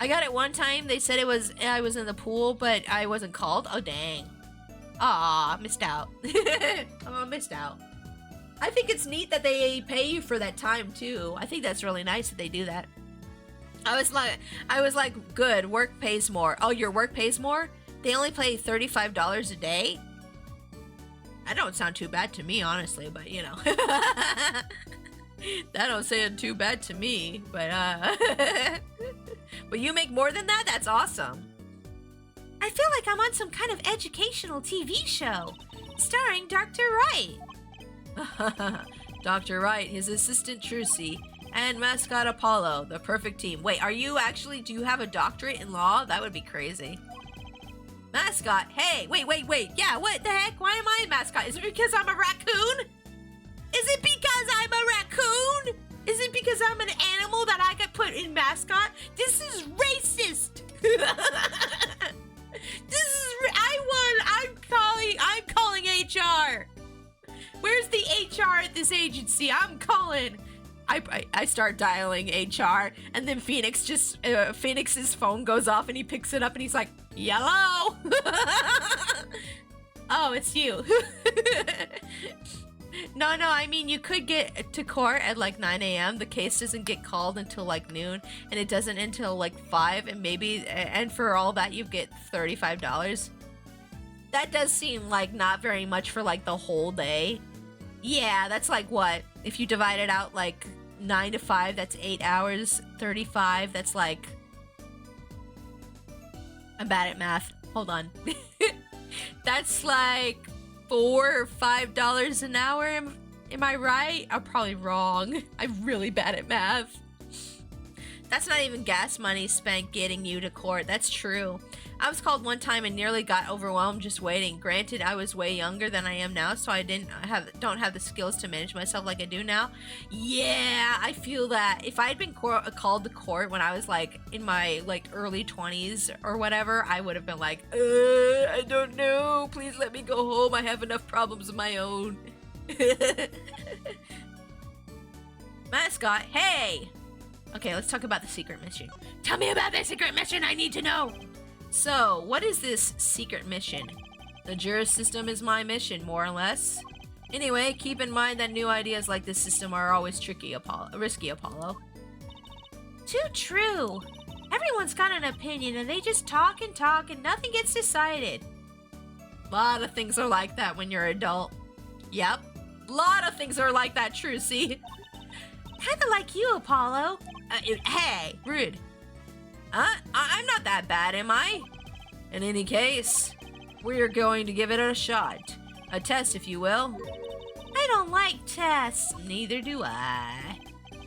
I got it one time. They said I was in the pool, but I wasn't called. Oh, dang. Aw, missed out. Oh, missed out. I think it's neat that they pay you for that time, too. I think that's really nice that they do that. I was like, good, work pays more. Oh, your work pays more? They only pay $35 a day? That don't sound too bad to me, honestly, but you know. That don't sound too bad to me, but but you make more than that? That's awesome. I feel like I'm on some kind of educational TV show, starring Dr. Wright. Dr. Wright, his assistant Trucy, and mascot Apollo, the perfect team. Wait, do you have a doctorate in law? That would be crazy. Mascot, hey, wait, yeah, what the heck? Why am I a mascot? Is it because I'm a raccoon? Is it because I'm a raccoon? Is it because I'm an animal that I got put in mascot? This is racist. I'm calling HR. Where's the HR at this agency? I'm calling. I start dialing HR, and then Phoenix's phone goes off, and he picks it up, and he's like, "Hello." Oh, it's you. No, I mean, you could get to court at like 9 a.m. The case doesn't get called until like noon, and it doesn't until like 5, and for all that, you get $35. That does seem like not very much for like the whole day. Yeah, that's like what? If you divide it out like 9 to 5, that's 8 hours. 35, that's like... I'm bad at math. Hold on. That's like $4 or $5 an hour. Am I right? I'm probably wrong. I'm really bad at math. That's not even gas money spent getting you to court. That's true. I was called one time and nearly got overwhelmed just waiting. Granted, I was way younger than I am now, so I don't have the skills to manage myself like I do now. Yeah, I feel that. If I had been called to court when I was like in my like early 20s or whatever, I would have been like, I don't know. Please let me go home. I have enough problems of my own. Mascot, hey! Okay, let's talk about the secret mission. Tell me about the secret mission. I need to know. So, what is this secret mission? The Juris system is my mission, more or less. Anyway, keep in mind that new ideas like this system are always risky, Apollo. Too true. Everyone's got an opinion and they just talk and nothing gets decided. A lot of things are like that when you're an adult. Yep. A lot of things are like that, Trucy. Kinda like you, Apollo. Hey, rude. I'm not that bad, am I? In any case, we're going to give it a shot. A test, if you will. I don't like tests. Neither do I.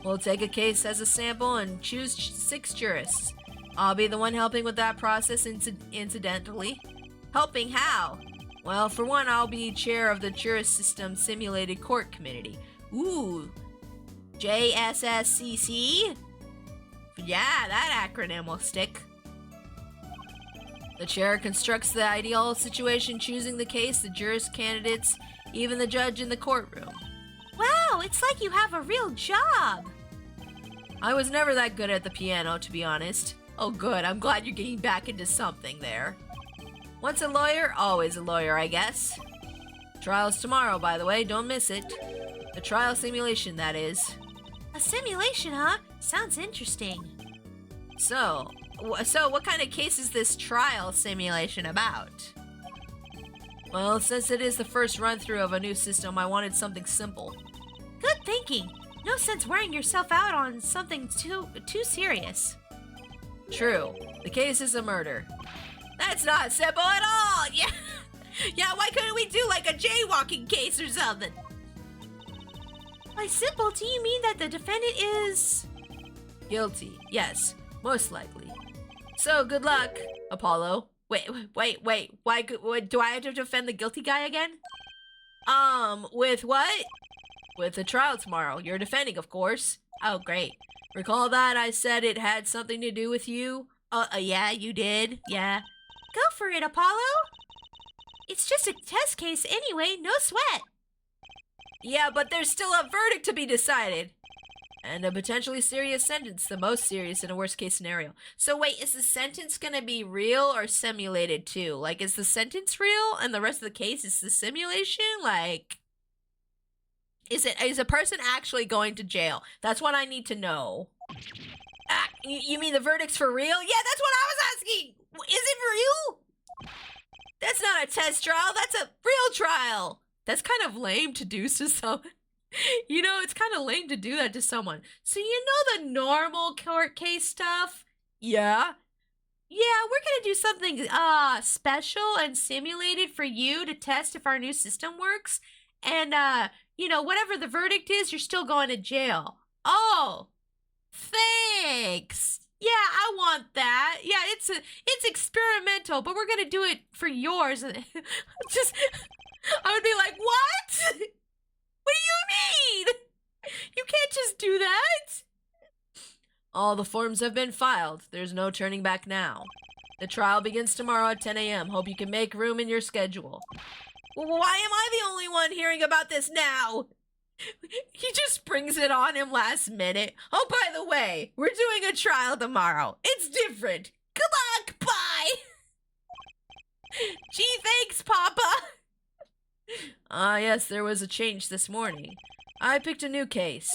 We'll take a case as a sample and choose 6 jurists. I'll be the one helping with that process incidentally. Helping how? Well, for one, I'll be chair of the Jurist System Simulated Court Committee. Ooh. JSSCC? Yeah, that acronym will stick. The chair constructs the ideal situation, choosing the case, the jurist candidates, even the judge in the courtroom. Wow, it's like you have a real job. I was never that good at the piano, to be honest. Oh good, I'm glad you're getting back into something there. Once a lawyer, always a lawyer, I guess. Trial's tomorrow, by the way, don't miss it. The trial simulation, that is. A simulation, huh? Sounds interesting. So what kind of case is this trial simulation about? Well, since it is the first run-through of a new system, I wanted something simple. Good thinking. No sense wearing yourself out on something too serious. True. The case is a murder. That's not simple at all! Yeah, why couldn't we do like a jaywalking case or something? By simple, do you mean that the defendant is... Guilty. Yes, most likely. So, good luck, Apollo. Wait. Why do I have to defend the guilty guy again? With what? With the trial tomorrow. You're defending, of course. Oh, great. Recall that I said it had something to do with you? Yeah, you did. Yeah. Go for it, Apollo. It's just a test case anyway, no sweat. Yeah, but there's still a verdict to be decided. And a potentially serious sentence, the most serious in a worst case scenario. So wait, is the sentence gonna be real or simulated too? Like, is the sentence real and the rest of the case is the simulation? Like, is a person actually going to jail? That's what I need to know. You mean the verdict's for real? Yeah, that's what I was asking! Is it real? That's not a test trial, that's a real trial! That's kind of lame to do to some. You know, it's kind of lame to do that to someone. So you know the normal court case stuff? Yeah. Yeah, we're gonna do something special and simulated for you to test if our new system works. And you know, whatever the verdict is, you're still going to jail. Oh, thanks. Yeah, I want that. Yeah, it's experimental, but we're gonna do it for yours. Just, I would be like, what? What do you mean? You can't just do that. All the forms have been filed. There's no turning back now. The trial begins tomorrow at 10 a.m. Hope you can make room in your schedule. Why am I the only one hearing about this now? He just brings it on him last minute. Oh, by the way, we're doing a trial tomorrow. It's different. Good luck. Bye. Gee, thanks, Papa. Yes, there was a change this morning. I picked a new case.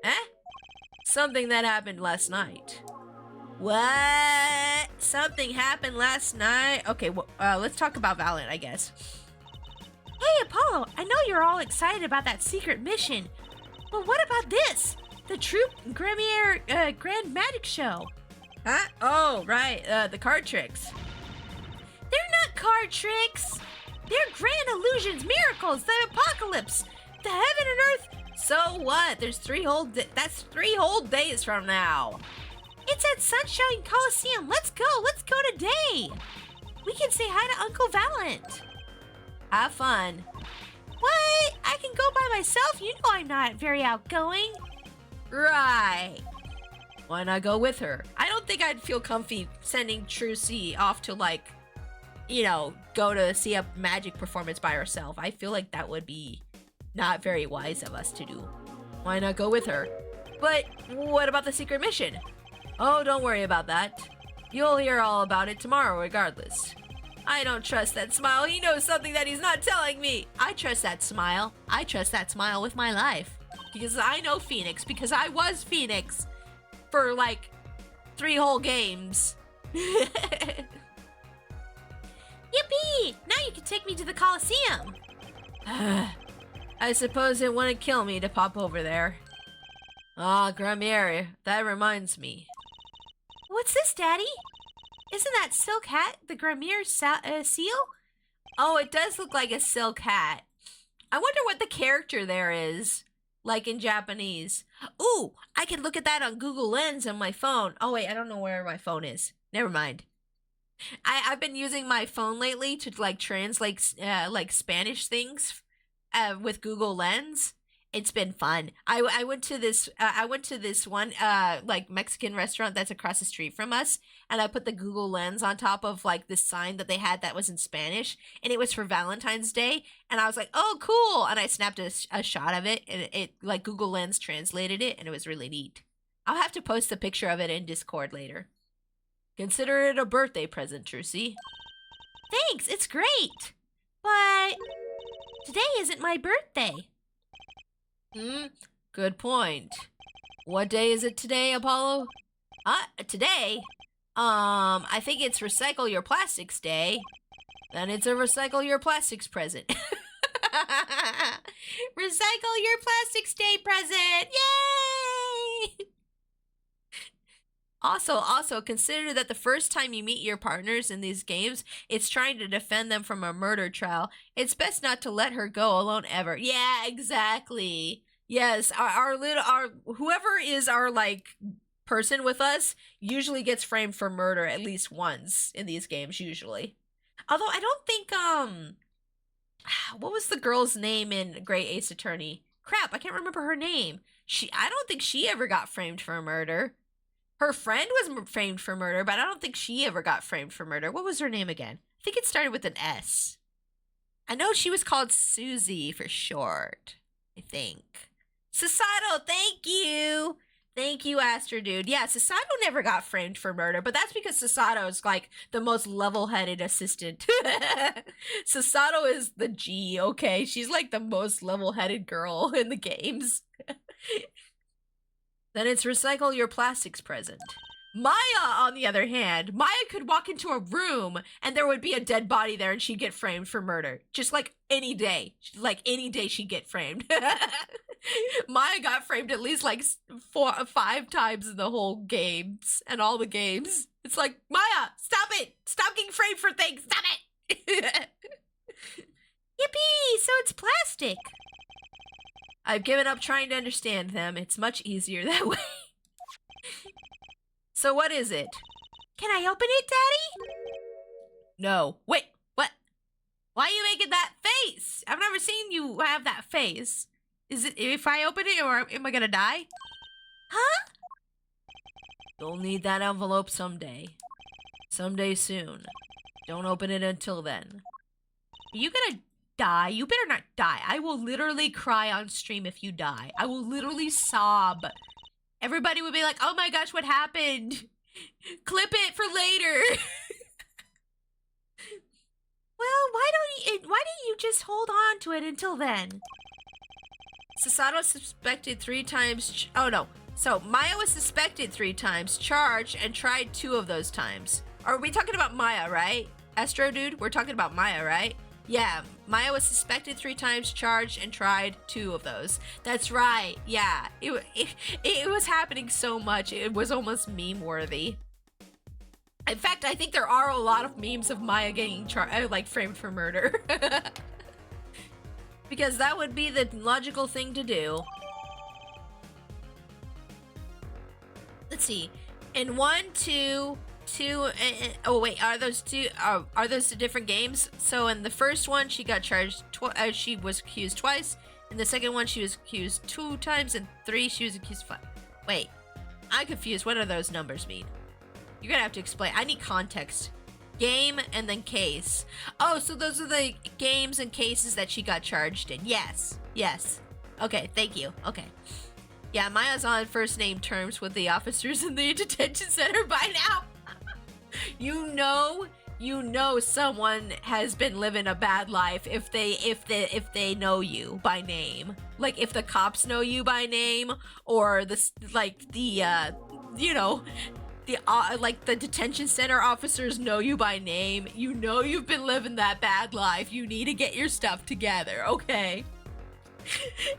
Eh? Something that happened last night. What? Something happened last night? Okay, well, let's talk about Valiant, I guess. Hey, Apollo, I know you're all excited about that secret mission, but what about this? The Troop Gremier Grand Magic Show. Huh? Oh, right, the card tricks. They're not card tricks. They're grand illusions, miracles, the apocalypse, the heaven and earth. So what? There's that's 3 whole days from now. It's at Sunshine Coliseum. Let's go today. We can say hi to Uncle Valiant. Have fun. What? I can go by myself? You know I'm not very outgoing. Right. Why not go with her? I don't think I'd feel comfy sending Trucy off to, like, you know, go to see a magic performance by herself. I feel like that would be not very wise of us to do. Why not go with her? But what about the secret mission? Oh, don't worry about that. You'll hear all about it tomorrow regardless. I don't trust that smile. He knows something that he's not telling me. I trust that smile. I trust that smile with my life. Because I know Phoenix. Because I was Phoenix for like 3 whole games. Yippee! Now you can take me to the Coliseum. I suppose it wouldn't kill me to pop over there. Ah, Gremier, that reminds me. What's this, Daddy? Isn't that silk hat the Gremier seal? Oh, it does look like a silk hat. I wonder what the character there is, like in Japanese. Ooh, I can look at that on Google Lens on my phone. Oh wait, I don't know where my phone is. Never mind. I've been using my phone lately to like translate like Spanish things with Google Lens. It's been fun. I went to this one like Mexican restaurant that's across the street from us, and I put the Google Lens on top of like this sign that they had that was in Spanish, and it was for Valentine's Day, and I was like, oh cool, and I snapped a shot of it, and it like Google Lens translated it, and it was really neat. I'll have to post a picture of it in Discord later. Consider it a birthday present, Trucy. Thanks, it's great. But today isn't my birthday. Good point. What day is it today, Apollo? Today? I think it's Recycle Your Plastics Day. Then it's a Recycle Your Plastics present. Recycle Your Plastics Day present! Yay! Also, consider that the first time you meet your partners in these games, it's trying to defend them from a murder trial. It's best not to let her go alone ever. Yeah, exactly. Yes, our whoever is our like person with us usually gets framed for murder at least once in these games usually. Although I don't think what was the girl's name in Great Ace Attorney? Crap, I can't remember her name. I don't think she ever got framed for murder. Her friend was framed for murder, but I don't think she ever got framed for murder. What was her name again? I think it started with an S. I know she was called Susie for short, I think. Sasato, thank you. Thank you, Astro Dude. Yeah, Sasato never got framed for murder, but that's because Sasato is like the most level-headed assistant. Sasato is the G, okay? She's like the most level-headed girl in the games. Then it's recycle your plastics present. Maya, on the other hand, Maya could walk into a room and there would be a dead body there and she'd get framed for murder. Just like any day. Like any day she'd get framed. Maya got framed at least like 4 or 5 times in the whole games and all the games. It's like, Maya, stop it! Stop getting framed for things! Stop it! Yippee! So it's plastic. I've given up trying to understand them. It's much easier that way. So what is it? Can I open it, Daddy? No. Wait, what? Why are you making that face? I've never seen you have that face. Is it if I open it, or am I gonna die? Huh? You'll need that envelope someday. Someday soon. Don't open it until then. Are you gonna die? You better not die. I will literally cry on stream if you die. I will literally sob. Everybody would be like, oh my gosh, what happened? Clip it for later. Well, why don't you just hold on to it until then? Sasato was suspected 3 times. Oh no. So Maya was suspected 3 times, charged, and tried 2 of those times. Are we talking about Maya, right? Astro dude, we're talking about Maya, right? Yeah, Maya was suspected 3 times, charged, and tried 2 of those. That's right. Yeah, it was happening so much, it was almost meme-worthy. In fact, I think there are a lot of memes of Maya getting like framed for murder. Because that would be the logical thing to do. Let's see. In 1, 2, oh wait, are those 2 different games? So in the first one she got charged she was accused twice. In the second one she was accused 2 times, and 3 she was accused 5. Wait, I'm confused. What do those numbers mean? You're gonna have to explain. I need context. Game and then case. Oh, so those are the games and cases that she got charged in. Yes. Okay, thank you. Okay. Yeah, Maya's on first name terms with the officers in the detention center by now. You know someone has been living a bad life if they know you by name. Like if the cops know you by name, or the detention center officers know you by name. You know you've been living that bad life. You need to get your stuff together, okay?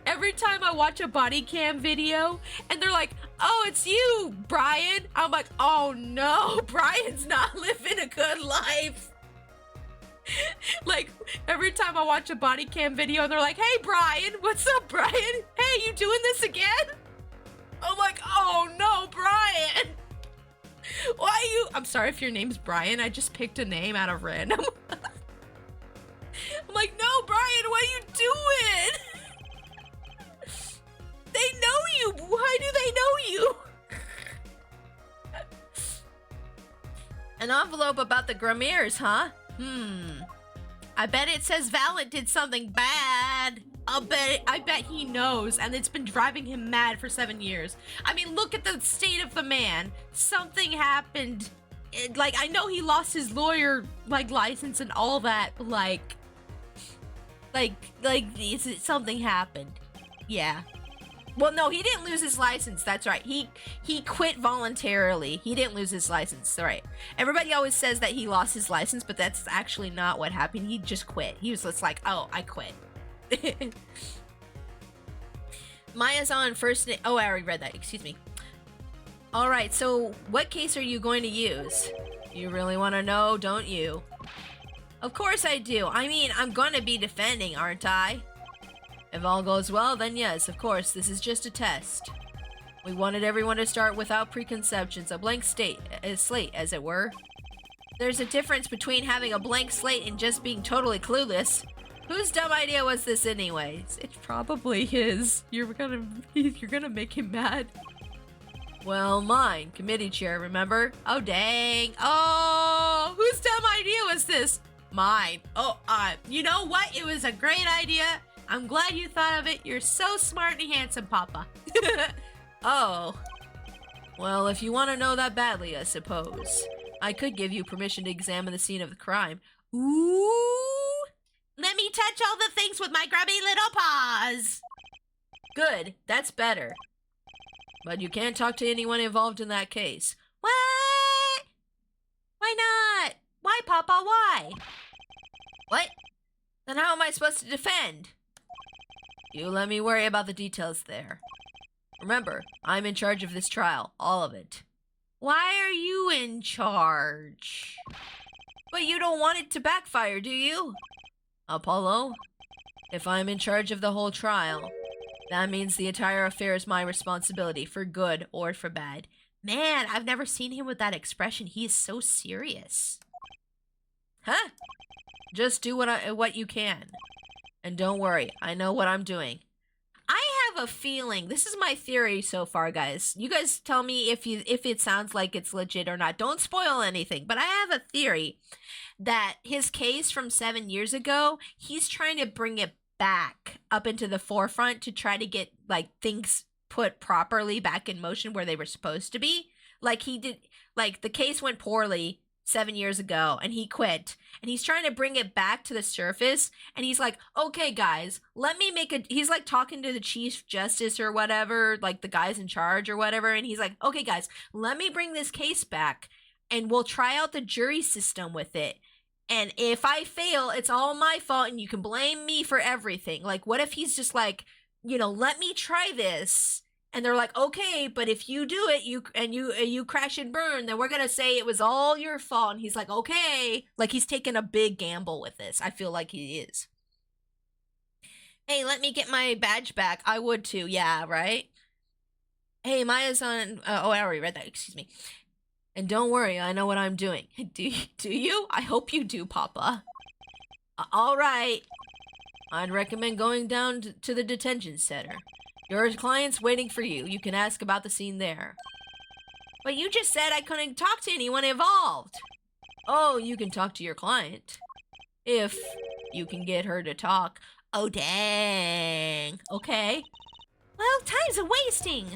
Every time I watch a body cam video and they're like, oh, it's you, Brian. I'm like, oh no, Brian's not living a good life. Like, every time I watch a body cam video and they're like, hey, Brian, what's up, Brian? Hey, you doing this again? I'm like, oh no, Brian. Why you? I'm sorry if your name's Brian. I just picked a name out of random. I'm like, no, Brian, what are you doing? They know you. Why do they know you? An envelope about the Gramiers, huh? I bet it says Valent did something bad. I bet he knows, and it's been driving him mad for 7 years. I mean, look at the state of the man. Something happened. Like, I know he lost his lawyer, license and all that, but something happened. Yeah. Well, no, he didn't lose his license. That's right. He quit voluntarily. He didn't lose his license. That's right. Everybody always says that he lost his license, but that's actually not what happened. He just quit. He was just like, oh, I quit. Maya's on first name. Oh, I already read that. Excuse me. All right. So what case are you going to use? You really want to know, don't you? Of course I do. I mean, I'm going to be defending, aren't I? If all goes well, then yes, of course, this is just a test. We wanted everyone to start without preconceptions, a blank slate, as it were. There's a difference between having a blank slate and just being totally clueless. Whose dumb idea was this anyways? It's probably his. You're gonna make him mad. Well, mine, committee chair, remember? Oh, dang. Oh, whose dumb idea was this? Mine. Oh, you know what? It was a great idea. I'm glad you thought of it. You're so smart and handsome, Papa. Oh. Well, if you want to know that badly, I suppose. I could give you permission to examine the scene of the crime. Ooh. Let me touch all the things with my grubby little paws. Good. That's better. But you can't talk to anyone involved in that case. What? Why not? Why, Papa? Why? What? Then how am I supposed to defend? You let me worry about the details there. Remember, I'm in charge of this trial, all of it. Why are you in charge? But you don't want it to backfire, do you? Apollo, if I'm in charge of the whole trial, that means the entire affair is my responsibility, for good or for bad. Man, I've never seen him with that expression. He is so serious. Huh? Just do what you can. And don't worry, I know what I'm doing. I have a feeling, this is my theory so far, guys. You guys tell me if it sounds like it's legit or not. Don't spoil anything, but I have a theory that his case from 7 years ago, he's trying to bring it back up into the forefront to try to get like things put properly back in motion where they were supposed to be. Like he did, like the case went poorly 7 years ago and he quit, and he's trying to bring it back to the surface, and he's like, okay guys, he's like talking to the chief justice or whatever, like the guys in charge or whatever, and he's like, okay guys, let me bring this case back and we'll try out the jury system with it, and if I fail, it's all my fault and you can blame me for everything. Like, what if he's just like, let me try this. And they're like, okay, but if you do it, you crash and burn, then we're gonna say it was all your fault. And he's like, okay, like he's taking a big gamble with this. I feel like he is. Hey, let me get my badge back. I would too. Yeah, right. Hey, Maya's on. Oh, I already read that. Excuse me. And don't worry, I know what I'm doing. Do you? I hope you do, Papa. All right. I'd recommend going down to the detention center. Your client's waiting for you. You can ask about the scene there. But you just said I couldn't talk to anyone involved. Oh, you can talk to your client. If you can get her to talk. Oh, dang. Okay. Well, time's a-wasting.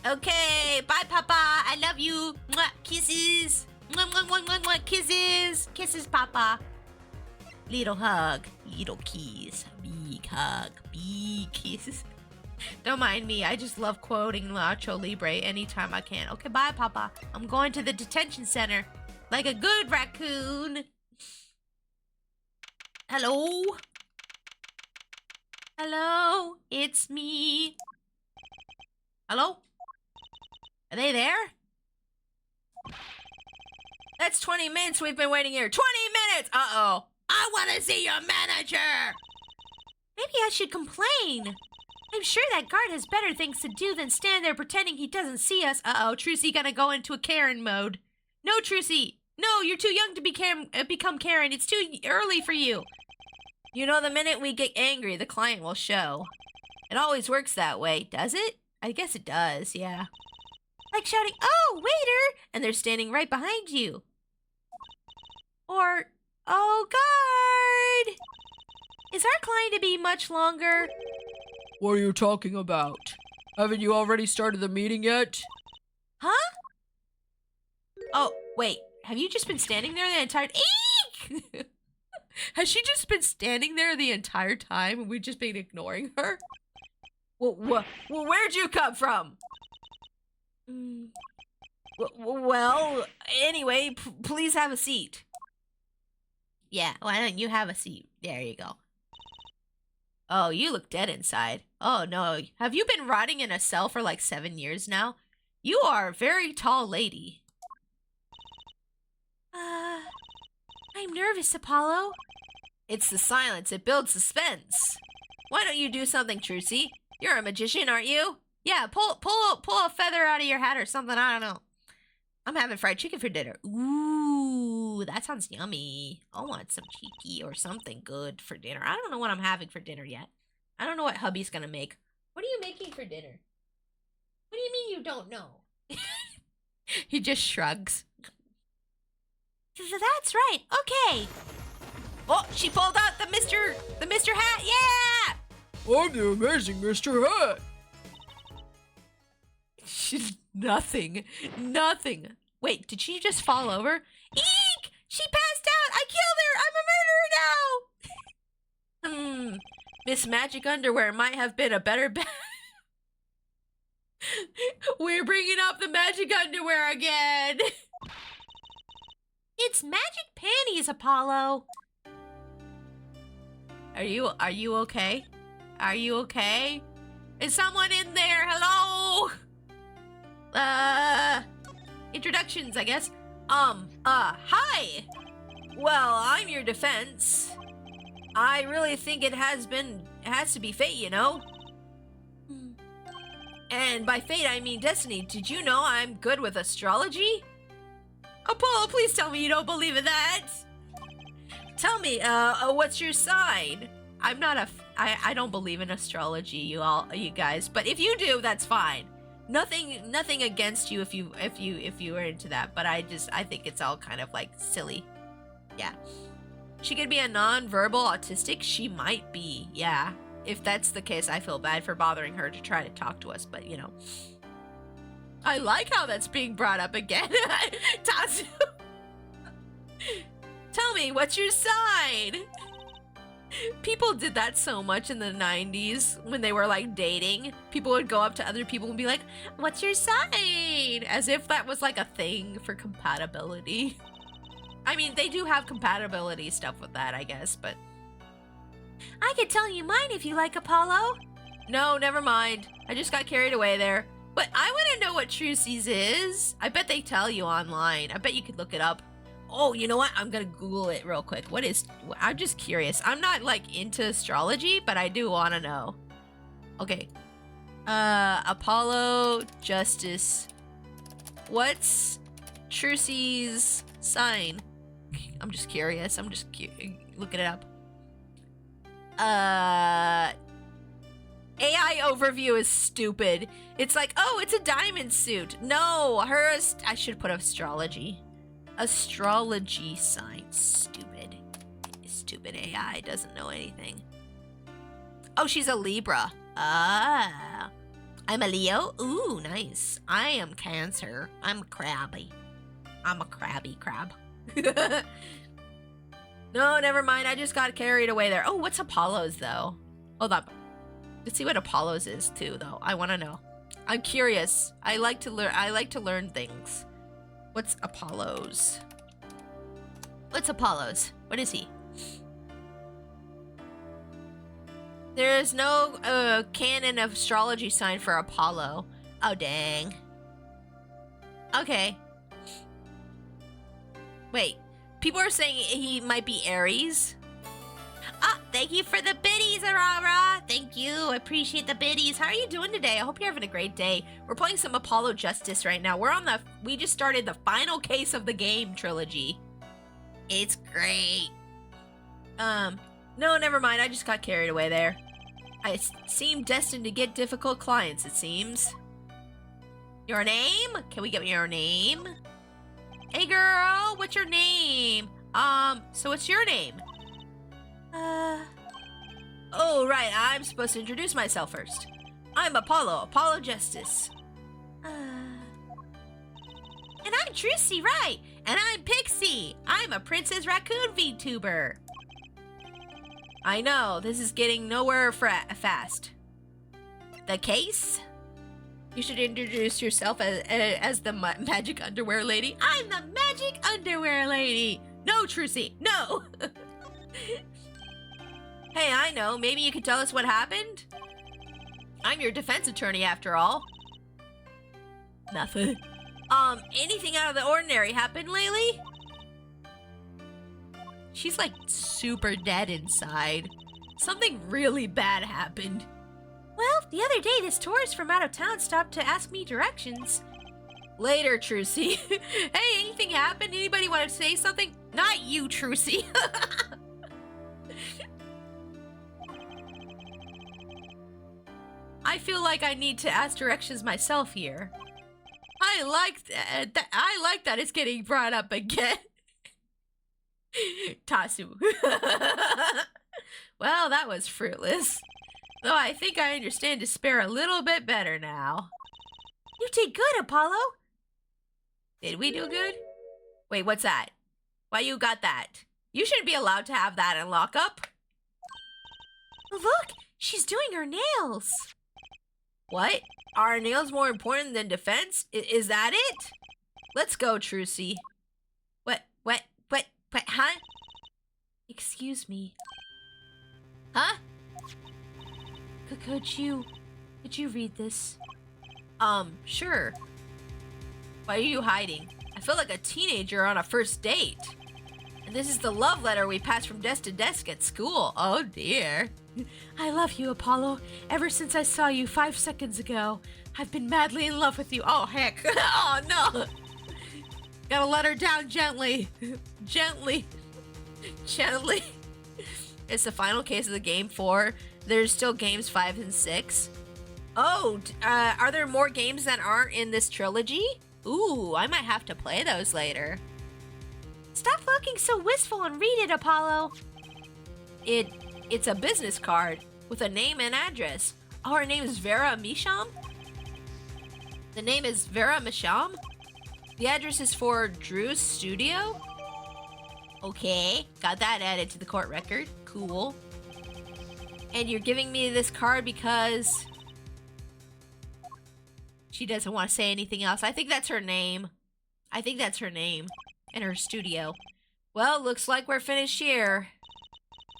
Okay, bye, Papa. I love you. Mwah, kisses. Mwah, mwah, mwah, mwah, mwah, kisses. Kisses, Papa. Little hug. Little kiss. Big hug. Big kiss. Don't mind me. I just love quoting Nacho Libre anytime I can. Okay, bye, Papa. I'm going to the detention center like a good raccoon. Hello? Hello? It's me. Hello? Are they there? That's 20 minutes we've been waiting here. 20 minutes! Uh-oh. I want to see your manager! Maybe I should complain. I'm sure that guard has better things to do than stand there pretending he doesn't see us. Uh-oh, Trucy gonna go into a Karen mode. No, Trucy. No, you're too young to become Karen. It's too early for you. You know, the minute we get angry, the client will show. It always works that way, does it? I guess it does, yeah. Like shouting, oh, waiter! And they're standing right behind you. Or, oh, guard! Is our client to be much longer? What are you talking about? Haven't you already started the meeting yet? Huh? Oh, wait. Have you just been standing there the entire... Eek! Has she just been standing there the entire time and we've just been ignoring her? Well, where'd you come from? Well, anyway, please have a seat. Yeah, why don't you have a seat? There you go. Oh, you look dead inside. Oh, no. Have you been rotting in a cell for like 7 years now? You are a very tall lady. I'm nervous, Apollo. It's the silence. It builds suspense. Why don't you do something, Trucy? You're a magician, aren't you? Yeah, pull a feather out of your hat or something. I don't know. I'm having fried chicken for dinner. Ooh, that sounds yummy. I want some cheeky or something good for dinner. I don't know what I'm having for dinner yet. I don't know what hubby's gonna make. What are you making for dinner? What do you mean you don't know? He just shrugs. That's right. Okay. Oh, she pulled out the Mr. Hat. Yeah! I'm the amazing Mr. Hat. Nothing. Wait, did she just fall over? Eek! She passed out! I killed her! I'm a murderer now! Miss Magic Underwear might have been a better bet. We're bringing up the magic underwear again. It's magic panties, Apollo. Are you okay? Are you okay? Is someone in there? Hello? Introductions, I guess. Hi. Well, I'm your defense. I really think it has to be fate, you know? And by fate, I mean destiny. Did you know I'm good with astrology? Apollo, please tell me you don't believe in that. Tell me, what's your sign? I don't believe in astrology, you guys. But if you do, that's fine. Nothing against you if you are into that. But I think it's all kind of like silly. Yeah. She could be a non-verbal autistic. She might be, yeah. If that's the case, I feel bad for bothering her to try to talk to us, but you know. I like how that's being brought up again. Tatsu. Tell me, what's your sign? People did that so much in the 90s when they were like dating. People would go up to other people and be like, what's your sign? As if that was like a thing for compatibility. I mean, they do have compatibility stuff with that, I guess, but... I could tell you mine if you like, Apollo. No, never mind. I just got carried away there. But I want to know what Trucy's is. I bet they tell you online. I bet you could look it up. Oh, you know what? I'm gonna Google it real quick. I'm just curious. I'm not like into astrology, but I do want to know. Okay. Apollo Justice. What's Trucy's sign? I'm just curious. I'm just looking it up. AI overview is stupid. It's like, oh, it's a diamond suit. No, hers. I should put astrology. Astrology sign. Stupid. Stupid AI doesn't know anything. Oh, she's a Libra. Ah. I'm a Leo. Ooh, nice. I am Cancer. I'm crabby. I'm a crabby crab. No, never mind. I just got carried away there. Oh, what's Apollo's though? Hold on. Let's see what Apollo's is too, though. I want to know. I'm curious. I like to learn things. What's Apollo's? What's Apollo's? What is he? There is no canon of astrology sign for Apollo. Oh, dang. Okay. Wait. People are saying he might be Aries. Ah, thank you for the biddies, Aurora. Thank you. I appreciate the biddies. How are you doing today? I hope you're having a great day. We're playing some Apollo Justice right now. We just started the final case of the game trilogy. It's great. No, never mind. I just got carried away there. I seem destined to get difficult clients, it seems. Your name? Can we get your name? Hey girl, what's your name? So what's your name? Oh, right, I'm supposed to introduce myself first. I'm Apollo Justice. And I'm Trucy, right? And I'm Pixie. I'm a Princess Raccoon VTuber. I know, this is getting nowhere fast. The case? You should introduce yourself as the magic underwear lady. I'm the magic underwear lady. No, Trucy, no. Hey, I know. Maybe you could tell us what happened? I'm your defense attorney, after all. Nothing. Anything out of the ordinary happened lately? She's like super dead inside. Something really bad happened. Well, the other day this tourist from out of town stopped to ask me directions. Later, Trucy. Hey, anything happened? Anybody want to say something? Not you, Trucy. I feel like I need to ask directions myself here. I like that it's getting brought up again. Tatsu. Well, that was fruitless. Though I think I understand despair a little bit better now. You did good, Apollo. Did we do good? Wait, what's that? Why you got that? You shouldn't be allowed to have that in lockup. Look, she's doing her nails. What? Are nails more important than defense? Is that it? Let's go, Trucy. What, huh? Excuse me. Huh? Could you read this? Sure. Why are you hiding? I feel like a teenager on a first date. And this is the love letter we passed from desk to desk at school. Oh dear. I love you, Apollo. Ever since I saw you 5 seconds ago, I've been madly in love with you. Oh, heck. Oh, no. Gotta let her down gently. Gently. It's the final case of the game 4. There's still games 5 and 6. Oh, are there more games that aren't in this trilogy? Ooh, I might have to play those later. Stop looking so wistful and read it, Apollo. It's a business card with a name and address. Oh, her name is Vera Misham? The name is Vera Misham? The address is for Drew's studio? Okay, got that added to the court record. Cool. And you're giving me this card because she doesn't want to say anything else. I think that's her name. And her studio. Well, looks like we're finished here.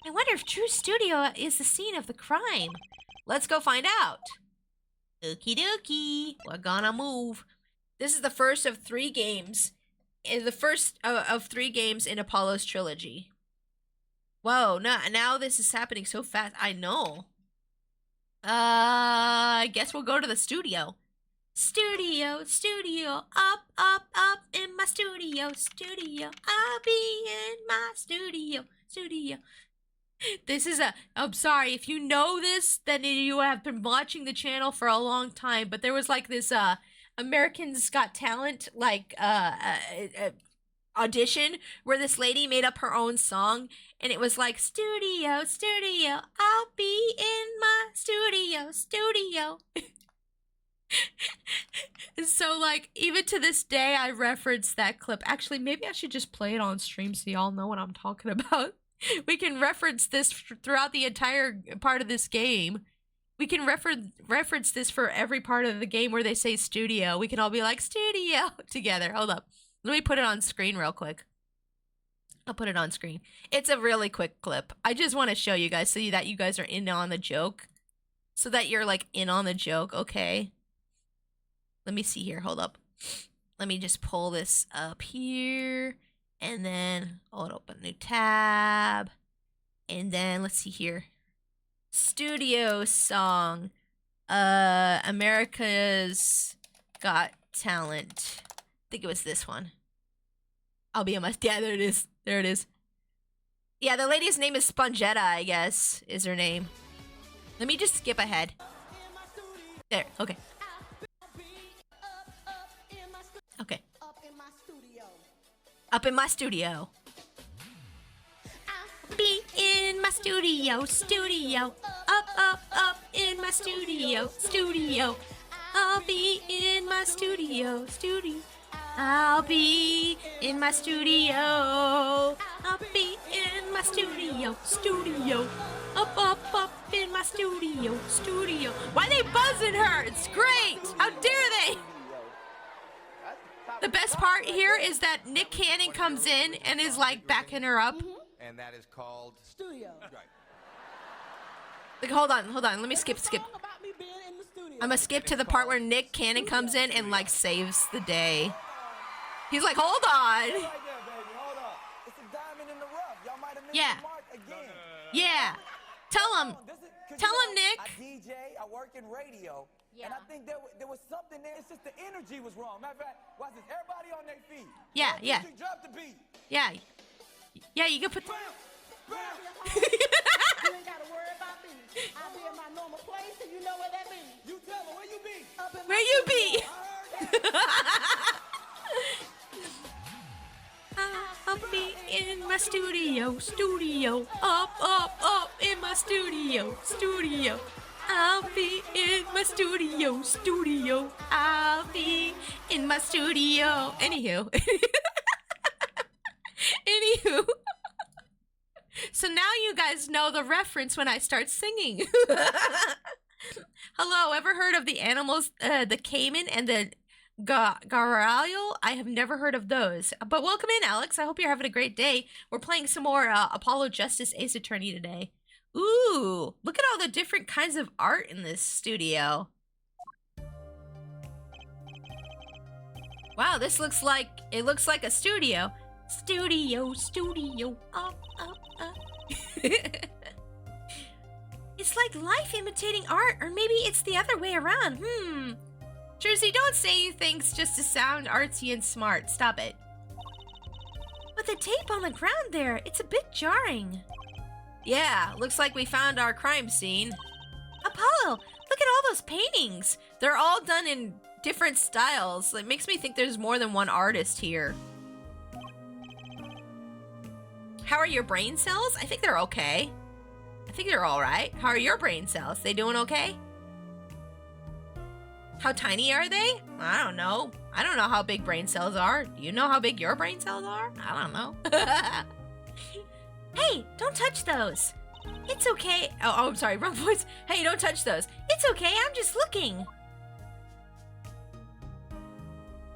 I wonder if Drew's studio is the scene of the crime. Let's go find out. Okie dokie. We're gonna move. This is the first of 3 games. The first of 3 games in Apollo's trilogy. Whoa, now this is happening so fast. I know. I guess we'll go to the studio. Studio, up in my studio. I'll be in my studio. This is I'm sorry, if you know this, then you have been watching the channel for a long time, but there was like this, Americans Got Talent, like, audition where this lady made up her own song, and it was like, studio, I'll be in my studio. And so, like, even to this day, I reference that clip. Actually, maybe I should just play it on stream so y'all know what I'm talking about. We can reference this throughout the entire part of this game. We can reference this for every part of the game where they say studio. We can all be like, studio, together. Hold up. Let me put it on screen real quick. I'll put it on screen. It's a really quick clip. I just want to show you guys so that you guys are in on the joke. So that you're, like, in on the joke, okay? Let me see here. Hold up. Let me just pull this up here. And then I'll open a new tab. And then let's see here. Studio song. America's Got Talent. I think it was this one. I'll be on my... Yeah, there it is. There it is. Yeah, the lady's name is Spongetta, I guess, is her name. Let me just skip ahead. There, okay. Okay. Up in my studio. Be in my studio. Up in my studio. I'll be in my studio. I'll be in my studio. I'll be in my studio. Up in my studio. Why are they buzzing her? It's great. How dare they? The best part here is that Nick Cannon comes in and is like backing her up. And that is called studio. Right. Like, hold on. Let me skip. I'm gonna skip to the part where Nick Cannon comes in and like saves the day. He's like, hold on. Yeah. Yeah. Tell him, Nick. I DJ, I work in radio. Yeah. And I think there was something there. It's just the energy was wrong. Matter of fact, watch this. Everybody on their feet. Yeah. Drop the beat. Yeah, you can put... You ain't gotta worry about me. I'll be in my normal place, and you know where that means. You tell them, where you be? Where you be? I'll be in my studio. Up in my studio. I'll be in my studio. I'll be in my studio. Anywho. So now you guys know the reference when I start singing. Hello, ever heard of the animals, the caiman and the garalio? I have never heard of those. But welcome in, Alex. I hope you're having a great day. We're playing some more Apollo Justice Ace Attorney today. Ooh, look at all the different kinds of art in this studio. Wow, this looks like, it looks like a studio. Studio. It's like life imitating art, or maybe it's the other way around. Jersey, don't say things just to sound artsy and smart. Stop it. But the tape on the ground there, it's a bit jarring. Yeah, looks like we found our crime scene. Apollo, look at all those paintings. They're all done in different styles. It makes me think there's more than one artist here. How are your brain cells? I think they're okay. I think they're all right. How are your brain cells? They doing okay? How tiny are they? I don't know. I don't know how big brain cells are. Do you know how big your brain cells are? I don't know. Hey, don't touch those. It's okay. Oh, I'm sorry, wrong voice. Hey, don't touch those. It's okay, I'm just looking.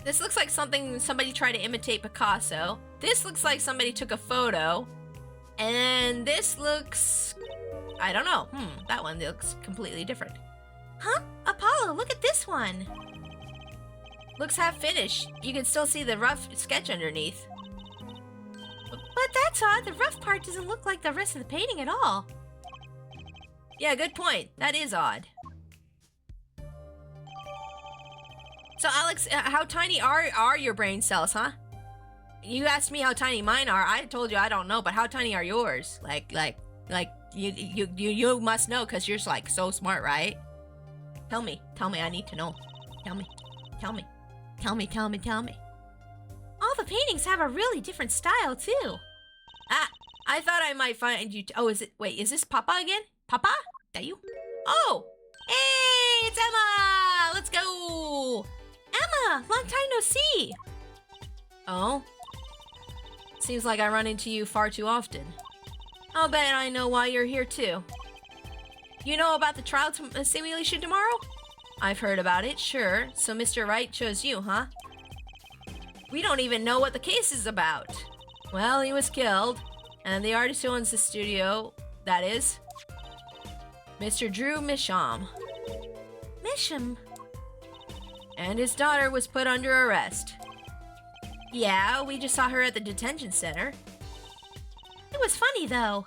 This looks like somebody tried to imitate Picasso. This looks like somebody took a photo. And this looks, I don't know. That one looks completely different. Huh? Apollo, look at this one. Looks half finished. You can still see the rough sketch underneath. But that's odd. The rough part doesn't look like the rest of the painting at all. Yeah, good point. That is odd. So Alex, how tiny are your brain cells, huh? You asked me how tiny mine are. I told you I don't know, but how tiny are yours? Like you must know because you're like so smart, right? Tell me. I need to know. Tell me. All the paintings have a really different style too. Ah, I thought I might find you. Oh, is this Papa again? Papa? That you? Oh, hey, it's Emma. Let's go. Emma, long time no see. Oh, seems like I run into you far too often. I'll bet I know why you're here too. You know about the trial simulation tomorrow? I've heard about it, sure. So Mr. Wright chose you, huh? We don't even know what the case is about. Well, he was killed, and the artist who owns the studio, that is, Mr. Drew Misham. Misham? And his daughter was put under arrest. Yeah, we just saw her at the detention center. It was funny, though.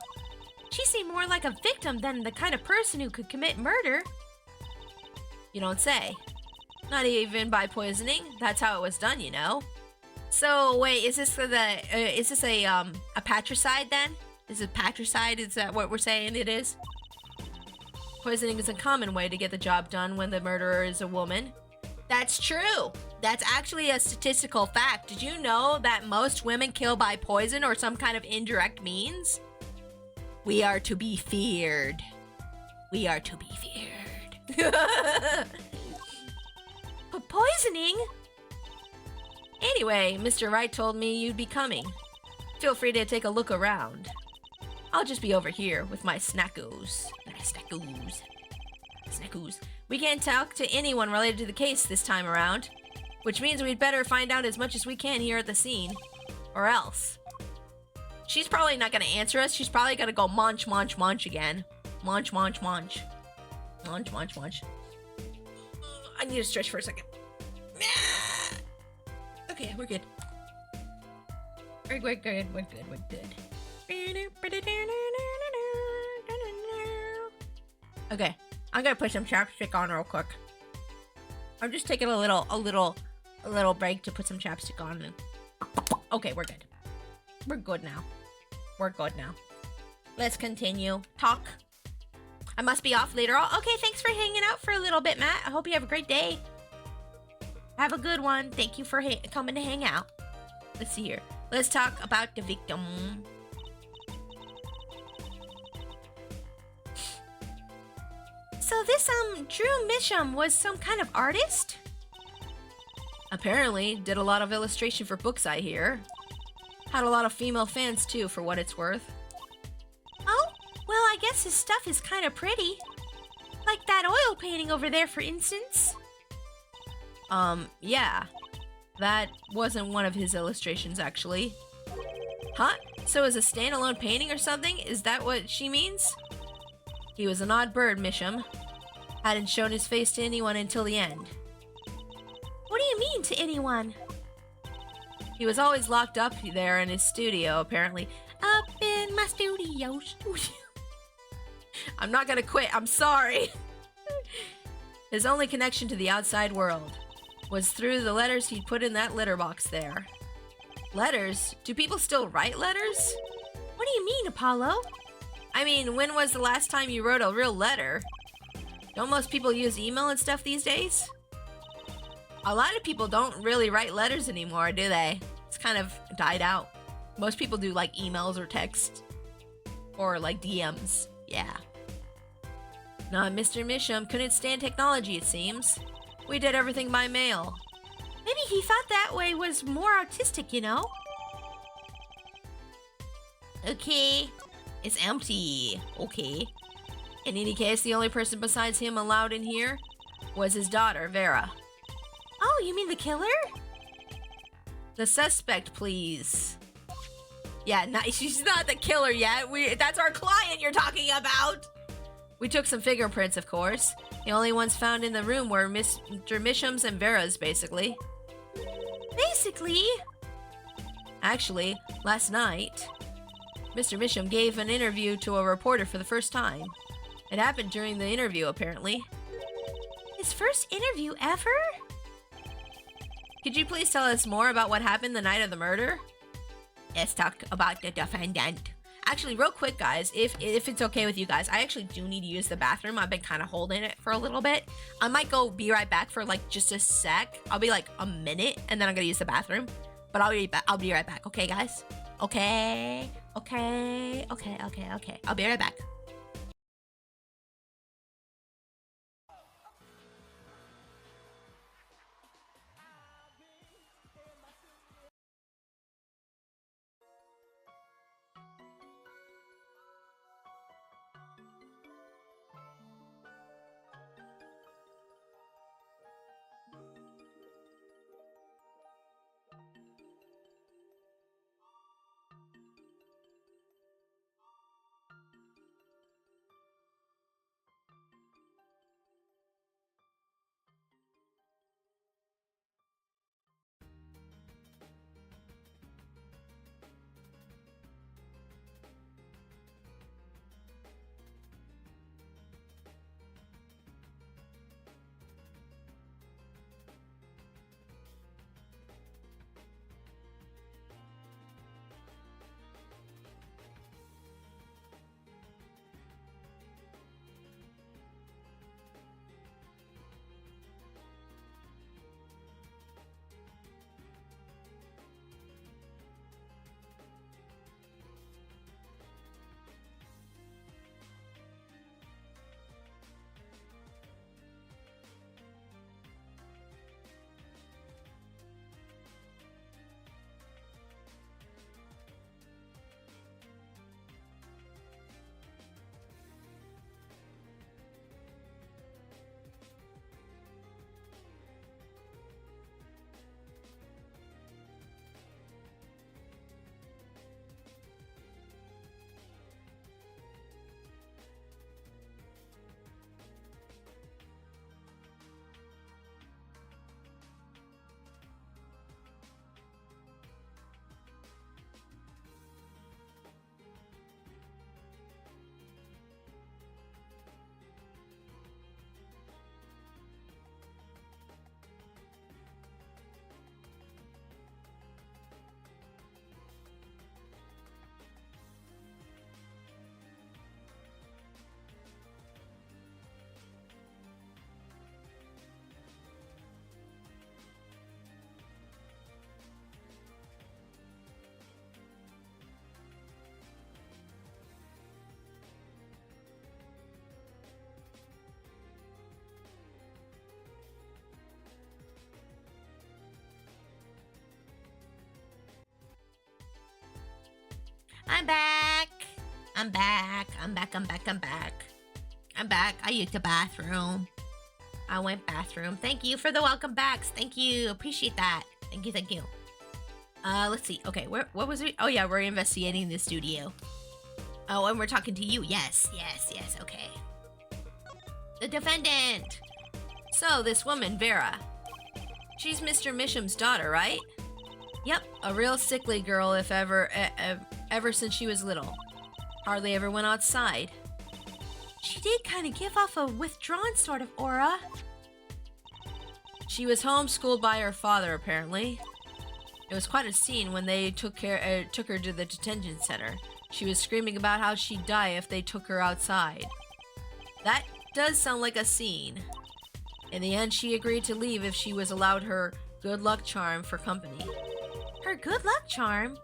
She seemed more like a victim than the kind of person who could commit murder. You don't say. Not even by poisoning. That's how it was done, you know. So wait, is this a patricide then? Is it patricide? Is that what we're saying it is? Poisoning is a common way to get the job done when the murderer is a woman. That's true. That's actually a statistical fact. Did you know that most women kill by poison or some kind of indirect means? We are to be feared. We are to be feared. But poisoning? Anyway, Mr. Wright told me you'd be coming. Feel free to take a look around. I'll just be over here with my snackos. Snackos. We can't talk to anyone related to the case this time around, which means we'd better find out as much as we can here at the scene. Or else. She's probably not gonna answer us. She's probably gonna go munch again. Munch. Munch. I need to stretch for a second. Okay, we're good. We're good. Okay, I'm gonna put some chapstick on real quick. I'm just taking a little break to put some chapstick on. Okay, we're good. We're good now. Let's continue. Talk. I must be off later on. Okay, thanks for hanging out for a little bit, Matt. I hope you have a great day. Have a good one. Thank you for coming to hang out. Let's see here. Let's talk about the victim. So this, Drew Misham was some kind of artist? Apparently, did a lot of illustration for books, I hear. Had a lot of female fans, too, for what it's worth. Oh, well, I guess his stuff is kind of pretty. Like that oil painting over there, for instance. Yeah. That wasn't one of his illustrations, actually. Huh? So is a standalone painting or something? Is that what she means? He was an odd bird, Misham. Hadn't shown his face to anyone until the end. What do you mean, to anyone? He was always locked up there in his studio, apparently. Up in my studio. I'm not gonna quit, I'm sorry. His only connection to the outside world was through the letters he'd put in that letter box there. Letters? Do people still write letters? What do you mean, Apollo? I mean, when was the last time you wrote a real letter? Don't most people use email and stuff these days? A lot of people don't really write letters anymore, do they? It's kind of died out. Most people do like emails or text. Or like DMs. Yeah. Not Mr. Misham couldn't stand technology, it seems. We did everything by mail. Maybe he thought that way was more artistic, you know? Okay. It's empty. Okay. In any case, the only person besides him allowed in here was his daughter, Vera. Oh, you mean the killer? The suspect, please. Yeah, she's not the killer yet. That's our client you're talking about. We took some fingerprints, of course. The only ones found in the room were Mr. Misham's and Vera's, basically. Basically? Actually, last night, Mr. Misham gave an interview to a reporter for the first time. It happened during the interview, apparently. His first interview ever? Could you please tell us more about what happened the night of the murder? Let's talk about the defendant. Actually, real quick, guys, if it's okay with you guys, I actually do need to use the bathroom. I've been kind of holding it for a little bit. I might be right back for like just a sec. I'll be like a minute, and then I'm gonna use the bathroom. But I'll be right back. Okay, guys? Okay. I'll be right back. I'm back. I'm back. I used the bathroom. I went bathroom. Thank you for the welcome backs. Thank you. Appreciate that. Thank you, thank you. Let's see. Okay, what was it? Oh yeah, we're investigating the studio. Oh, and we're talking to you. Yes, okay. The defendant. So, this woman, Vera. She's Mr. Misham's daughter, right? Yep. A real sickly girl, if ever, ever since she was little. Hardly ever went outside. She did kind of give off a withdrawn sort of aura. She was homeschooled by her father, apparently. It was quite a scene when they took her to the detention center. She was screaming about how she'd die if they took her outside. That does sound like a scene. In the end, she agreed to leave if she was allowed her good luck charm for company. Her good luck charm?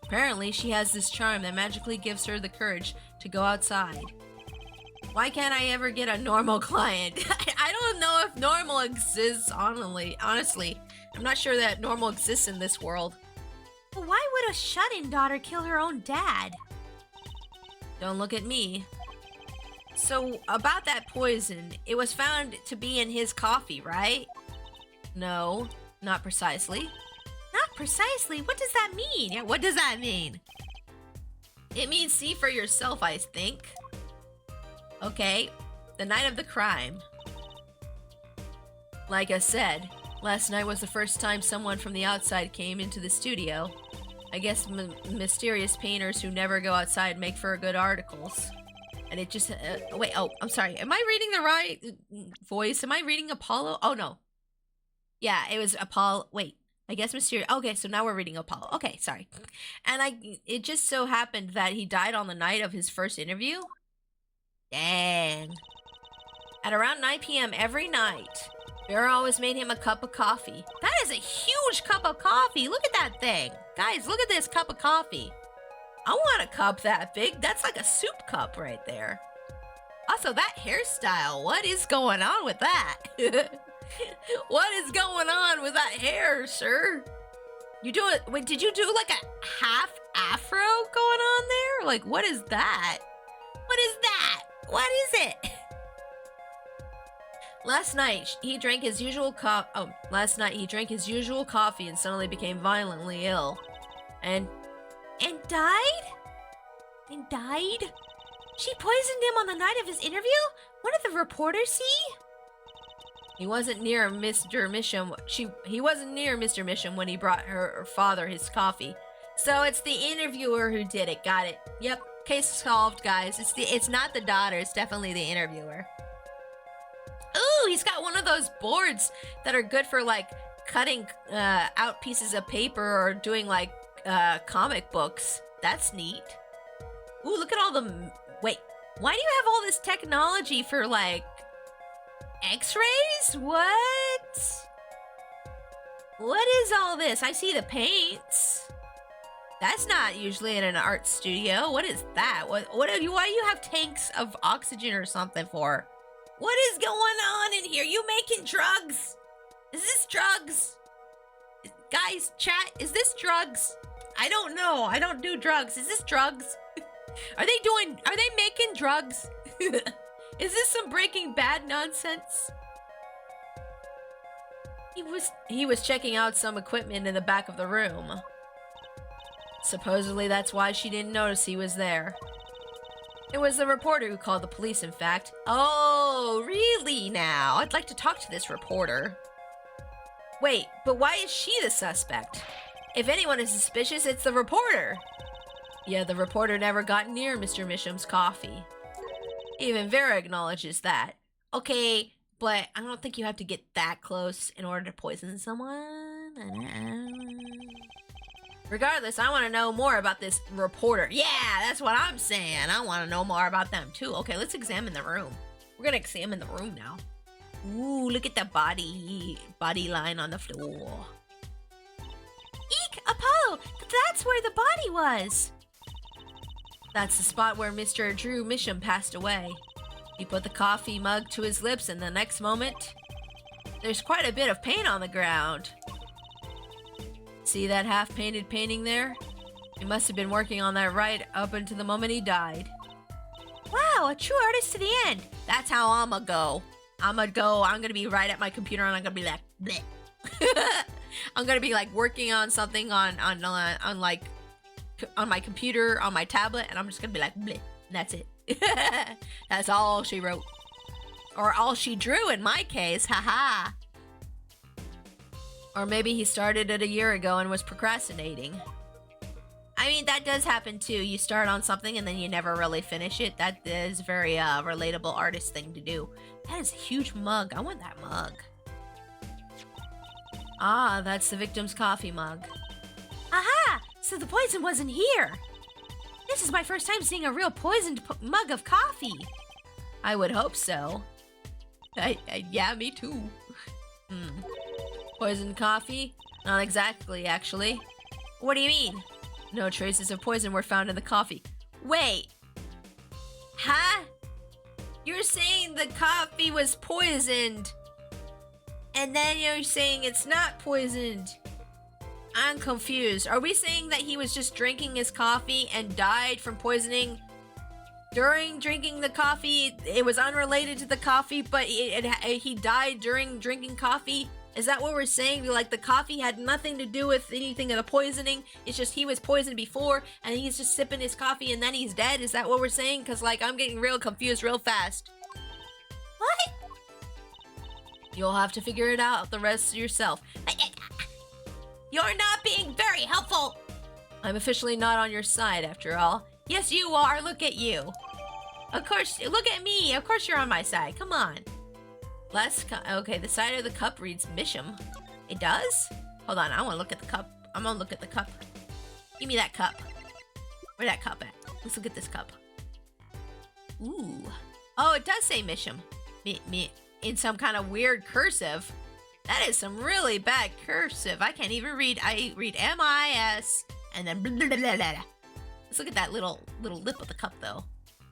Apparently, she has this charm that magically gives her the courage to go outside. Why can't I ever get a normal client? I don't know if normal exists, honestly. I'm not sure that normal exists in this world. Well, why would a shut-in daughter kill her own dad? Don't look at me. So, about that poison, it was found to be in his coffee, right? No, not precisely. Not precisely? What does that mean? Yeah, what does that mean? It means see for yourself, I think. Okay, the night of the crime. Like I said, last night was the first time someone from the outside came into the studio. I guess mysterious painters who never go outside make for good articles. And it just... wait, oh, I'm sorry. Am I reading the right voice? Am I reading Apollo? Oh, no. Yeah, it was Apollo. Wait, I guess mysterious... Okay, so now we're reading Apollo. Okay, sorry. And it just so happened that he died on the night of his first interview. Dang. At around 9 p.m. every night, Vera always made him a cup of coffee. That is a huge cup of coffee. Look at that thing. Guys, look at this cup of coffee. I want a cup that big. That's like a soup cup right there. Also, that hairstyle. What is going on with that? What is going on with that hair, sir? You do it. Wait, did you do like a half afro going on there? Like, what is that? What is that? What is it? Last night he drank his usual coffee and suddenly became violently ill. And died? And died? She poisoned him on the night of his interview? What did the reporters see? He wasn't near Mr. Misham. He wasn't near Mr. Misham when he brought her father his coffee. So it's the interviewer who did it. Got it. Yep. Case solved, guys. It's not the daughter. It's definitely the interviewer. Ooh, he's got one of those boards that are good for like cutting out pieces of paper or doing like comic books. That's neat. Ooh, look at all the... Wait, why do you have all this technology for like x-rays? What? What is all this? I see the paints. That's not usually in an art studio. What is that? Why do you have tanks of oxygen or something for? What is going on in here? You making drugs? Is this drugs? Guys, chat, is this drugs? I don't know. I don't do drugs. Is this drugs? Are they making drugs? Is this some Breaking Bad nonsense? He was checking out some equipment in the back of the room. Supposedly that's why she didn't notice he was there. It was the reporter who called the police, in fact. Oh, really now? I'd like to talk to this reporter. Wait, but why is she the suspect? If anyone is suspicious, it's the reporter. Yeah, the reporter never got near Mr. Misham's coffee. Even Vera acknowledges that. Okay, but I don't think you have to get that close in order to poison someone. Regardless, I want to know more about this reporter. Yeah, that's what I'm saying. I want to know more about them too. Okay, let's examine the room. We're gonna examine the room now. Ooh, look at the body line on the floor. Eek, Apollo, that's where the body was. That's the spot where Mr. Drew Misham passed away. He put the coffee mug to his lips and the next moment, there's quite a bit of paint on the ground. See that half-painted painting there? He must have been working on that right up until the moment he died. Wow, wow, a true artist to the end. That's how I'ma go. I'm gonna be right at my computer and I'm gonna be like, bleh. I'm gonna be like working on something on my computer, on my tablet, and I'm just gonna be like, bleh. That's it. That's all she wrote. Or all she drew in my case, haha. Or maybe he started it a year ago and was procrastinating. I mean, that does happen too. You start on something and then you never really finish it. That is a very relatable artist thing to do. That is a huge mug. I want that mug. Ah, that's the victim's coffee mug. Aha! So the poison wasn't here. This is my first time seeing a real poisoned mug of coffee. I would hope so. Yeah, me too. Poisoned coffee? Not exactly, actually. What do you mean? No traces of poison were found in the coffee. Wait. Huh? You're saying the coffee was poisoned, and then you're saying it's not poisoned. I'm confused. Are we saying that he was just drinking his coffee and died from poisoning during drinking the coffee? It was unrelated to the coffee, but he died during drinking coffee? Is that what we're saying? Like the coffee had nothing to do with anything of the poisoning? It's just he was poisoned before and he's just sipping his coffee and then he's dead? Is that what we're saying? Because like I'm getting real confused real fast. What? You'll have to figure it out the rest yourself. You're not being very helpful. I'm officially not on your side after all. Yes, you are. Look at you. Of course, look at me. Of course you're on my side. Come on. Okay, the side of the cup reads Misham. It does? Hold on, I want to look at the cup. I'm gonna look at the cup. Give me that cup. Where's that cup at? Let's look at this cup. Ooh. Oh, it does say Misham. In some kind of weird cursive. That is some really bad cursive. I can't even read. I read M-I-S and then blah, blah, blah, blah, blah. Let's look at that little lip of the cup, though.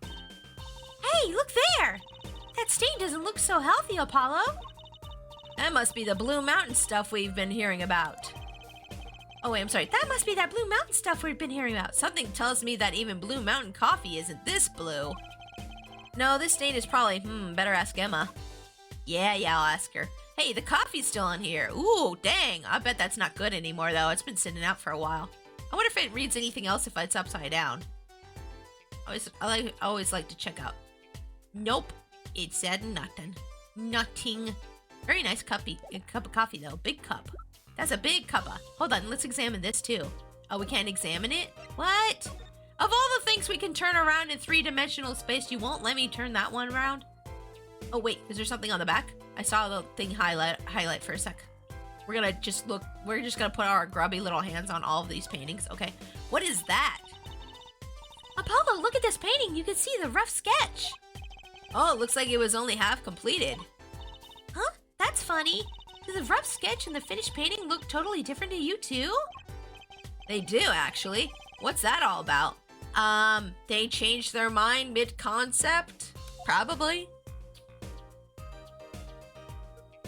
Hey, look there! That stain doesn't look so healthy, Apollo. That must be the Blue Mountain stuff we've been hearing about. Oh, wait, I'm sorry. That must be that Blue Mountain stuff we've been hearing about. Something tells me that even Blue Mountain coffee isn't this blue. No, this stain is probably, better ask Emma. Yeah, I'll ask her. Hey, the coffee's still on here. Ooh, dang. I bet that's not good anymore, though. It's been sitting out for a while. I wonder if it reads anything else if it's upside down. I always like to check out. Nope. It said nothing. Nothing. Very nice cup of coffee, though. Big cup. That's a big cuppa. Hold on, let's examine this, too. Oh, we can't examine it? What? Of all the things we can turn around in three-dimensional space, you won't let me turn that one around? Oh, wait, is there something on the back? I saw the thing highlight for a sec. We're gonna just look. We're just gonna put our grubby little hands on all of these paintings. Okay. What is that? Apollo, look at this painting. You can see the rough sketch. Oh, it looks like it was only half completed. Huh? That's funny. Do the rough sketch and the finished painting look totally different to you too? They do, actually. What's that all about? They changed their mind mid-concept? Probably.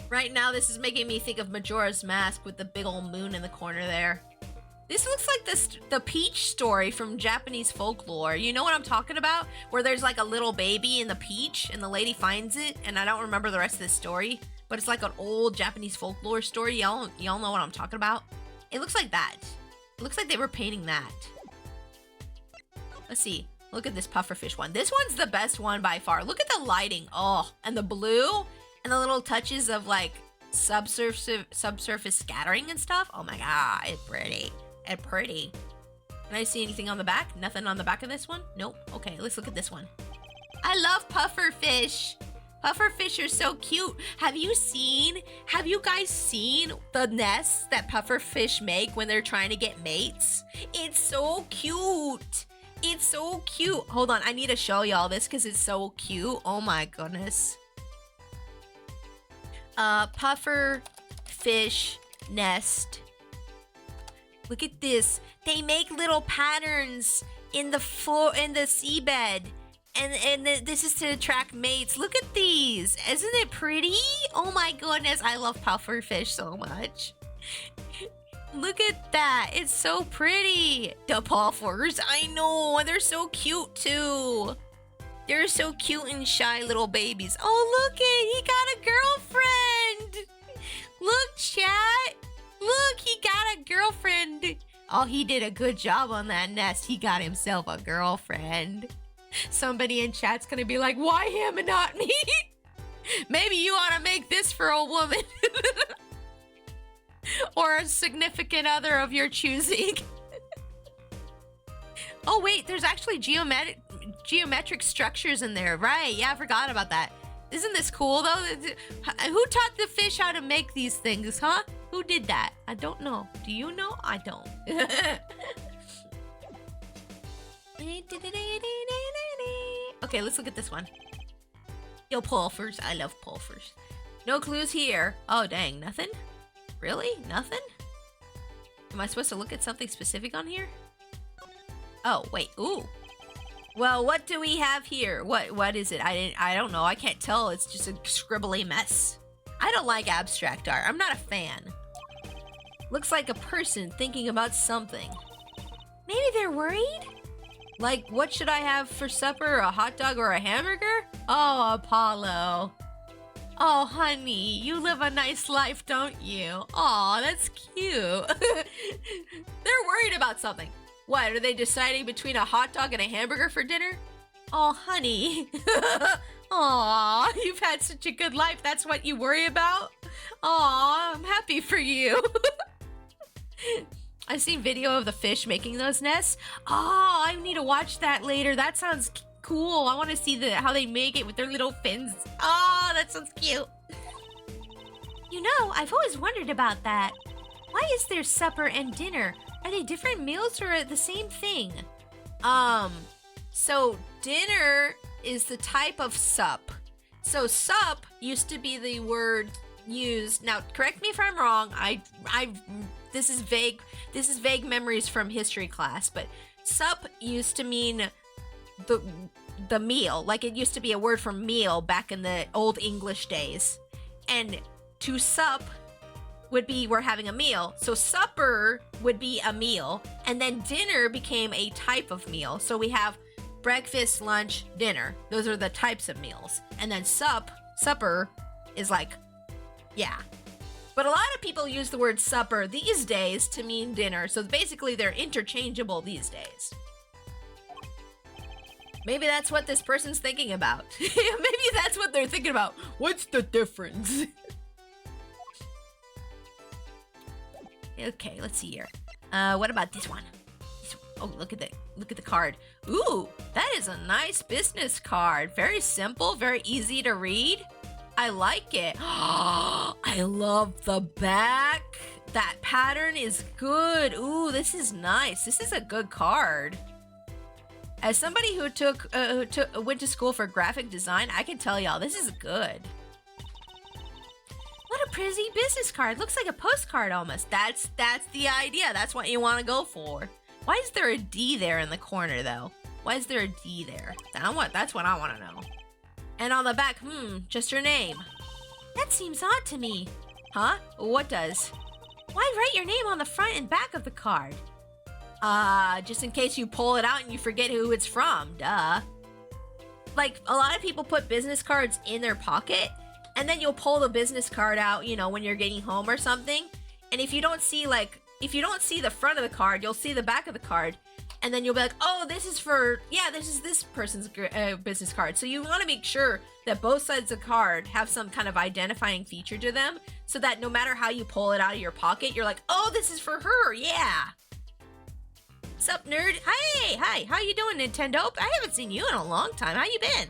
Right now, this is making me think of Majora's Mask with the big old moon in the corner there. This looks like the Peach story from Japanese folklore. You know what I'm talking about? Where there's like a little baby in the peach and the lady finds it, and I don't remember the rest of the story, but it's like an old Japanese folklore story. Y'all know what I'm talking about? It looks like that. It looks like they were painting that. Let's see. Look at this pufferfish one. This one's the best one by far. Look at the lighting. Oh, and the blue and the little touches of like subsurface scattering and stuff. Oh my god, it's pretty. It's pretty. Can I see anything on the back? Nothing on the back of this one? Nope. Okay, let's look at this one. I love pufferfish. Pufferfish are so cute. Have you guys seen the nests that pufferfish make when they're trying to get mates? It's so cute. It's so cute. Hold on, I need to show y'all this because it's so cute. Oh my goodness. Pufferfish nest. Look at this. They make little patterns in the floor, in the seabed. And this is to attract mates. Look at these. Isn't it pretty? Oh my goodness. I love pufferfish so much. Look at that. It's so pretty. The puffers. I know. They're so cute too. They're so cute and shy little babies. Oh, look it! He got a girlfriend! Look, chat! Look, he got a girlfriend! Oh, he did a good job on that nest. He got himself a girlfriend. Somebody in chat's gonna be like, why him and not me? Maybe you ought to make this for a woman. Or a significant other of your choosing. Oh, wait, there's actually geometric structures in there. Right, yeah, I forgot about that. Isn't this cool, though? Who taught the fish how to make these things, huh? Who did that? I don't know. Do you know? I don't. Okay, let's look at this one. Yo, pulfers. I love pulfers. No clues here. Oh, dang. Nothing? Really? Nothing? Am I supposed to look at something specific on here? Oh, wait. Ooh. Well, what do we have here? What is it? I don't know. I can't tell. It's just a scribbly mess. I don't like abstract art. I'm not a fan. Looks like a person thinking about something. Maybe they're worried? Like, what should I have for supper? A hot dog or a hamburger? Oh, Apollo. Oh, honey, you live a nice life, don't you? Aw, that's cute. They're worried about something. What, are they deciding between a hot dog and a hamburger for dinner? Oh, honey. Aw, you've had such a good life. That's what you worry about? Aw, I'm happy for you. I've seen video of the fish making those nests. Oh, I need to watch that later. That sounds cool. I want to see how they make it with their little fins. Oh, that sounds cute. You know, I've always wondered about that. Why is there supper and dinner? Are they different meals or the same thing? So dinner is the type of sup. So sup used to be the word used. Now, correct me if I'm wrong. This is vague memories from history class, but sup used to mean the meal. Like, it used to be a word for meal back in the old English days. And to sup would be we're having a meal. So supper would be a meal, and then dinner became a type of meal. So we have breakfast, lunch, dinner. Those are the types of meals. And then supper is like, yeah. But a lot of people use the word supper these days to mean dinner. So basically they're interchangeable these days. Maybe that's what this person's thinking about. Maybe that's what they're thinking about. What's the difference? Okay, let's see here. What about this one? Oh, look at the card. Ooh, that is a nice business card. Very simple, very easy to read. I like it. I love the back. That pattern is good. Ooh, this is nice. This is a good card. As somebody who went to school for graphic design, I can tell y'all this is good. What a pretty business card. Looks like a postcard almost. That's the idea. That's what you want to go for. Why is there a D there in the corner though? Why is there a D there? That's what I want to know. And on the back, just your name. That seems odd to me. Huh? What does? Why write your name on the front and back of the card? Just in case you pull it out and you forget who it's from. Duh. Like, a lot of people put business cards in their pocket, and then you'll pull the business card out, you know, when you're getting home or something. And if you don't see the front of the card, you'll see the back of the card. And then you'll be like, oh, this is this person's business card. So you want to make sure that both sides of the card have some kind of identifying feature to them, so that no matter how you pull it out of your pocket, you're like, oh, this is for her, yeah. Sup, nerd? Hi, how you doing, Nintendo? I haven't seen you in a long time. How you been?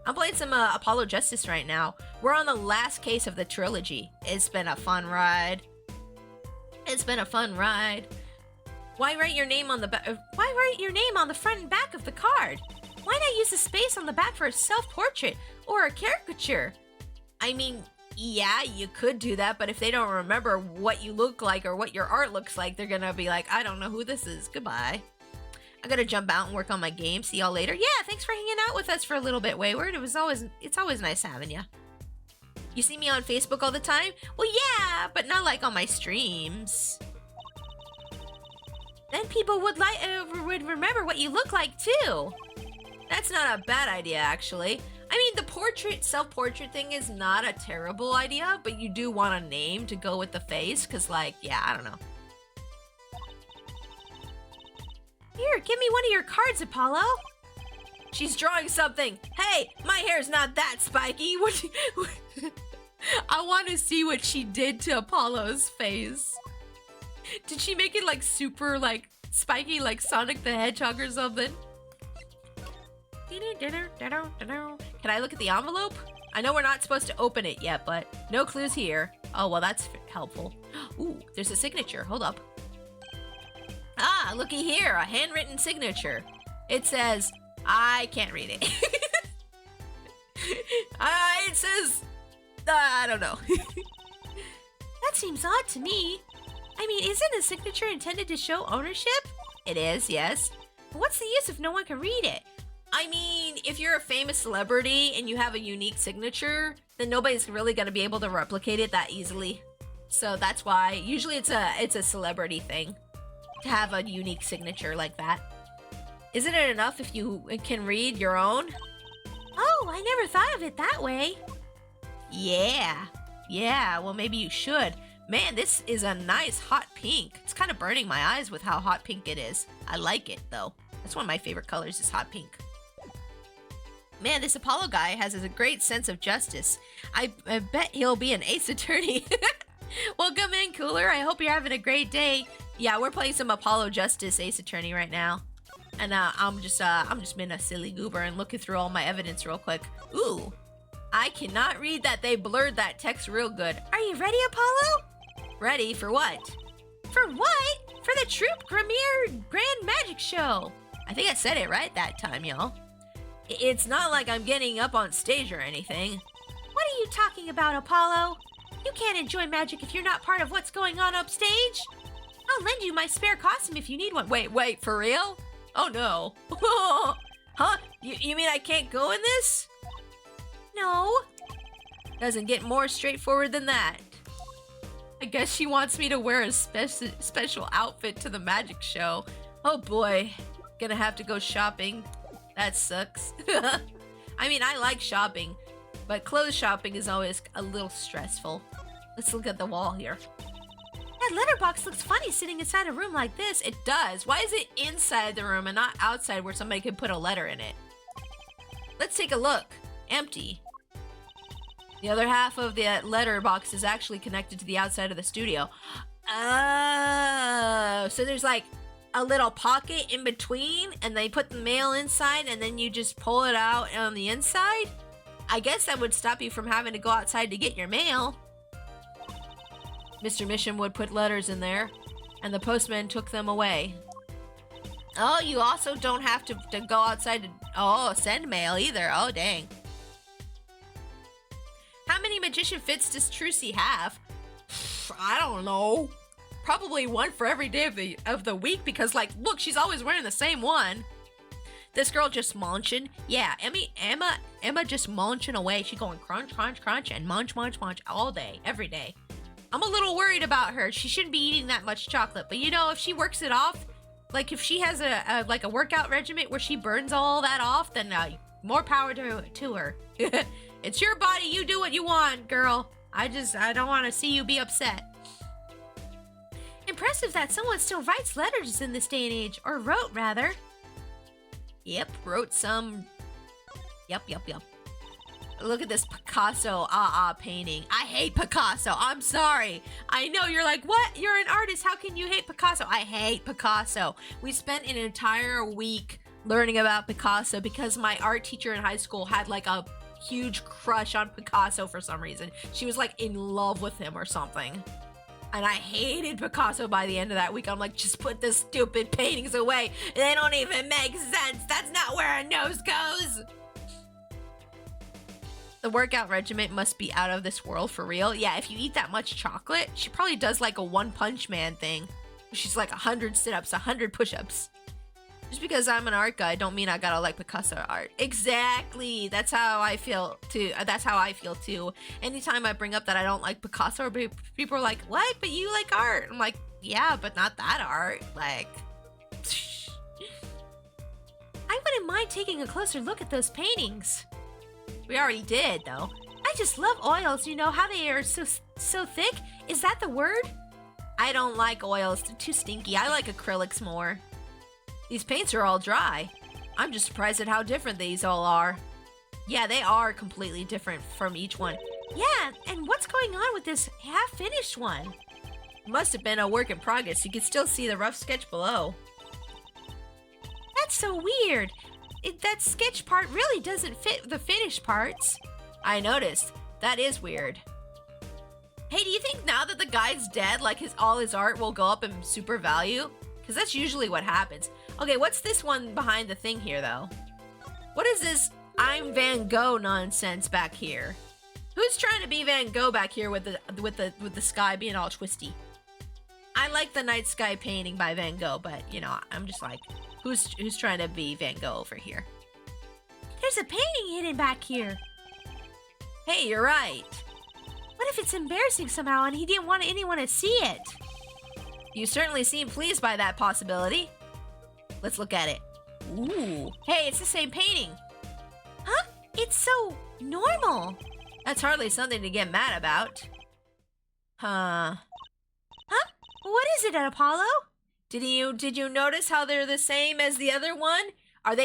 I'm playing some Apollo Justice right now. We're on the last case of the trilogy. It's been a fun ride. Why write your name on the back? Why write your name on the front and back of the card? Why not use the space on the back for a self-portrait or a caricature? I mean, yeah, you could do that, but if they don't remember what you look like or what your art looks like, they're gonna be like, I don't know who this is. Goodbye. I gotta jump out and work on my game. See y'all later. Yeah, thanks for hanging out with us for a little bit, Wayward. It's always nice having you. You see me on Facebook all the time? Well, yeah, but not like on my streams. Then people would remember what you look like too. That's not a bad idea, actually. I mean, the self-portrait thing is not a terrible idea, but you do want a name to go with the face, because, like, yeah, I don't know. Here, give me one of your cards, Apollo. She's drawing something. Hey, my hair's not that spiky. I want to see what she did to Apollo's face. Did she make it, like, super, like, spiky, like Sonic the Hedgehog or something? Can I look at the envelope? I know we're not supposed to open it yet, but no clues here. Oh, well, that's helpful. Ooh, there's a signature. Hold up. Ah, looky here, a handwritten signature. It says, I can't read it. It says, I don't know. That seems odd to me. I mean, isn't a signature intended to show ownership? It is, yes. But what's the use if no one can read it? I mean, if you're a famous celebrity and you have a unique signature, then nobody's really going to be able to replicate it that easily. So that's why usually it's a celebrity thing to have a unique signature like that. Isn't it enough if you can read your own? Oh, I never thought of it that way. Yeah, well maybe you should. Man, this is a nice hot pink. It's kind of burning my eyes with how hot pink it is. I like it though. That's one of my favorite colors is hot pink. Man, this Apollo guy has a great sense of justice. I bet he'll be an ace attorney. Welcome in, Cooler. I hope you're having a great day. Yeah, we're playing some Apollo Justice Ace Attorney right now. And I'm just being a silly goober and looking through all my evidence real quick. Ooh, I cannot read that. They blurred that text real good. Are you ready, Apollo? Ready for what? For what? For the Troop Premier Grand Magic Show. I think I said it right that time, y'all. It's not like I'm getting up on stage or anything. What are you talking about, Apollo? You can't enjoy magic if you're not part of what's going on upstage. I'll lend you my spare costume if you need one. Wait, for real? Oh no. Huh? You mean I can't go in this? No. Doesn't get more straightforward than that. I guess she wants me to wear a special outfit to the magic show. Oh boy. Gonna have to go shopping. That sucks. I mean, I like shopping, but clothes shopping is always a little stressful. Let's look at the wall here. That letterbox looks funny sitting inside a room like this. It does. Why is it inside the room and not outside where somebody could put a letter in it? Let's take a look. Empty. The other half of the letterbox is actually connected to the outside of the studio. Oh, so there's like a little pocket in between and they put the mail inside and then you just pull it out on the inside? I guess that would stop you from having to go outside to get your mail. Mr. Mission would put letters in there and the postman took them away. Oh, you also don't have to go outside to send mail either. Oh, dang. How many magician fits does Trucy have? I don't know. Probably one for every day of the week because, like, look, she's always wearing the same one. This girl just munching. Yeah, Emma just munching away. She going crunch, crunch, crunch, and munch, munch, munch all day, every day. I'm a little worried about her. She shouldn't be eating that much chocolate, but you know, if she works it off, like if she has a workout regimen where she burns all that off, then more power to her. It's your body. You do what you want, girl. I don't want to see you be upset. Impressive that someone still writes letters in this day and age, or wrote rather. Yep, wrote some. Yep. Look at this Picasso painting. I hate Picasso. I'm sorry. I know you're like, what? You're an artist. How can you hate Picasso? I hate Picasso. We spent an entire week learning about Picasso because my art teacher in high school had like a huge crush on Picasso for some reason. She was like in love with him or something. And I hated Picasso by the end of that week. I'm like, just put the stupid paintings away. They don't even make sense. That's not where a nose goes. The workout regimen must be out of this world for real. Yeah, if you eat that much chocolate, she probably does like a One Punch Man thing. She's like 100 sit-ups, 100 push-ups. Just because I'm an art guy don't mean I gotta like Picasso art. Exactly. That's how I feel too. Anytime I bring up that I don't like Picasso, people are like, what? But you like art. I'm like, yeah, but not that art. Like, I wouldn't mind taking a closer look at those paintings. We already did, though. I just love oils, you know how they are so thick? Is that the word? I don't like oils, they're too stinky. I like acrylics more. These paints are all dry. I'm just surprised at how different these all are. Yeah, they are completely different from each one. Yeah, and what's going on with this half-finished one? It must have been a work in progress. You can still see the rough sketch below. That's so weird. That sketch part really doesn't fit the finished parts. I noticed. That is weird. Hey, do you think now that the guy's dead, like all his art will go up in super value? Because that's usually what happens. Okay, what's this one behind the thing here, though? What is this I'm Van Gogh nonsense back here? Who's trying to be Van Gogh back here with the sky being all twisty? I like the night sky painting by Van Gogh, but you know, I'm just like, who's trying to be Van Gogh over here? There's a painting hidden back here. Hey, you're right. What if it's embarrassing somehow and he didn't want anyone to see it? You certainly seem pleased by that possibility. Let's look at it. Ooh. Hey, it's the same painting. Huh? It's so normal. That's hardly something to get mad about. Huh? What is it, Apollo? Did you notice how they're the same as the other one? Are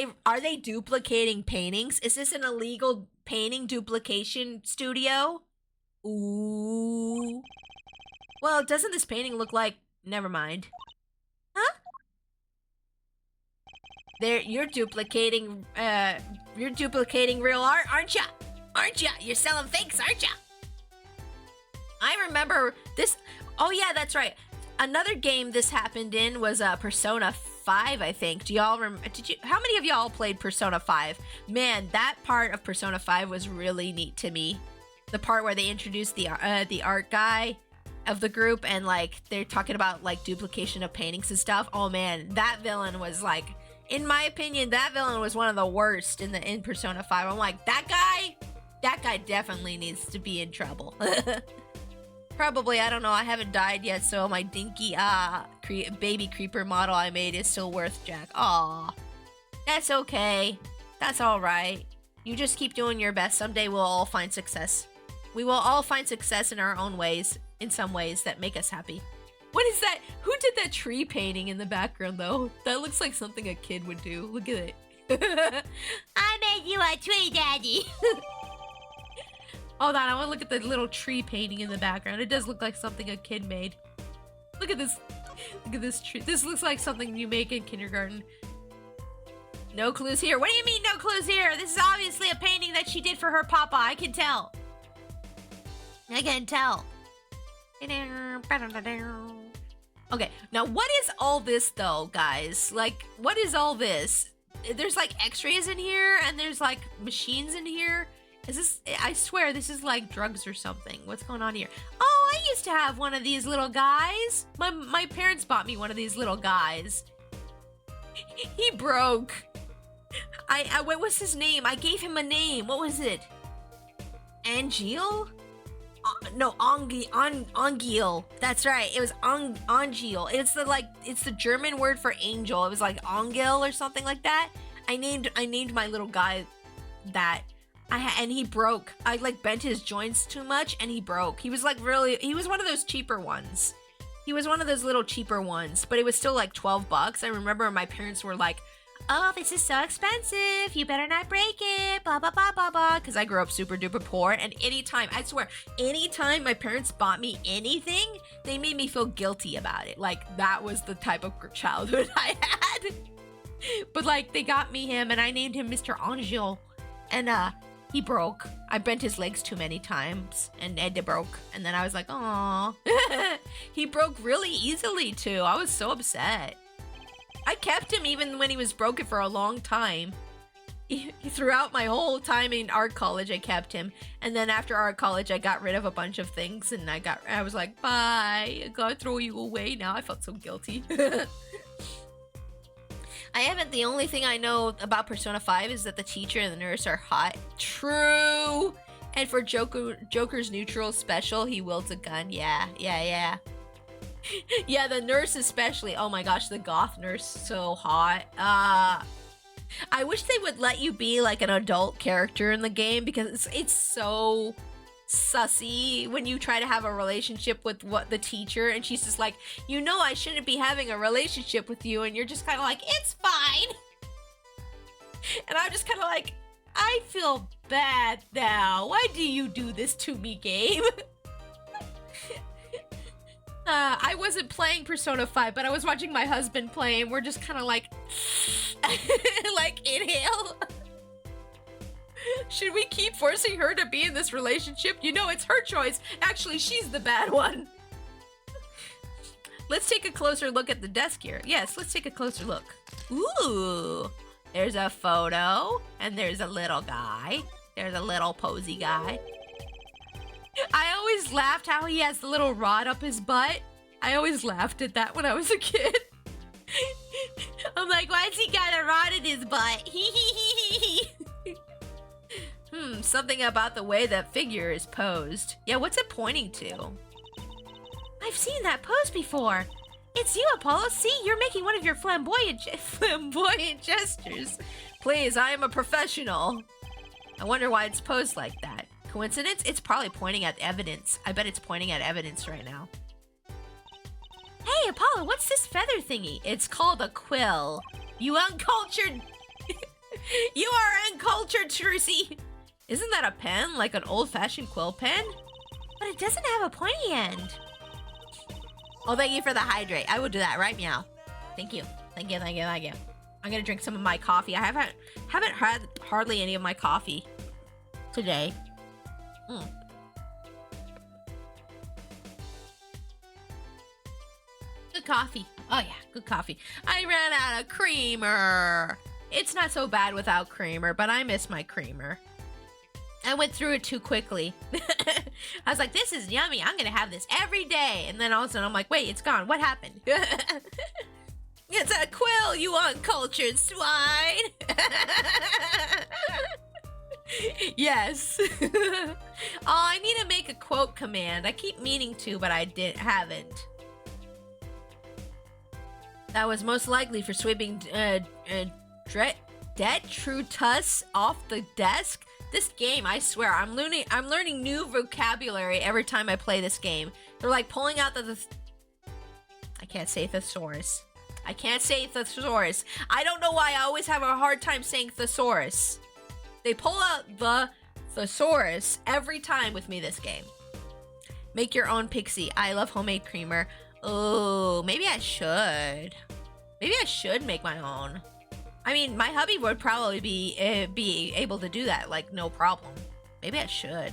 they duplicating paintings? Is this an illegal painting duplication studio? Ooh. Well, doesn't this painting look like... Never mind. Huh? You're duplicating real art, aren't ya? Aren't ya? You're selling fakes, aren't ya? I remember this. Oh yeah, that's right. Another game this happened in was Persona 5, I think. Do y'all remember? How many of y'all played Persona 5? Man, that part of Persona 5 was really neat to me. The part where they introduced the art guy of the group and like they're talking about like duplication of paintings and stuff. Oh man, that villain was like, in my opinion, that villain was one of the worst in Persona 5. I'm like, that guy definitely needs to be in trouble. Probably, I don't know, I haven't died yet, so my dinky baby creeper model I made is still worth jack. Aw. That's okay. That's alright. You just keep doing your best. Someday we'll all find success. We will all find success in our own ways, in some ways that make us happy. What is that? Who did that tree painting in the background, though? That looks like something a kid would do. Look at it. I made you a tree, Daddy. Hold on, I want to look at the little tree painting in the background. It does look like something a kid made. Look at this. Look at this tree. This looks like something you make in kindergarten. No clues here. What do you mean no clues here? This is obviously a painting that she did for her papa. I can tell. I can tell. Okay, now what is all this though, guys? Like, what is all this? There's like x-rays in here and there's like machines in here. Is this, I swear this is like drugs or something. What's going on here? Oh, I used to have one of these little guys. My parents bought me one of these little guys. He broke. What was his name? I gave him a name. What was it? Angel? No, Angel. That's right. It was Angel. It's the German word for angel. It was like Angel or something like that. I named my little guy that. And he broke. I like bent his joints too much and he broke. He was like he was one of those cheaper ones. He was one of those little cheaper ones, but it was still like $12. I remember my parents were like, oh, this is so expensive. You better not break it. Blah, blah, blah, blah, blah. Because I grew up super duper poor. And anytime, I swear, anytime my parents bought me anything, they made me feel guilty about it. Like that was the type of childhood I had. But like they got me him and I named him Mr. Angel. And he broke. I bent his legs too many times and it broke. And then I was like, aw. He broke really easily too. I was so upset. I kept him even when he was broken for a long time. Throughout my whole time in art college, I kept him. And then after art college, I got rid of a bunch of things and I was like, bye. I gotta throw you away now. I felt so guilty. The only thing I know about Persona 5 is that the teacher and the nurse are hot. True! And for Joker's neutral special, he wields a gun. Yeah. Yeah, the nurse especially. Oh my gosh, the goth nurse, so hot. I wish they would let you be like an adult character in the game because it's so sussy when you try to have a relationship with the teacher and she's just like, you know, I shouldn't be having a relationship with you, and you're just kind of like, it's fine. And I'm just kind of like, I feel bad now. Why do you do this to me, game? I wasn't playing Persona 5, but I was watching my husband play, and we're just kind of like, like, inhale. Should we keep forcing her to be in this relationship? You know, it's her choice. Actually, she's the bad one. Let's take a closer look at the desk here. Yes, let's take a closer look. Ooh, there's a photo, and there's a little guy. There's a little posy guy. I always laughed how he has the little rod up his butt. I always laughed at that when I was a kid. I'm like, why's he got a rod in his butt? Something about the way that figure is posed. Yeah, what's it pointing to? I've seen that pose before. It's you, Apollo. See, you're making one of your flamboyant gestures. Please, I am a professional. I wonder why it's posed like that. Coincidence? It's probably pointing at evidence. I bet it's pointing at evidence right now. Hey, Apollo, what's this feather thingy? It's called a quill. You uncultured... You are uncultured, Trucy. Isn't that a pen? Like an old-fashioned quill pen? But it doesn't have a pointy end. Oh, thank you for the hydrate. I would do that, right? Meow. Thank you. Thank you, thank you, thank you. I'm gonna drink some of my coffee. I haven't had hardly any of my coffee today. Good coffee. Oh yeah, good coffee. I ran out of creamer. It's not so bad without creamer, but I miss my creamer. I went through it too quickly. I was like, this is yummy. I'm gonna have this every day. And then all of a sudden I'm like, wait, it's gone. What happened? It's a quill, you uncultured swine. Yes. Oh, I need to make a quote command. I keep meaning to, but I haven't. That was most likely for sweeping detritus off the desk. This game, I swear, I'm learning new vocabulary every time I play this game. They're like pulling out I can't say thesaurus. I can't say thesaurus. I don't know why I always have a hard time saying thesaurus. They pull out the thesaurus every time with me this game. Make your own pixie. I love homemade creamer. Oh, maybe I should. Maybe I should make my own. I mean, my hubby would probably be able to do that, like, no problem. Maybe I should.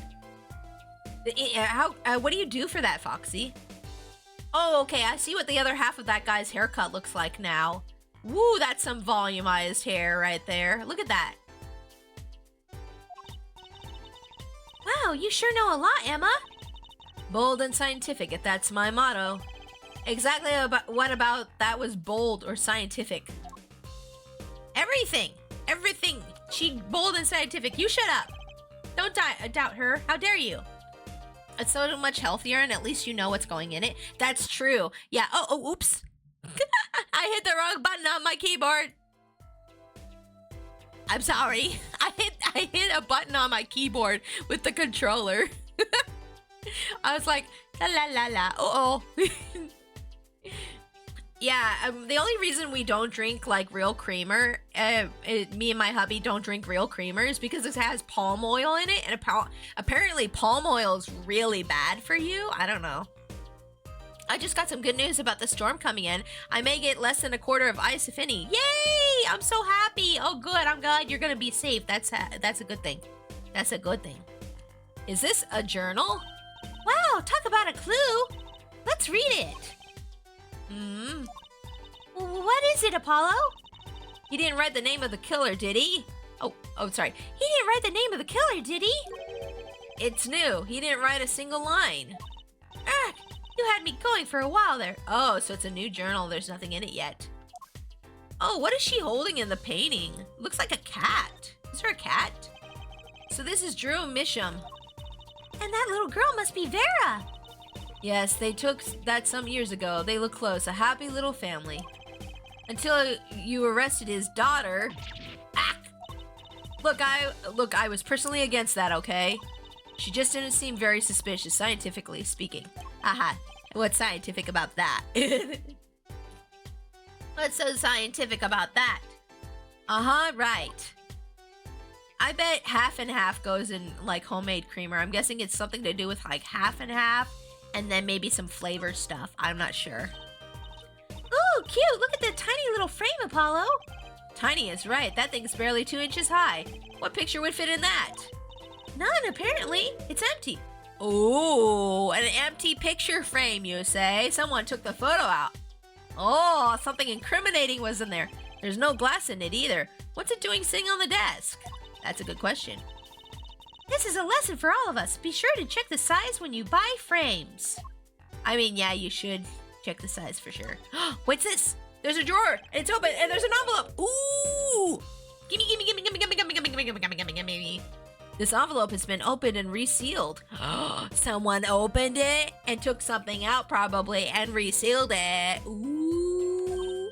What do you do for that, Foxy? Oh, okay, I see what the other half of that guy's haircut looks like now. Woo, that's some volumized hair right there. Look at that. Wow, you sure know a lot, Emma. Bold and scientific, if that's my motto. Exactly what about that was bold or scientific? Everything. She bold and scientific. You shut up. Don't doubt her. How dare you? It's so much healthier, and at least you know what's going in it. That's true. Yeah. Oh, oops. I hit the wrong button on my keyboard. I'm sorry. I hit a button on my keyboard with the controller. I was like, la la la la. Uh-oh. Yeah, the only reason we don't drink, like, real creamer, me and my hubby don't drink real creamer is because it has palm oil in it, and apparently palm oil is really bad for you. I don't know. I just got some good news about the storm coming in. I may get less than a quarter of ice, if any. Yay! I'm so happy. Oh, good. I'm glad you're gonna be safe. That's a good thing. That's a good thing. Is this a journal? Wow, talk about a clue. Let's read it. What is it, Apollo? He didn't write the name of the killer, did he? Oh, sorry. He didn't write the name of the killer, did he? It's new. He didn't write a single line. Ah, you had me going for a while there. Oh, so it's a new journal. There's nothing in it yet. Oh, what is she holding in the painting? Looks like a cat. Is there a cat? So this is Drew Misham. And that little girl must be Vera. Yes, they took that some years ago. They look close, a happy little family. Until you arrested his daughter. Look, I was personally against that, okay? She just didn't seem very suspicious, scientifically speaking. Haha. What's scientific about that? What's so scientific about that? Uh-huh, right. I bet half and half goes in, like, homemade creamer. I'm guessing it's something to do with, like, half and half, and then maybe some flavor stuff. I'm not sure. Ooh, cute! Look at the tiny little frame, Apollo! Tiny is right. That thing's barely 2 inches high. What picture would fit in that? None, apparently. It's empty. Ooh, an empty picture frame, you say? Someone took the photo out. Oh, something incriminating was in there. There's no glass in it either. What's it doing sitting on the desk? That's a good question. This is a lesson for all of us. Be sure to check the size when you buy frames. I mean, yeah, you should check the size for sure. What's this? There's a drawer, and it's open, and there's an envelope. Ooh! Gimme, gimme, gimme, gimme, gimme, gimme, gimme, gimme, gimme, gimme, gimme, gimme. This envelope has been opened and resealed. Someone opened it and took something out probably and resealed it. Ooh.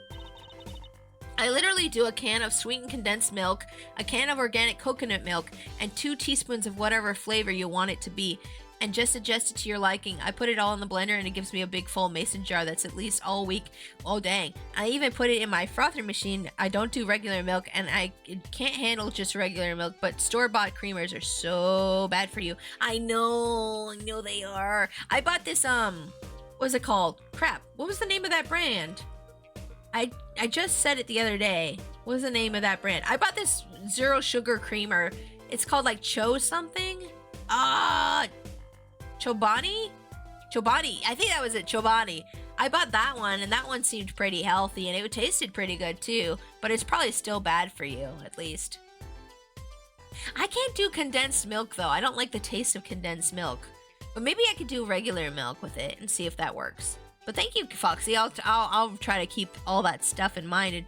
I literally do a can of sweetened condensed milk, a can of organic coconut milk, and 2 teaspoons of whatever flavor you want it to be, and just adjust it to your liking. I put it all in the blender and it gives me a big full mason jar that's at least all week. Oh dang. I even put it in my frother machine. I don't do regular milk and I can't handle just regular milk, but store-bought creamers are so bad for you. I know they are. I bought this, what's it called? Crap. What was the name of that brand? I just said it the other day. What was the name of that brand? I bought this zero sugar creamer. It's called like Cho something. Chobani? Chobani. I think that was it. Chobani. I bought that one, and that one seemed pretty healthy, and it tasted pretty good too. But it's probably still bad for you, at least. I can't do condensed milk though. I don't like the taste of condensed milk. But maybe I could do regular milk with it and see if that works. But thank you, Foxy. I'll try to keep all that stuff in mind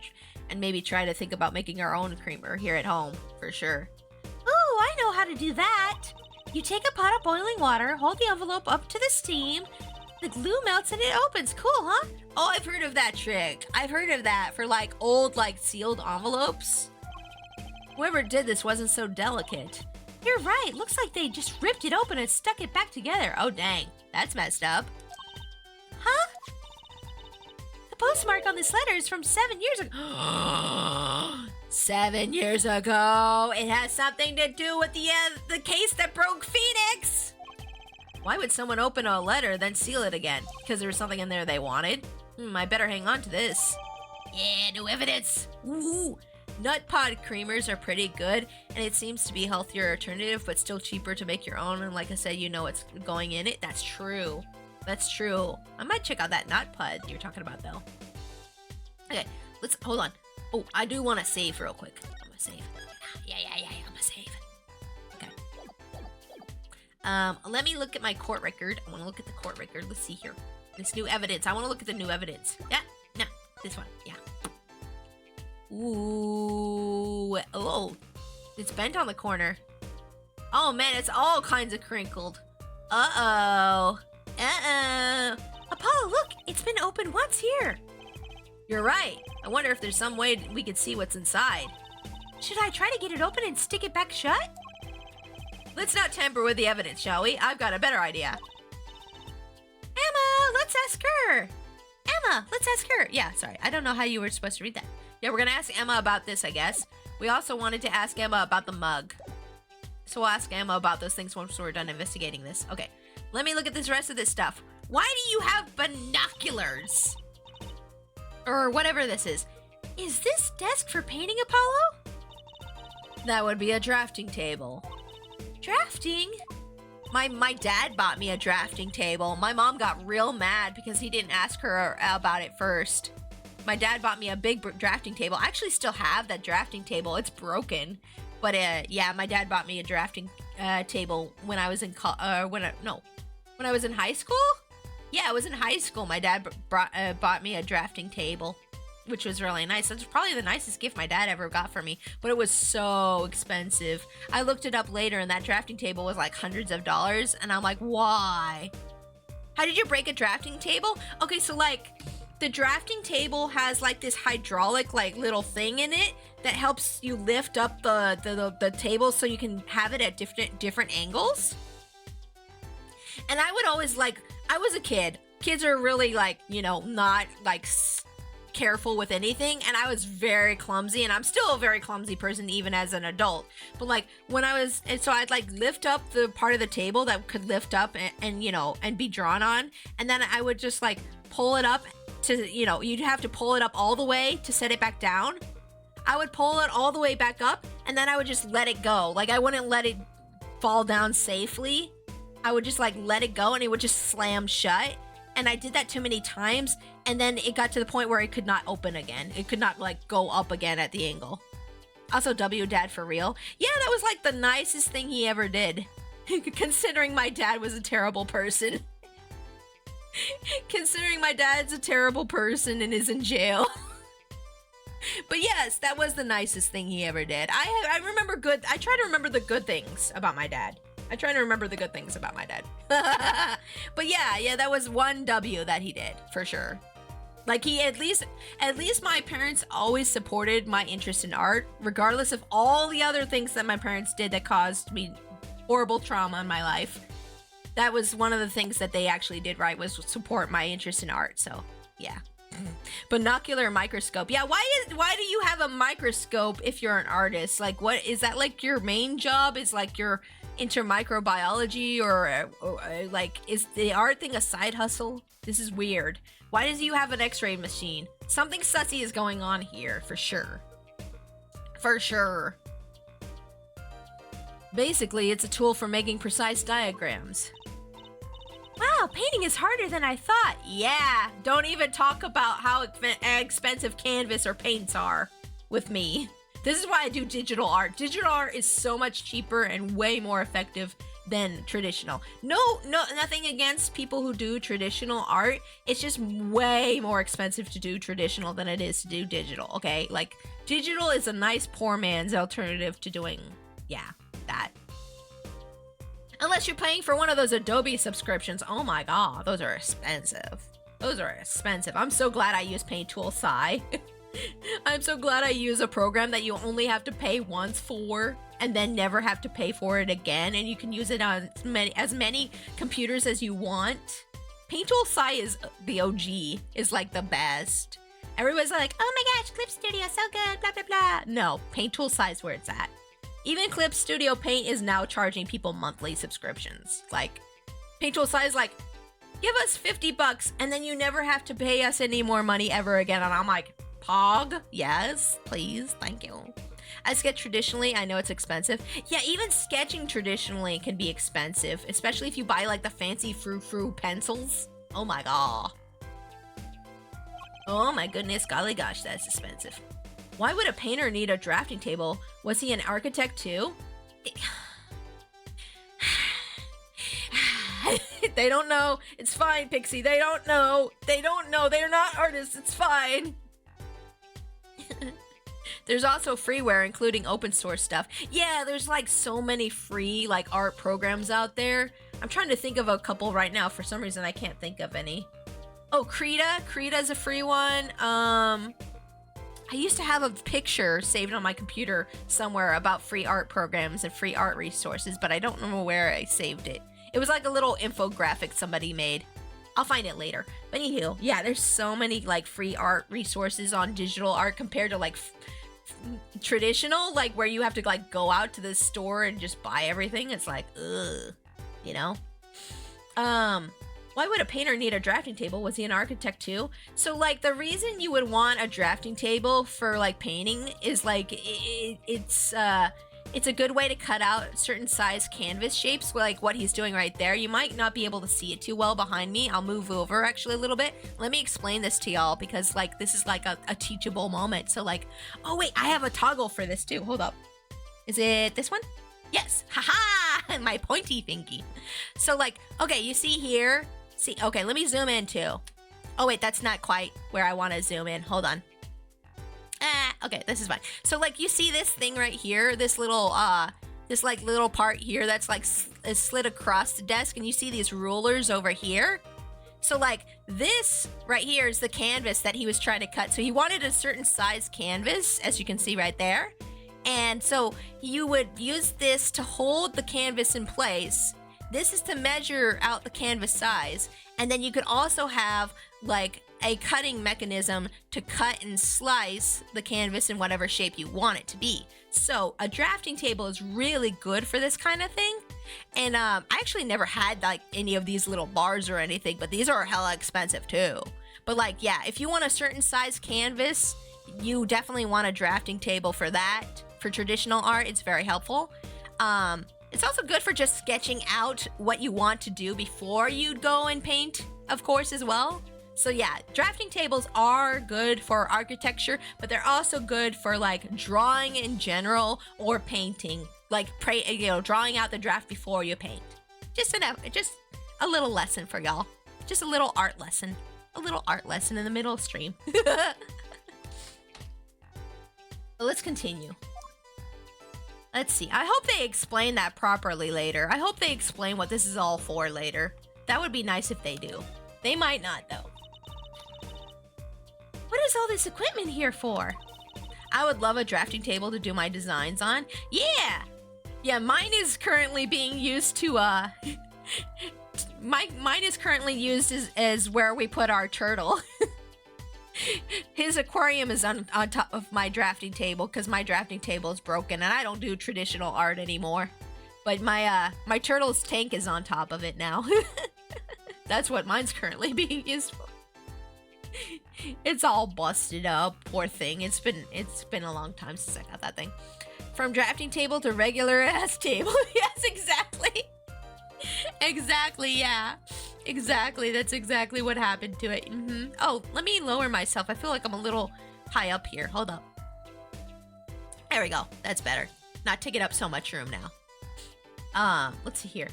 and maybe try to think about making our own creamer here at home for sure. Ooh, I know how to do that. You take a pot of boiling water, hold the envelope up to the steam, the glue melts and it opens. Cool, huh? Oh, I've heard of that trick. I've heard of that for like old like sealed envelopes. Whoever did this wasn't so delicate. You're right. Looks like they just ripped it open and stuck it back together. Oh dang, that's messed up. Huh? The postmark on this letter is from 7 years ago. 7 years ago. It has something to do with the case that broke Phoenix. Why would someone open a letter then seal it again? Because there was something in there they wanted? I better hang on to this. Yeah, new evidence. Ooh. Nut pod creamers are pretty good, and it seems to be a healthier alternative, but still cheaper to make your own. And like I said, you know what's going in it. That's true. That's true. I might check out that nut pod you're talking about, though. Okay, let's hold on. Oh, I do want to save real quick. I'm gonna save. Yeah, I'm gonna save. Okay. Let me look at my court record. I want to look at the court record. Let's see here. This new evidence. I want to look at the new evidence. Yeah, no, this one. Yeah. Ooh. Oh, it's bent on the corner. Oh man, it's all kinds of crinkled. Uh-oh. Apollo, look! It's been opened once here. You're right. I wonder if there's some way we could see what's inside. Should I try to get it open and stick it back shut? Let's not tamper with the evidence, shall we? I've got a better idea. Emma, let's ask her. Emma, let's ask her. Yeah, sorry. I don't know how you were supposed to read that. Yeah, we're gonna ask Emma about this, I guess. We also wanted to ask Emma about the mug. So we'll ask Emma about those things once we're done investigating this. Okay, let me look at this rest of this stuff. Why do you have binoculars? Or whatever this is. Is this desk for painting, Apollo? That would be a drafting table. Drafting? My dad bought me a drafting table. My mom got real mad because he didn't ask her about it first. My dad bought me a big drafting table. I actually still have that drafting table. It's broken. But yeah, my dad bought me a drafting table when I was in when I was in high school? Yeah, I was in high school. My dad bought me a drafting table, which was really nice. That's probably the nicest gift my dad ever got for me, but it was so expensive. I looked it up later, and that drafting table was like hundreds of dollars, and I'm like, why? How did you break a drafting table? Okay, so like, the drafting table has like this hydraulic like little thing in it that helps you lift up the table so you can have it at different angles. And I would always like, I was a kid. Kids are really like, you know, not like careful with anything, and I was very clumsy, and I'm still a very clumsy person even as an adult. But like when I was, and so I'd like lift up the part of the table that could lift up and you know, and be drawn on, and then I would just like pull it up to, you know, you'd have to pull it up all the way to set it back down. I would pull it all the way back up, and then I would just let it go. Like I wouldn't let it fall down safely. I would just like let it go, and it would just slam shut. And I did that too many times, and then it got to the point where it could not open again. It could not like go up again at the angle. Also, W Dad for real. Yeah, that was like the nicest thing he ever did. Considering my dad was a terrible person. Considering my dad's a terrible person and is in jail. But yes, that was the nicest thing he ever did. I remember good. I try to remember the good things about my dad. I try to remember the good things about my dad. But yeah, that was one W that he did, for sure. Like he, at least my parents always supported my interest in art, regardless of all the other things that my parents did that caused me horrible trauma in my life. That was one of the things that they actually did right, was support my interest in art, so yeah. Binocular microscope. Yeah, why do you have a microscope if you're an artist? Like, what is that, like your main job? Is like you're into microbiology, or like is the art thing a side hustle? This is weird. Why does you have an x-ray machine? Something sussy is going on here, for sure. For sure. Basically, it's a tool for making precise diagrams. Wow, painting is harder than I thought. Yeah, don't even talk about how expensive canvas or paints are with me. This is why I do digital art. Digital art is so much cheaper and way more effective than traditional. No, nothing against people who do traditional art. It's just way more expensive to do traditional than it is to do digital, okay? Like, digital is a nice poor man's alternative to doing, yeah, that. Unless you're paying for one of those Adobe subscriptions. Oh my god, those are expensive. Those are expensive. I'm so glad I use Paint Tool Sci. I'm so glad I use a program that you only have to pay once for and then never have to pay for it again, and you can use it on as many computers as you want. Paint Tool Sci is the OG, is like the best. Everybody's like, oh my gosh, Clip Studio, so good, blah, blah, blah. No, Paint Tool Sci is where it's at. Even Clip Studio Paint is now charging people monthly subscriptions. Like, Paint Tool Sci is like, give us $50 and then you never have to pay us any more money ever again. And I'm like, Pog? Yes, please, thank you. I sketch traditionally, I know it's expensive. Yeah, even sketching traditionally can be expensive, especially if you buy like the fancy frou-frou pencils. Oh my god. Oh my goodness, golly gosh, that's expensive. Why would a painter need a drafting table? Was he an architect too? They don't know. It's fine, Pixie. They don't know. They don't know. They're not artists. It's fine. There's also freeware, including open source stuff. Yeah, there's like so many free like art programs out there. I'm trying to think of a couple right now. For some reason, I can't think of any. Oh, Krita. Krita's a free one. I used to have a picture saved on my computer somewhere about free art programs and free art resources, but I don't remember where I saved it. It was like a little infographic somebody made. I'll find it later. But anywho, yeah, there's so many like free art resources on digital art compared to like traditional, like where you have to like go out to the store and just buy everything. It's like, ugh, you know? Why would a painter need a drafting table? Was he an architect too? So like the reason you would want a drafting table for like painting is like it's a good way to cut out certain size canvas shapes, like what he's doing right there. You might not be able to see it too well behind me. I'll move over actually a little bit. Let me explain this to y'all because like this is like a teachable moment. So like, oh wait, I have a toggle for this too. Hold up. Is it this one? Yes. Haha! My pointy thingy. So like, okay, you see here? See, okay, let me zoom in too. Oh wait, that's not quite where I want to zoom in. Hold on. Okay, this is fine. So like you see this thing right here, this little like little part here that's like is slid across the desk, and you see these rulers over here. So like this right here is the canvas that he was trying to cut. So he wanted a certain size canvas, as you can see right there. And so you would use this to hold the canvas in place. This is to measure out the canvas size. And then you could also have like a cutting mechanism to cut and slice the canvas in whatever shape you want it to be. So a drafting table is really good for this kind of thing. And I actually never had like any of these little bars or anything, but these are hella expensive too. But like, yeah, if you want a certain size canvas, you definitely want a drafting table for that. For traditional art, it's very helpful. It's also good for just sketching out what you want to do before you go and paint, of course, as well. So yeah, drafting tables are good for architecture, but they're also good for like drawing in general or painting. Like drawing out the draft before you paint. Just a little lesson for y'all. Just a little art lesson. A little art lesson in the middle stream. Let's continue. Let's see. I hope they explain that properly later. I hope they explain what this is all for later. That would be nice if they do. They might not, though. What is all this equipment here for? I would love a drafting table to do my designs on. Yeah! Yeah, mine is currently being used to, mine is currently used as where we put our turtle. His aquarium is on top of my drafting table because my drafting table is broken and I don't do traditional art anymore. But my turtle's tank is on top of it now. That's what mine's currently being used for. It's all busted up, poor thing. It's been a long time since I got that thing. From drafting table to regular ass table. Yes, exactly. Exactly, yeah. Exactly, that's exactly what happened to it. Oh, let me lower myself. I feel like I'm a little high up here. Hold up. There we go. That's better. Not taking up so much room now. Let's see here.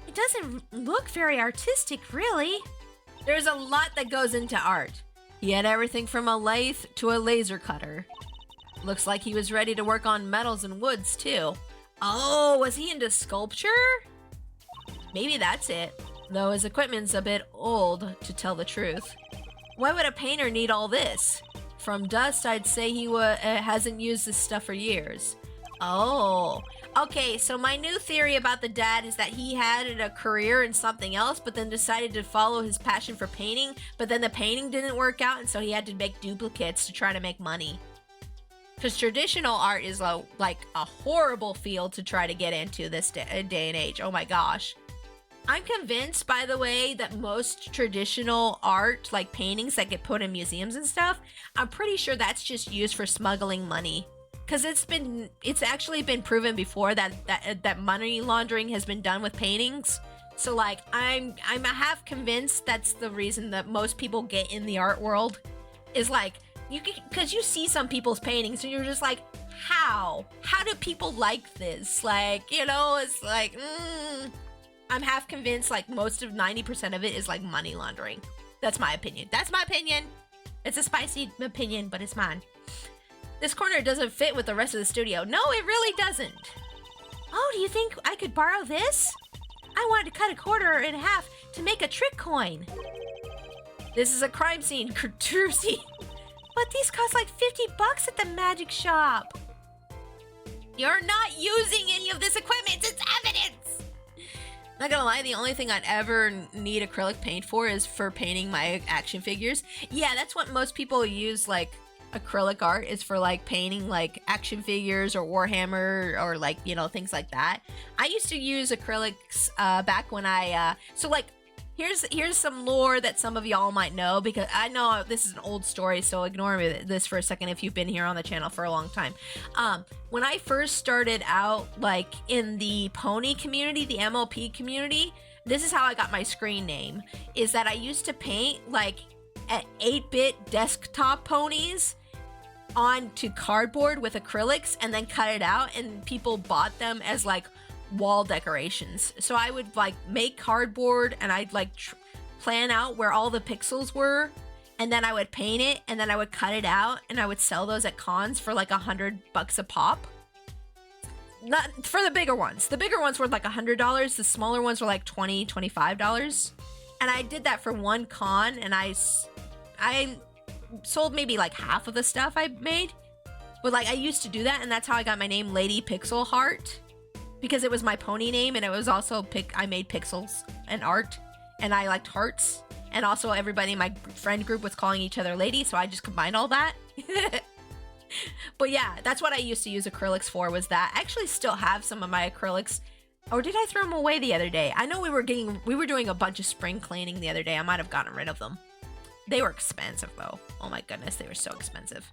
It doesn't look very artistic, really. There's a lot that goes into art. He had everything from a lathe to a laser cutter. Looks like he was ready to work on metals and woods, too. Oh, was he into sculpture? Maybe that's it. Though his equipment's a bit old, to tell the truth. Why would a painter need all this? From dust, I'd say he hasn't used this stuff for years. Oh. Okay, so my new theory about the dad is that he had a career in something else, but then decided to follow his passion for painting, but then the painting didn't work out, and so he had to make duplicates to try to make money. Because traditional art is like a horrible field to try to get into this day and age. Oh my gosh. I'm convinced, by the way, that most traditional art, like paintings that get put in museums and stuff, I'm pretty sure that's just used for smuggling money. Because it's actually been proven before that money laundering has been done with paintings. So like, I'm half convinced that's the reason that most people get in the art world. Is like, because you see some people's paintings and you're just like, how do people like this? Like, you know, it's like, I'm half convinced like most of 90% of it is like money laundering. That's my opinion. It's a spicy opinion, but it's mine. This corner doesn't fit with the rest of the studio. No, it really doesn't. Oh, do you think I could borrow this? I wanted to cut a quarter in half to make a trick coin. This is a crime scene, Trucy. But these cost like $50 at the magic shop. You're not using any of this equipment. It's evidence. Not gonna lie, the only thing I'd ever need acrylic paint for is for painting my action figures. Yeah, that's what most people use, like, acrylic art is for, like, painting, like, action figures or Warhammer or, like, you know, things like that. I used to use acrylics back when so, like, here's some lore that some of y'all might know, because I know this is an old story, so ignore this for a second if you've been here on the channel for a long time. When I first started out, like, in the pony community, the MLP community, this is how I got my screen name, is that I used to paint, like, at 8-bit desktop ponies onto cardboard with acrylics and then cut it out, and people bought them as, like, wall decorations. So I would like make cardboard and I'd like plan out where all the pixels were, and then I would paint it, and then I would cut it out, and I would sell those at cons for like $100 a pop. Not for the bigger ones. The bigger ones were like $100. The smaller ones were like $20, $25. And I did that for one con, and I sold maybe like half of the stuff I made. But like I used to do that, and that's how I got my name Lady Pixel Heart, because it was my pony name, and it was also I made pixels and art, and I liked hearts, and also everybody in my friend group was calling each other lady, so I just combined all that. But yeah, that's what I used to use acrylics for, was that. I actually still have some of my acrylics. Or did I throw them away the other day? I know we were doing a bunch of spring cleaning the other day. I might have gotten rid of them. They were expensive though. Oh my goodness, they were so expensive.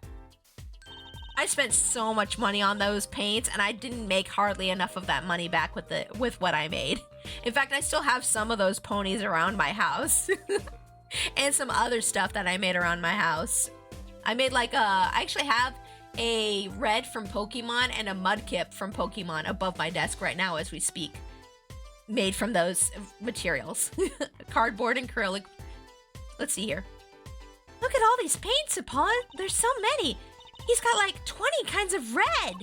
I spent so much money on those paints, and I didn't make hardly enough of that money back with what I made. In fact, I still have some of those ponies around my house. And some other stuff that I made around my house. I made like I actually have a red from Pokemon and a Mudkip from Pokemon above my desk right now as we speak. Made from those materials. Cardboard and acrylic. Let's see here. Look at all these paints, Apollo. There's so many. He's got like 20 kinds of red.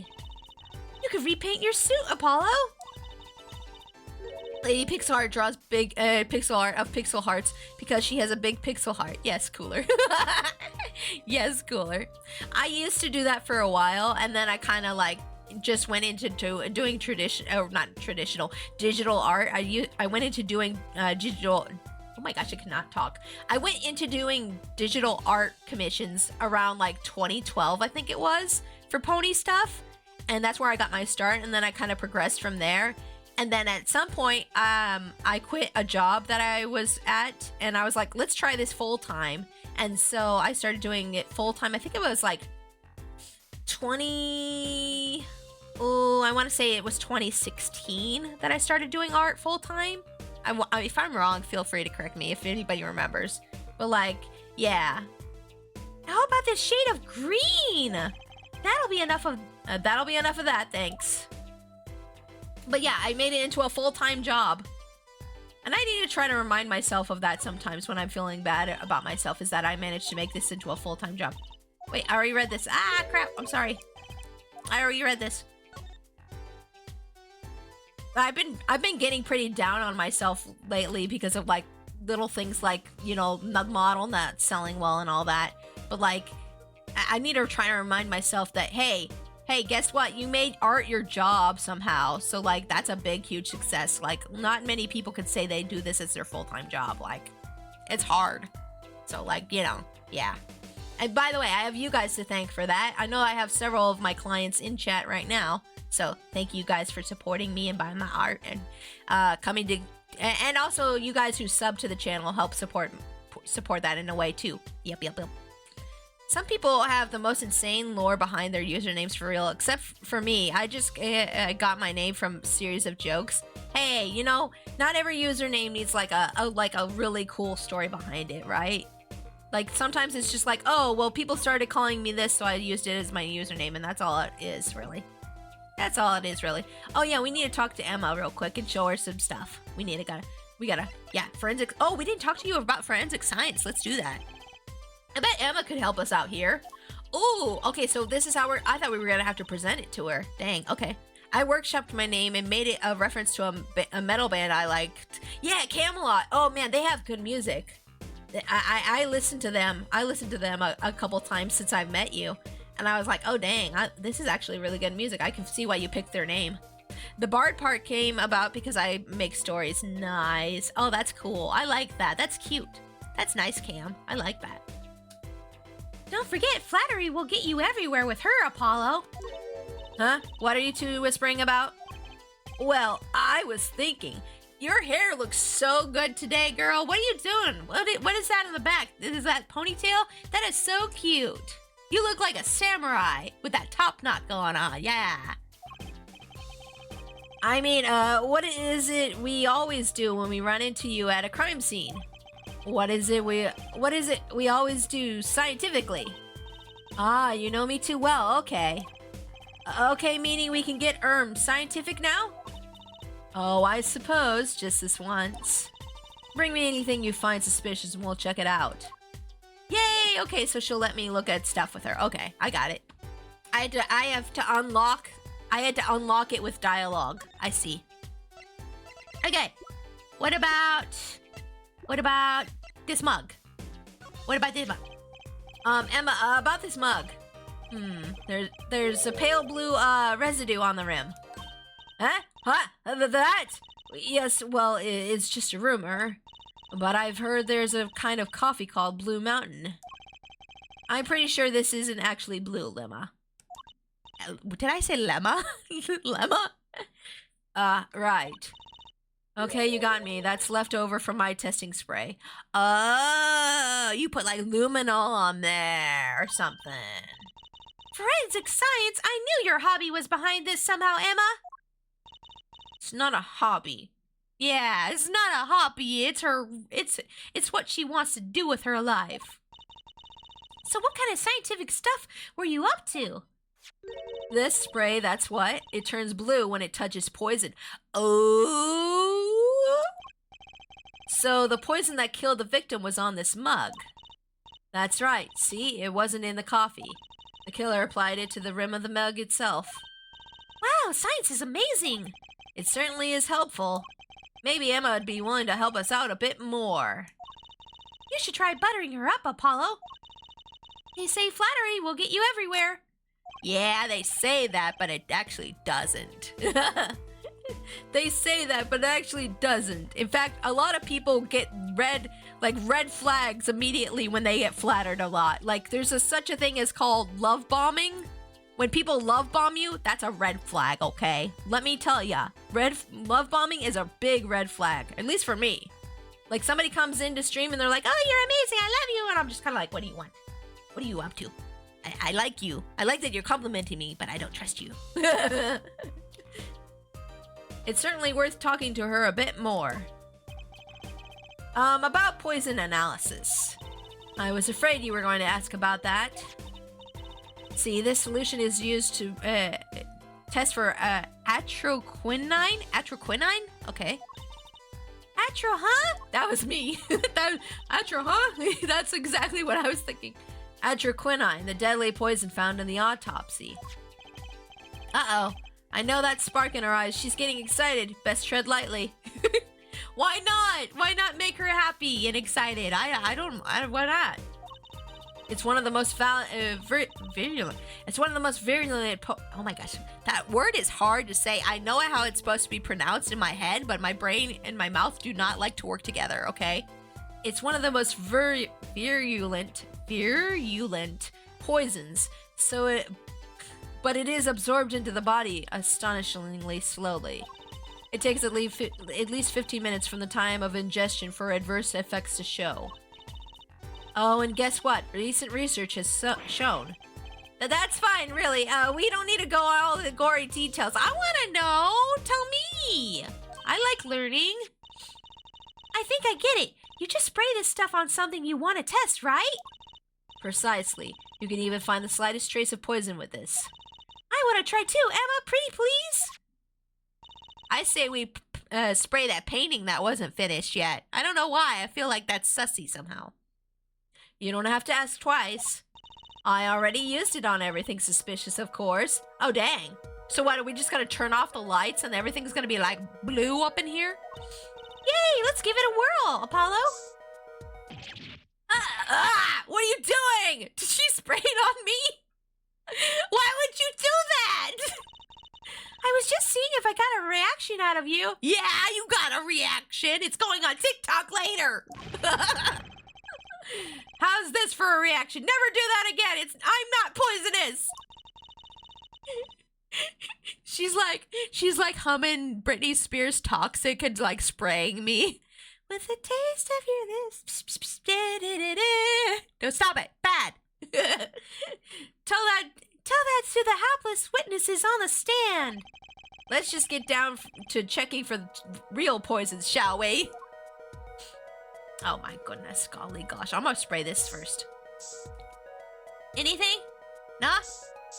You could repaint your suit, Apollo. Lady Pixel Heart draws big pixel art of pixel hearts because she has a big pixel heart. Yes, cooler. Yes, cooler. I used to do that for a while, and then I kind of like just went into doing digital art. I went into doing digital. Oh my gosh, I cannot talk. I went into doing digital art commissions around like 2012, I think it was, for pony stuff, and that's where I got my start. And then I kind of progressed from there. And then at some point, I quit a job that I was at, and I was like, let's try this full time. And so I started doing it full time. I think it was like I want to say it was 2016 that I started doing art full time. If I'm wrong, feel free to correct me if anybody remembers. But like, yeah. How about this shade of green? That'll be enough of that, thanks. But yeah, I made it into a full-time job. And I need to try to remind myself of that sometimes when I'm feeling bad about myself, is that I managed to make this into a full-time job. Wait, I already read this. Ah, crap. I'm sorry. I already read this. I've been getting pretty down on myself lately because of like little things like, you know, the model not selling well and all that. But like, I need to try to remind myself that, hey, guess what? You made art your job somehow. So like, that's a big, huge success. Like, not many people could say they do this as their full-time job. Like, it's hard. So like, you know, yeah. And by the way, I have you guys to thank for that. I know I have several of my clients in chat right now. So thank you guys for supporting me and buying my art and coming to, and also you guys who sub to the channel help support that in a way too. Yep. Some people have the most insane lore behind their usernames for real, except for me. I just got my name from a series of jokes. Hey, you know, not every username needs like a really cool story behind it, right? Like sometimes it's just like, oh, well, people started calling me this, so I used it as my username, and that's all it is, really. That's all it is, really. Oh yeah, we need to talk to Emma real quick and show her some stuff. We gotta, yeah, forensic. Oh, we didn't talk to you about forensic science. Let's do that. I bet Emma could help us out here. Ooh, okay, so this is how I thought we were gonna have to present it to her. Dang, okay. I workshopped my name and made it a reference to a metal band I liked. Yeah, Camelot. Oh man, they have good music. I listened to them. I listened to them a couple times since I've met you. And I was like, oh dang, this is actually really good music. I can see why you picked their name. The Bard part came about because I make stories. Nice. Oh, that's cool. I like that. That's cute. That's nice, Cam. I like that. Don't forget, flattery will get you everywhere with her, Apollo. Huh? What are you two whispering about? Well, I was thinking, your hair looks so good today, girl. What are you doing? What is that in the back? Is that ponytail? That is so cute. You look like a samurai with that top knot going on. Yeah. I mean, what is it we always do when we run into you at a crime scene? What is it we always do scientifically? Ah, you know me too well. Okay. Okay, meaning we can get scientific now? Oh, I suppose just this once. Bring me anything you find suspicious and we'll check it out. Yay! Okay, so she'll let me look at stuff with her. Okay, I got it. I had to unlock it with dialogue. I see. Okay. What about What about this mug? What about this mug? Emma, about this mug. There's a pale blue, residue on the rim. Huh? That? Yes, well, it's just a rumor. But I've heard there's a kind of coffee called Blue Mountain. I'm pretty sure this isn't actually blue, Lemma. Did I say lemma? Lemma? Right. Okay, you got me. That's left over from my testing spray. Oh, you put like luminol on there or something. Forensic science? I knew your hobby was behind this somehow, Emma. It's not a hobby. Yeah, it's not a hobby. It's what she wants to do with her life. So what kind of scientific stuff were you up to? This spray, that's what. It turns blue when it touches poison. Oh! So the poison that killed the victim was on this mug. That's right. See, it wasn't in the coffee. The killer applied it to the rim of the mug itself. Wow, science is amazing. It certainly is helpful. Maybe Emma would be willing to help us out a bit more. You should try buttering her up, Apollo. They say flattery will get you everywhere. Yeah, they say that, but it actually doesn't. They say that, but it actually doesn't. In fact, a lot of people get red flags immediately when they get flattered a lot. Like, there's such a thing as called love bombing. When people love bomb you, that's a red flag, okay? Let me tell ya, love bombing is a big red flag, at least for me. Like, somebody comes into stream and they're like, oh, you're amazing, I love you, and I'm just kind of like, what do you want? What are you up to? I like you. I like that you're complimenting me, but I don't trust you. It's certainly worth talking to her a bit more. About poison analysis. I was afraid you were going to ask about that. See, this solution is used to test for atroquinine. Atroquinine? Okay. Atro, huh? That was me. Atro, huh? That's exactly what I was thinking. Atroquinine, the deadly poison found in the autopsy. Uh-oh. I know that spark in her eyes. She's getting excited. Best tread lightly. Why not? Why not make her happy and excited? Why not? It's one of the most virulent. It's one of the most virulent. Oh my gosh, that word is hard to say. I know how it's supposed to be pronounced in my head, but my brain and my mouth do not like to work together. Okay. It's one of the most virulent poisons. But it is absorbed into the body astonishingly slowly. It takes at least 15 minutes from the time of ingestion for adverse effects to show. Oh, and guess what? Recent research has shown. That's fine, really. We don't need to go all the gory details. I want to know. Tell me. I like learning. I think I get it. You just spray this stuff on something you want to test, right? Precisely. You can even find the slightest trace of poison with this. I want to try too. Emma, pretty please? I say we spray that painting that wasn't finished yet. I don't know why. I feel like that's sussy somehow. You don't have to ask twice. I already used it on everything suspicious, of course. Oh, dang. So what, are we just gonna turn off the lights and everything's gonna be like blue up in here? Yay, let's give it a whirl, Apollo. What are you doing? Did she spray it on me? Why would you do that? I was just seeing if I got a reaction out of you. Yeah, you got a reaction. It's going on TikTok later. How's this for a reaction? Never do that again. I'm not poisonous. She's like humming Britney Spears Toxic and like spraying me. With the taste of your lips. No, stop it. Bad. Tell that to the hapless witnesses on the stand. Let's just get down to checking for real poisons, shall we? Oh my goodness, golly gosh. I'm gonna spray this first. Anything? Nah?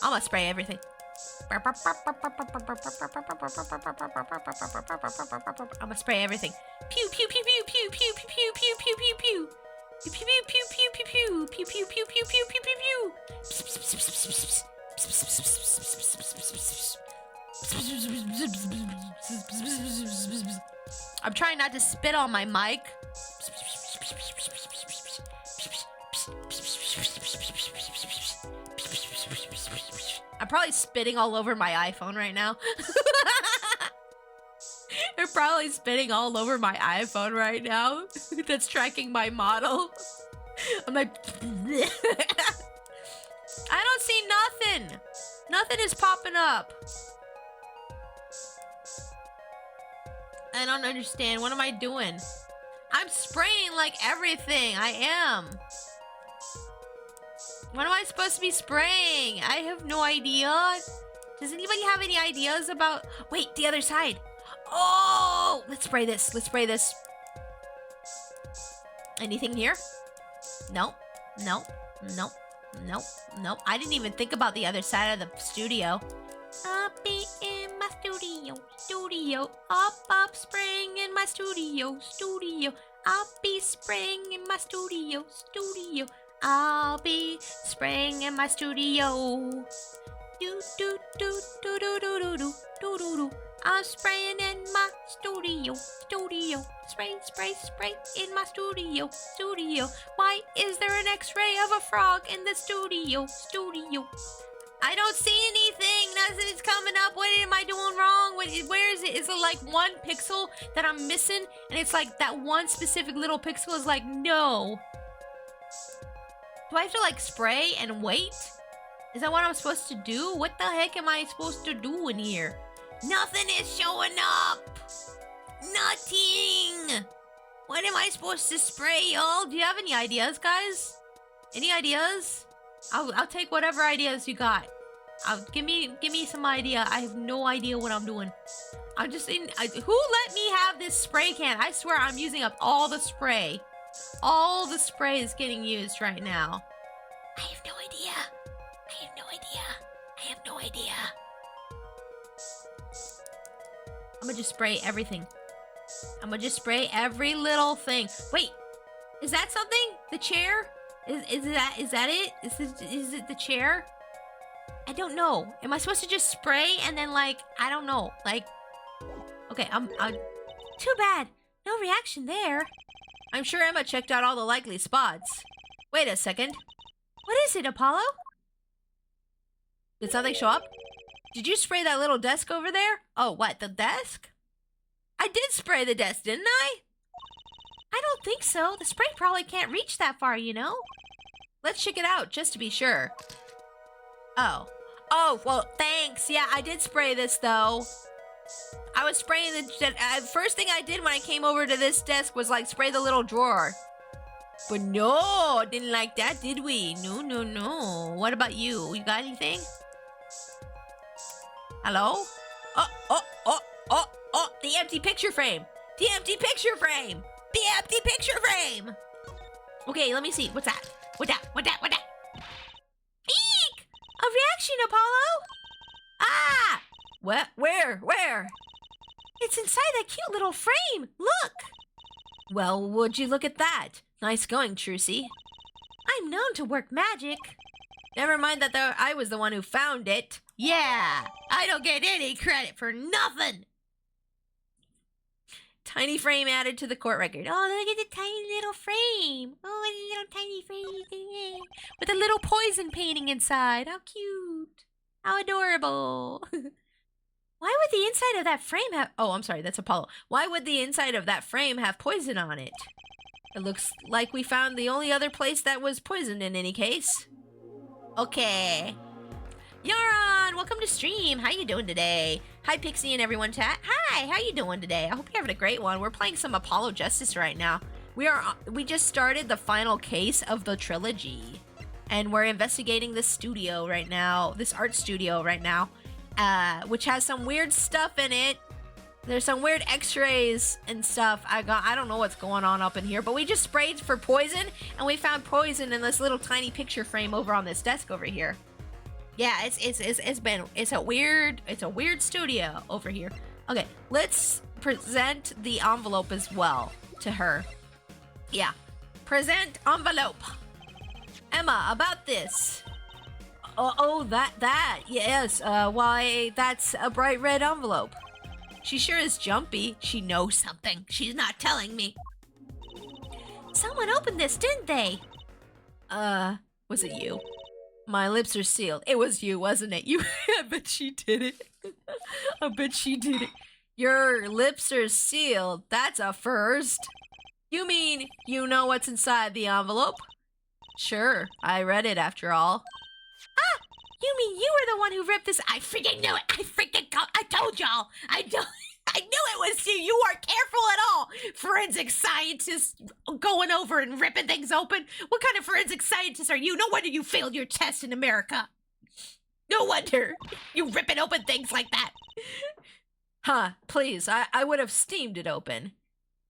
I'm gonna spray everything. I'm gonna spray everything. Pew pew pew pew pew pew pew pew pew pew pew. Pew pew pew pew pew pew pew pew pew pew pew pew pew pew. I'm trying not to spit on my mic. probably spitting all over my iPhone right now. They're probably spitting all over my iPhone right now. That's tracking my model. I'm like, I don't see nothing. Nothing is popping up. I don't understand. What am I doing? I'm spraying like everything. I am. What am I supposed to be spraying? I have no idea. Does anybody have any ideas about... Wait, the other side. Oh, let's spray this. Let's spray this. Anything here? Nope. Nope. Nope. Nope. Nope. I didn't even think about the other side of the studio. I'll be in my studio. Up, spraying in my studio. I'll be spraying in my studio. I'll be spraying in my studio. Do do do do do do do do do do do. I'm spraying in my studio. Spray in my studio. Why is there an X-ray of a frog in the studio? I don't see anything. Nothing's coming up. What am I doing wrong? Where is it? Is it like one pixel that I'm missing? And it's like that one specific little pixel is like, no. Do I have to like spray and wait? Is that what I'm supposed to do? What the heck am I supposed to do in here? Nothing is showing up. Nothing. What am I supposed to spray, y'all? Do you have any ideas, guys? Any ideas? I'll take whatever ideas you got. Give me some idea. I have no idea what I'm doing. I'm just in. Who let me have this spray can? I swear I'm using up all the spray. All the spray is getting used right now. I have no idea. I have no idea. I have no idea. I'm gonna just spray everything. I'm gonna just spray every little thing. Wait, is that something? The chair? Is that it? Is it the chair? I don't know. Am I supposed to just spray and then like, I don't know, like, okay, I'm too bad. No reaction there. I'm sure Emma checked out all the likely spots. Wait a second. What is it, Apollo? Did something show up? Did you spray that little desk over there? Oh, what, the desk? I did spray the desk, didn't I? I don't think so. The spray probably can't reach that far, you know? Let's check it out, just to be sure. Oh. Oh, well, thanks. Yeah, I did spray this, though. I was spraying the... first thing I did when I came over to this desk was, like, spray the little drawer. But no, didn't like that, did we? No, no, no. What about you? You got anything? Hello? Oh, the empty picture frame. The empty picture frame. The empty picture frame. Okay, let me see. What's that? What that? Eek! A reaction, Apollo. Ah! What? Where? It's inside that cute little frame. Look. Well, would you look at that? Nice going, Trucy. I'm known to work magic. Never mind that I was the one who found it. Yeah, I don't get any credit for nothing. Tiny frame added to the court record. Oh, look at the tiny little frame. Oh, a little tiny frame. With a little poison painting inside. How cute. How adorable. Why would the inside of that frame have... Oh, I'm sorry, that's Apollo. Why would the inside of that frame have poison on it? It looks like we found the only other place that was poisoned in any case. Okay. Yaron, welcome to stream. How you doing today? Hi, Pixie and everyone chat. Hi, how you doing today? I hope you're having a great one. We're playing some Apollo Justice right now. We just started the final case of the trilogy. And we're investigating this studio right now, this art studio right now, which has some weird stuff in it. There's some weird x-rays and stuff. I don't know what's going on up in here, but we just sprayed for poison, and we found poison in this little tiny picture frame over on this desk over here. Yeah, it's a weird studio over here. Okay, let's present the envelope as well to her. Yeah, present envelope. Emma, about this. Oh, that, yes. Why, that's a bright red envelope. She sure is jumpy. She knows something. She's not telling me. Someone opened this, didn't they? Was it you? My lips are sealed. It was you, wasn't it? You. I bet she did it. I bet she did it. Your lips are sealed. That's a first. You mean you know what's inside the envelope? Sure, I read it after all. Ah, you mean you were the one who ripped this? I freaking knew it. I told y'all. I knew it was you. You weren't careful at all. Forensic scientists going over and ripping things open. What kind of forensic scientist are you? No wonder you failed your test in America. No wonder you ripping open things like that. Huh, please, I would have steamed it open.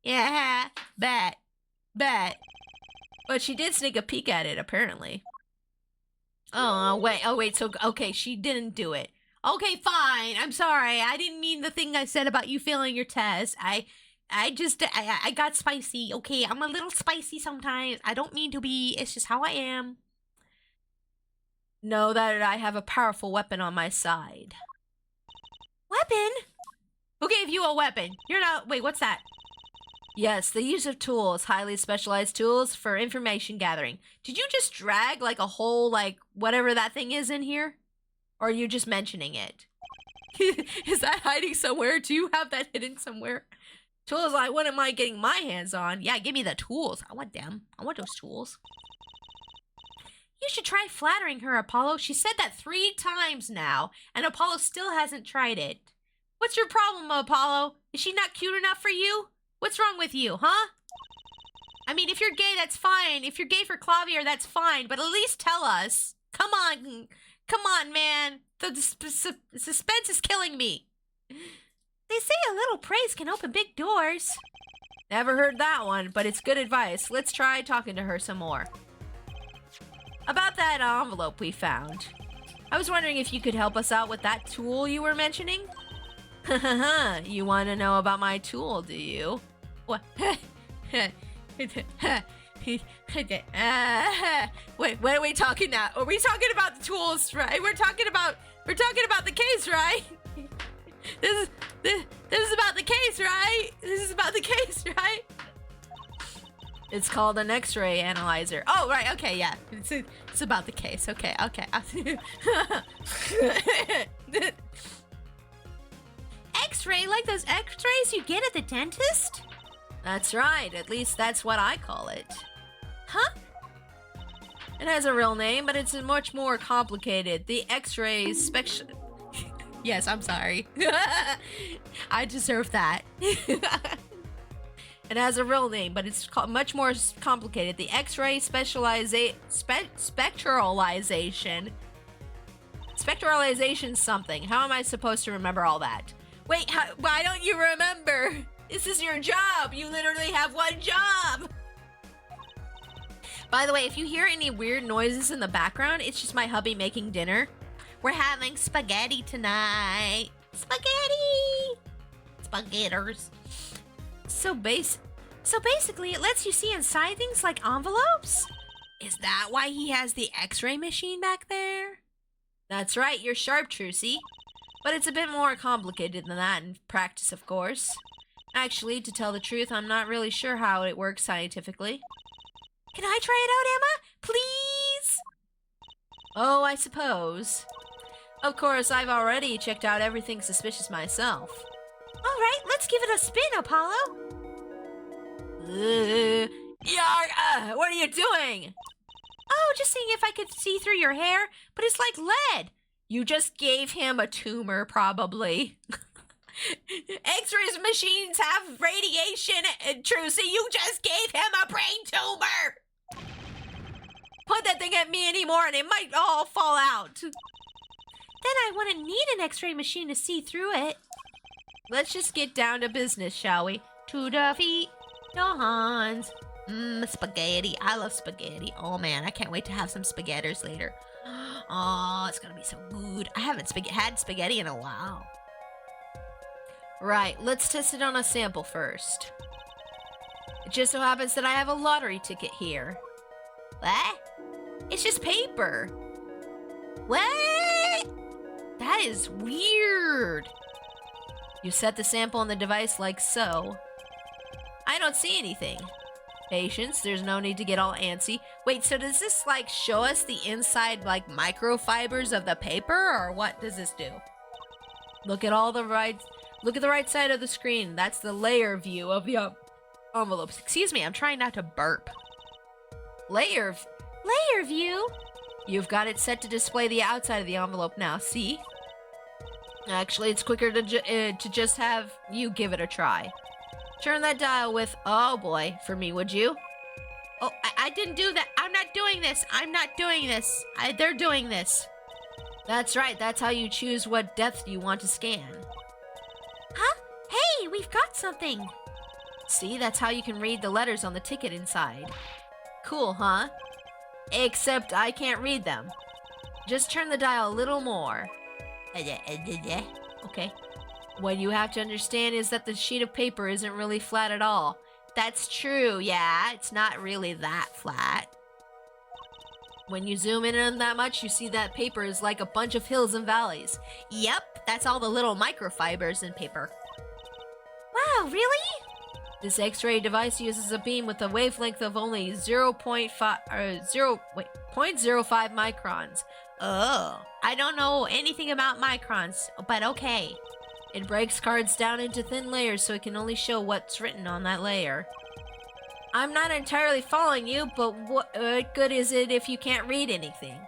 Yeah, bet. But she did sneak a peek at it, apparently. Oh, wait, so, okay, she didn't do it. Okay, fine, I'm sorry. I didn't mean the thing I said about you failing your test. I got spicy, okay? I'm a little spicy sometimes. I don't mean to be, it's just how I am. Know that I have a powerful weapon on my side. Weapon? Who gave you a weapon? You're not, wait, what's that? Yes, the use of tools, highly specialized tools for information gathering. Did you just drag like a whole, like, whatever that thing is in here? Or are you just mentioning it? Is that hiding somewhere? Do you have that hidden somewhere? Tools I wouldn't mind getting my hands on. Yeah, give me the tools. I want them. I want those tools. You should try flattering her, Apollo. She said that 3 times now, and Apollo still hasn't tried it. What's your problem, Apollo? Is she not cute enough for you? What's wrong with you, huh? I mean, if you're gay, that's fine. If you're gay for Clavier, that's fine. But at least tell us. Come on, man. The suspense is killing me. They say a little praise can open big doors. Never heard that one, but it's good advice. Let's try talking to her some more. About that envelope we found. I was wondering if you could help us out with that tool you were mentioning? You want to know about my tool, do you? What? Wait, what are we talking now? Are we talking about the tools, right? We're talking about the case, right? This is about the case, right? This is about the case, right? It's called an X-ray analyzer. Oh, right. Okay, yeah. It's about the case. Okay. X-ray, like those X-rays you get at the dentist? That's right. At least that's what I call it. Huh? It has a real name, but it's much more complicated. The X-ray spec... Yes, I'm sorry. I deserve that. It has a real name, but it's much more complicated. The X-ray spectralization. Spectralization something. How am I supposed to remember all that? Wait, why don't you remember? This is your job. You literally have one job. By the way, if you hear any weird noises in the background, it's just my hubby making dinner. We're having spaghetti tonight. Spaghetters. So basically, it lets you see inside things like envelopes? Is that why he has the X-ray machine back there? That's right, you're sharp, Trucy. But it's a bit more complicated than that in practice, of course. Actually, to tell the truth, I'm not really sure how it works scientifically. Can I try it out, Emma? Please? Oh, I suppose. Of course, I've already checked out everything suspicious myself. All right, let's give it a spin, Apollo. What are you doing? Oh, just seeing if I could see through your hair, but it's like lead. You just gave him a tumor, probably. X-ray machines have radiation, Trucy. You just gave him a brain tumor. Point that thing at me anymore and it might all fall out. Then I wouldn't need an X-ray machine to see through it. Let's just get down to business, shall we? To the feet, no hands. Spaghetti. I love spaghetti. Oh man, I can't wait to have some spaghettis later. Oh, it's gonna be so good. I haven't had spaghetti in a while. Right, let's test it on a sample first. It just so happens that I have a lottery ticket here. What? It's just paper. What? That is weird. You set the sample on the device like so. I don't see anything. Patience, there's no need to get all antsy. Wait, so does this like show us the inside like microfibers of the paper, or what does this do? Look at the right side of the screen. That's the layer view of the envelopes. Excuse me, I'm trying not to burp. Layer view? You've got it set to display the outside of the envelope now, see? Actually, it's quicker to just have you give it a try. Turn that dial with, oh boy, for me, would you? Oh, I didn't do that. I'm not doing this. I'm not doing this. They're doing this. That's right, that's how you choose what depth you want to scan. Huh? Hey, we've got something. See, that's how you can read the letters on the ticket inside. Cool, huh? Except I can't read them. Just turn the dial a little more. Okay. What you have to understand is that the sheet of paper isn't really flat at all. That's true, yeah. It's not really that flat. When you zoom in on that much, you see that paper is like a bunch of hills and valleys. Yep, that's all the little microfibers in paper. Wow, really? This X-ray device uses a beam with a wavelength of only 0.05 microns. Oh, I don't know anything about microns, but okay. It breaks cards down into thin layers so it can only show what's written on that layer. I'm not entirely following you, but what good is it if you can't read anything?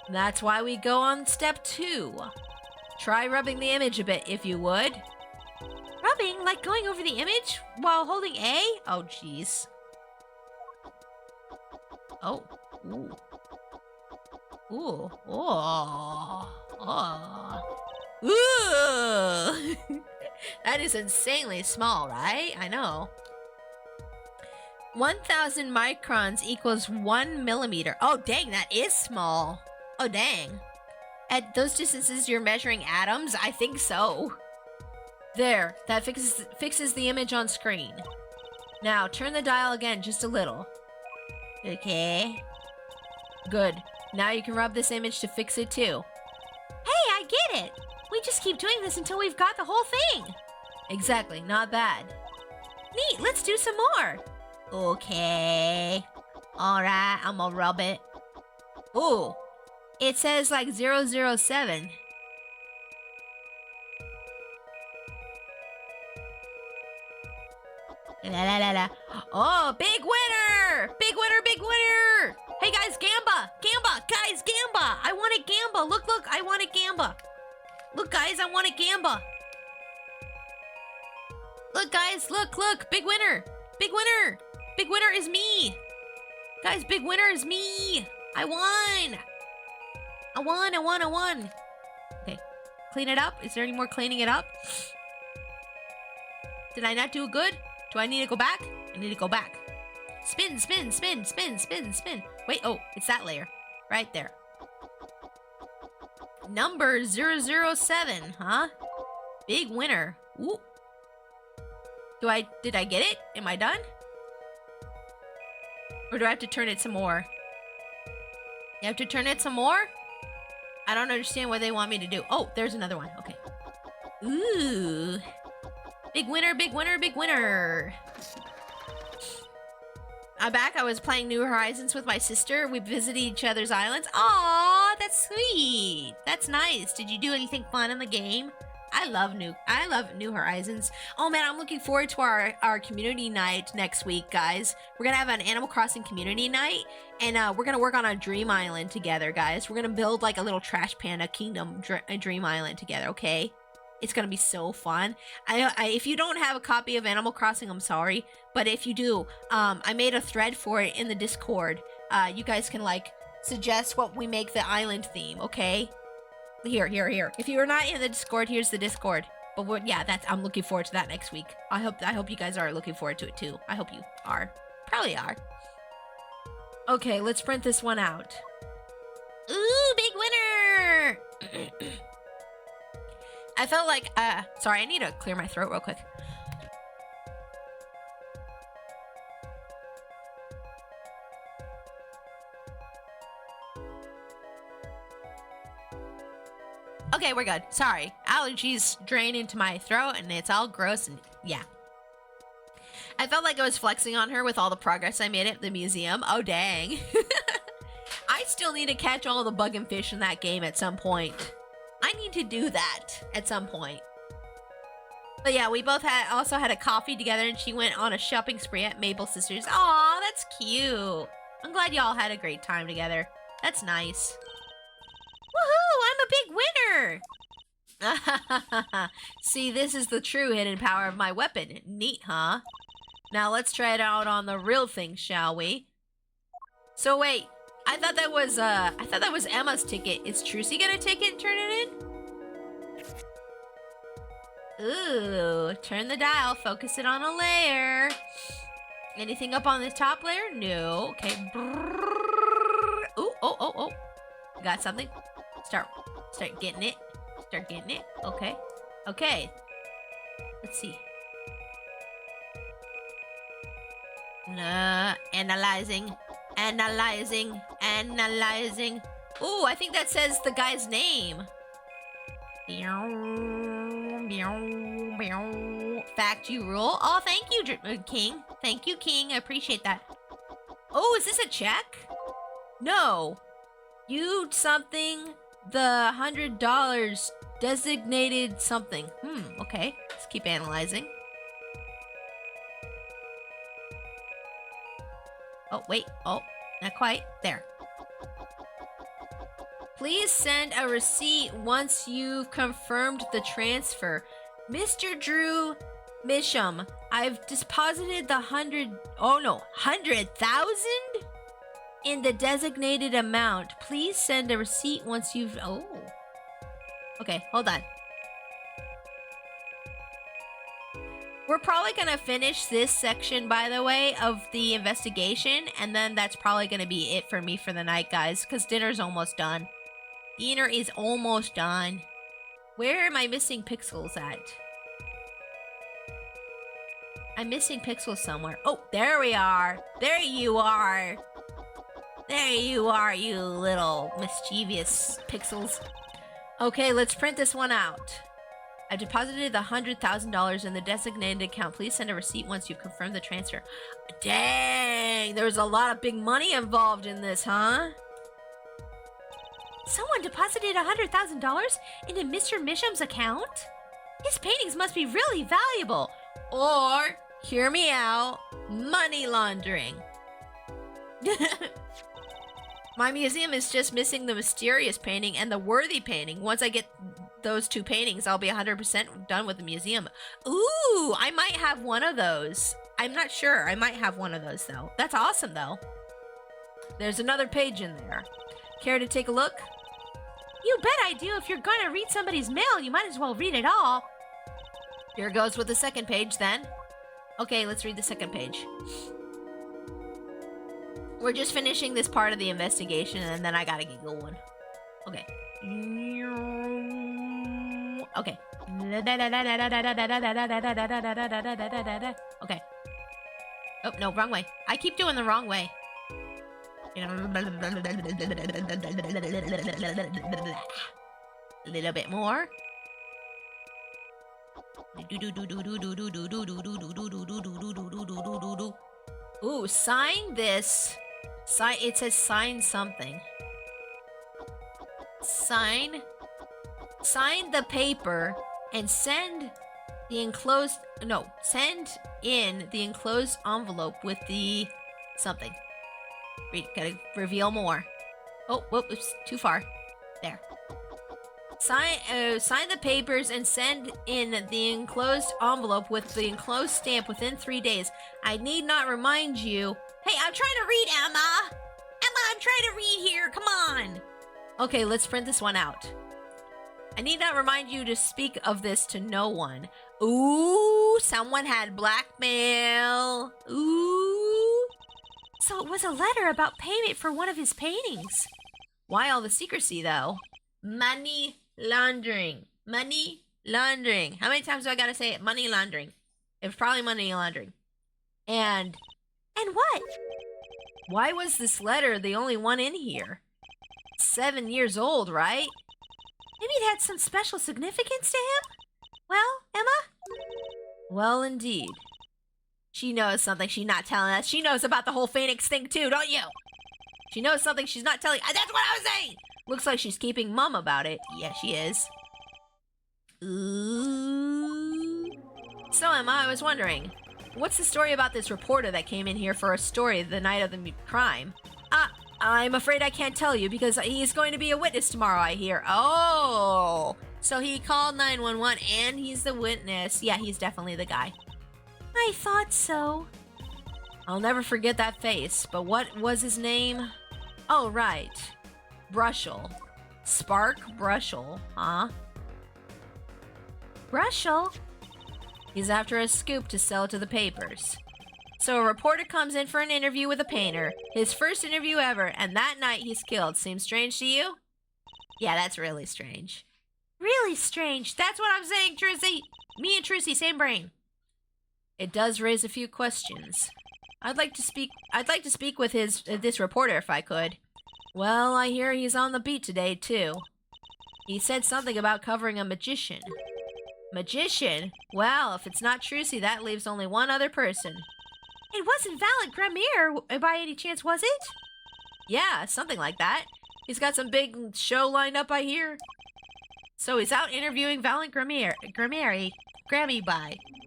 That's why we go on step 2. Try rubbing the image a bit, if you would. Rubbing? Like going over the image while holding A? Oh, jeez. Oh. Ooh. Ooh. Oh. Oh. Ooh. That is insanely small, right? I know. 1,000 microns equals 1 millimeter. Oh, dang, that is small. Oh, dang. At those distances, you're measuring atoms? I think so. There, that fixes the image on screen. Now, turn the dial again just a little. Okay. Good. Now you can rub this image to fix it too. Hey, I get it. We just keep doing this until we've got the whole thing. Exactly, not bad. Neat, let's do some more. Okay. Alright, I'm gonna rub it. Ooh. It says like 007. La la la la. Oh, big winner! Big winner, big winner! Hey guys, Gamba! Gamba! Guys, Gamba! I want a Gamba! Look, look, I want a Gamba! Look, guys, I want a Gamba! Look, guys, look, look! Big winner! Big winner! Big winner is me! Guys, big winner is me! I won! I won, I won, I won! Okay, clean it up. Is there any more cleaning it up? Did I not do good? Do I need to go back? I need to go back. Spin, spin, spin, spin, spin, spin. Wait, oh, it's that layer. Right there. Number 007, huh? Big winner. Ooh. Did I get it? Am I done? Or do I have to turn it some more? You have to turn it some more? I don't understand what they want me to do. Oh, there's another one. Okay. Ooh. Big winner, big winner, big winner. I'm back. I was playing New Horizons with my sister. We visited each other's islands. Aw, that's sweet. That's nice. Did you do anything fun in the game? I love New Horizons. Oh man, I'm looking forward to our community night next week, guys. We're gonna have an Animal Crossing community night, and we're gonna work on a dream island together, guys. We're gonna build like a little Trash Panda Kingdom dream island together, okay? It's gonna be so fun. If you don't have a copy of Animal Crossing, I'm sorry, but if you do, I made a thread for it in the Discord. You guys can like suggest what we make the island theme, okay? Here. If you are not in the Discord, here's the Discord. But yeah, I'm looking forward to that next week. I hope you guys are looking forward to it too. I hope you are. Probably are. Okay, let's print this one out. Ooh, big winner! I felt like, sorry, I need to clear my throat real quick. Okay, we're good. Sorry. Allergies drain into my throat and it's all gross and yeah. I felt like I was flexing on her with all the progress I made at the museum. Oh, dang. I still need to catch all the bug and fish in that game at some point. I need to do that at some point. But yeah, we both also had a coffee together, and she went on a shopping spree at Maple Sisters. Aw, that's cute. I'm glad y'all had a great time together. That's nice. Woohoo, I'm a big winner. See, this is the true hidden power of my weapon. Neat, huh? Now let's try it out on the real thing, shall we? So wait, I thought that was Emma's ticket. Is Trucy gonna take it and turn it in? Ooh, turn the dial, focus it on a layer. Anything up on the top layer? No. Okay. Ooh, oh. Got something? Start getting it. Start getting it. Okay. Okay. Let's see. Analyzing. Ooh, I think that says the guy's name. Fact you rule. Oh, thank you, King. Thank you, King. I appreciate that. Oh, is this a check? No. You something the $100 designated something. Okay. Let's keep analyzing. Oh, wait. Oh, not quite. There. Please send a receipt once you've confirmed the transfer. Mr. Drew Misham, I've deposited the 100,000 in the designated amount. Please send a receipt once you've... Oh. Okay, hold on. We're probably going to finish this section, by the way, of the investigation, and then that's probably going to be it for me for the night, guys, because dinner's almost done. Dinner is almost done. Where am I missing pixels at? I'm missing pixels somewhere. Oh, there we are. There you are. There you are, you little mischievous pixels. Okay, let's print this one out. I deposited the $100,000 in the designated account. Please send a receipt once you've confirmed the transfer. Dang, there was a lot of big money involved in this, huh? Someone deposited $100,000 into Mr. Misham's account? His paintings must be really valuable. Or, hear me out, money laundering. My museum is just missing the mysterious painting and the worthy painting. Once I get those two paintings, I'll be 100% done with the museum. Ooh, I might have one of those. I'm not sure. I might have one of those, though. That's awesome, though. There's another page in there. Care to take a look? You bet I do. If you're gonna read somebody's mail, you might as well read it all. Here goes with the second page, then. Okay, let's read the second page. We're just finishing this part of the investigation, and then I gotta get going. Okay. Okay. Okay. Oh, no, wrong way. I keep doing the wrong way. A little bit more. Ooh, sign this. It says sign something. Sign the paper and send in the enclosed envelope with the something. Gotta reveal more. Oh, whoop, it's too far. There. Sign the papers and send in the enclosed envelope with the enclosed stamp within 3 days. I need not remind you. Hey, I'm trying to read, Emma! Emma, I'm trying to read here. Come on. Okay, let's print this one out. I need not remind you to speak of this to no one. Ooh, someone had blackmail. Ooh. So it was a letter about payment for one of his paintings. Why all the secrecy, though? Money laundering. Money laundering. How many times do I gotta say it? Money laundering. It was probably money laundering. And what? Why was this letter the only one in here? 7 years old, right? Maybe it had some special significance to him? Well, Emma? Well, indeed. She knows something she's not telling us. She knows about the whole Phoenix thing too, don't you? She knows something she's not telling. That's what I was saying! Looks like she's keeping mum about it. Yeah, she is. Ooh. So Emma, I was wondering, what's the story about this reporter that came in here for a story the night of the crime? I'm afraid I can't tell you because he's going to be a witness tomorrow, I hear. Oh, so he called 911 and he's the witness. Yeah, he's definitely the guy. I thought so. I'll never forget that face, but what was his name? Oh, right. Brushel. Spark Brushel, huh? Brushel? He's after a scoop to sell to the papers. So a reporter comes in for an interview with a painter. His first interview ever, and that night he's killed. Seems strange to you? Yeah, that's really strange. Really strange. That's what I'm saying, Trucy. Me and Trucy, same brain. It does raise a few questions. I'd like to speak with this reporter if I could. Well, I hear he's on the beat today, too. He said something about covering a magician. Magician? Well, if it's not Trucy, that leaves only one other person. It wasn't Valent Gramier, by any chance, was it? Yeah, something like that. He's got some big show lined up, I hear. So he's out interviewing Valent Gramier, Grammy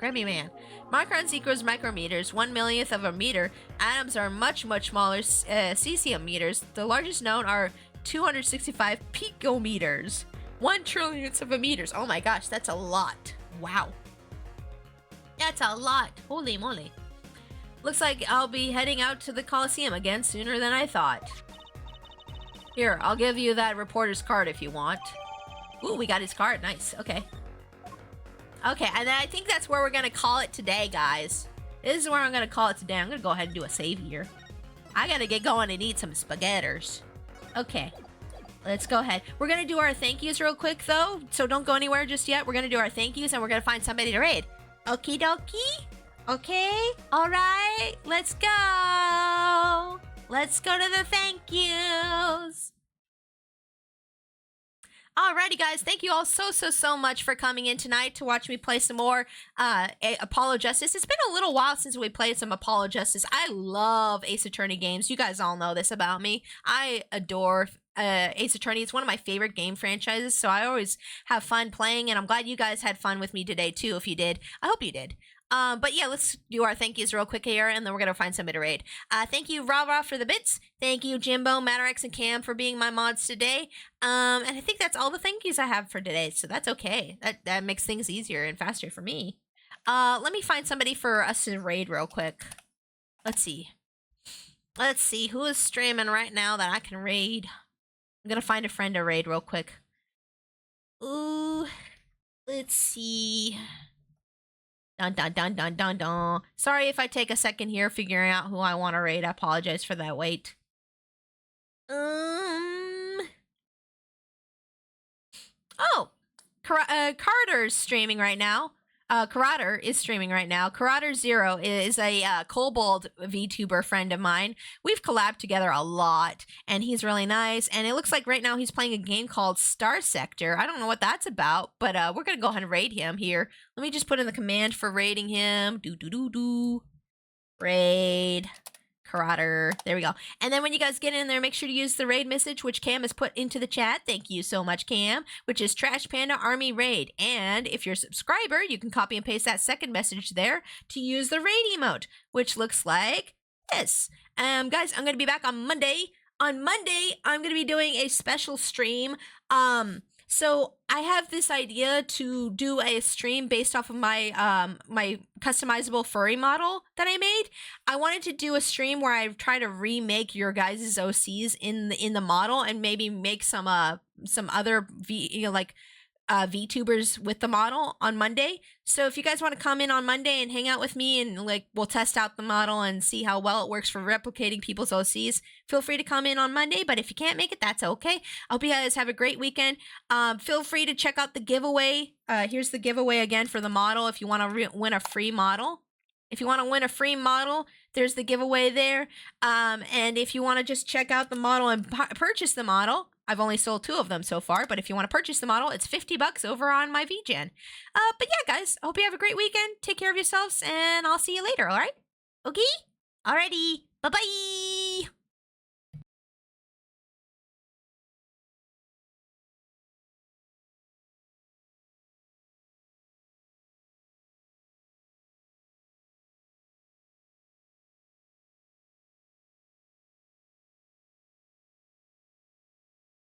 Man. Microns equals micrometers, 1/1,000,000th of a meter. Atoms are much, much smaller cesium meters. The largest known are 265 picometers. 1/1,000,000th of a meters. Oh my gosh, that's a lot. Wow. That's a lot. Holy moly. Looks like I'll be heading out to the Coliseum again sooner than I thought. Here, I'll give you that reporter's card if you want. Ooh, we got his card. Nice. Okay. Okay, and then I think that's where we're going to call it today, guys. This is where I'm going to call it today. I'm going to go ahead and do a save here. I got to get going and eat some spaghettis. Okay. Let's go ahead. We're going to do our thank yous real quick, though, so don't go anywhere just yet. We're going to do our thank yous, and we're going to find somebody to raid. Okie dokie? Okay, all right, let's go. Let's go to the thank yous. Alrighty, guys, thank you all so much for coming in tonight to watch me play some more Apollo Justice. It's been a little while since we played some Apollo Justice. I love Ace Attorney games. You guys all know this about me. I adore Ace Attorney. It's one of my favorite game franchises, so I always have fun playing, and I'm glad you guys had fun with me today, too, if you did. I hope you did. But yeah, let's do our thank yous real quick here, and then we're gonna find somebody to raid. Thank you, Rah for the bits. Thank you, Jimbo, Matarex, and Cam for being my mods today. And I think that's all the thank yous I have for today, so that's okay. That makes things easier and faster for me. Let me find somebody for us to raid real quick. Let's see. Let's see who is streaming right now that I can raid. I'm gonna find a friend to raid real quick. Ooh, let's see. Dun dun dun dun dun dun. Sorry if I take a second here figuring out who I want to raid. I apologize for that wait. Oh, Carter's streaming right now. Karater is streaming right now. Karater Zero is a Kobold VTuber friend of mine. We've collabed together a lot, and he's really nice. And it looks like right now he's playing a game called Star Sector. I don't know what that's about, but we're gonna go ahead and raid him here. Let me just put in the command for raiding him. Raid. Karater. There we go. And then when you guys get in there, make sure to use the raid message, which Cam has put into the chat. Thank you so much, Cam, which is Trash Panda Army Raid. And if you're a subscriber, you can copy and paste that second message there to use the raid emote, which looks like this. Guys, I'm going to be back on Monday. On Monday, I'm going to be doing a special stream. So I have this idea to do a stream based off of my my customizable furry model that I made. I wanted to do a stream where I try to remake your guys' OCs in the model and maybe make some other VTubers with the model on Monday. So if you guys want to come in on Monday and hang out with me and we'll test out the model and see how well it works for replicating people's OCs, feel free to come in on Monday. But if you can't make it, that's okay. I hope you guys have a great weekend. Feel free to check out the giveaway. Here's the giveaway again for the model if you want to win a free model. If you want to win a free model, there's the giveaway there. And if you want to just check out the model and purchase the model, I've only sold 2 of them so far, but if you want to purchase the model, it's $50 over on my VGen. But yeah, guys, I hope you have a great weekend. Take care of yourselves, and I'll see you later, all right? Okay? Alrighty. Bye-bye.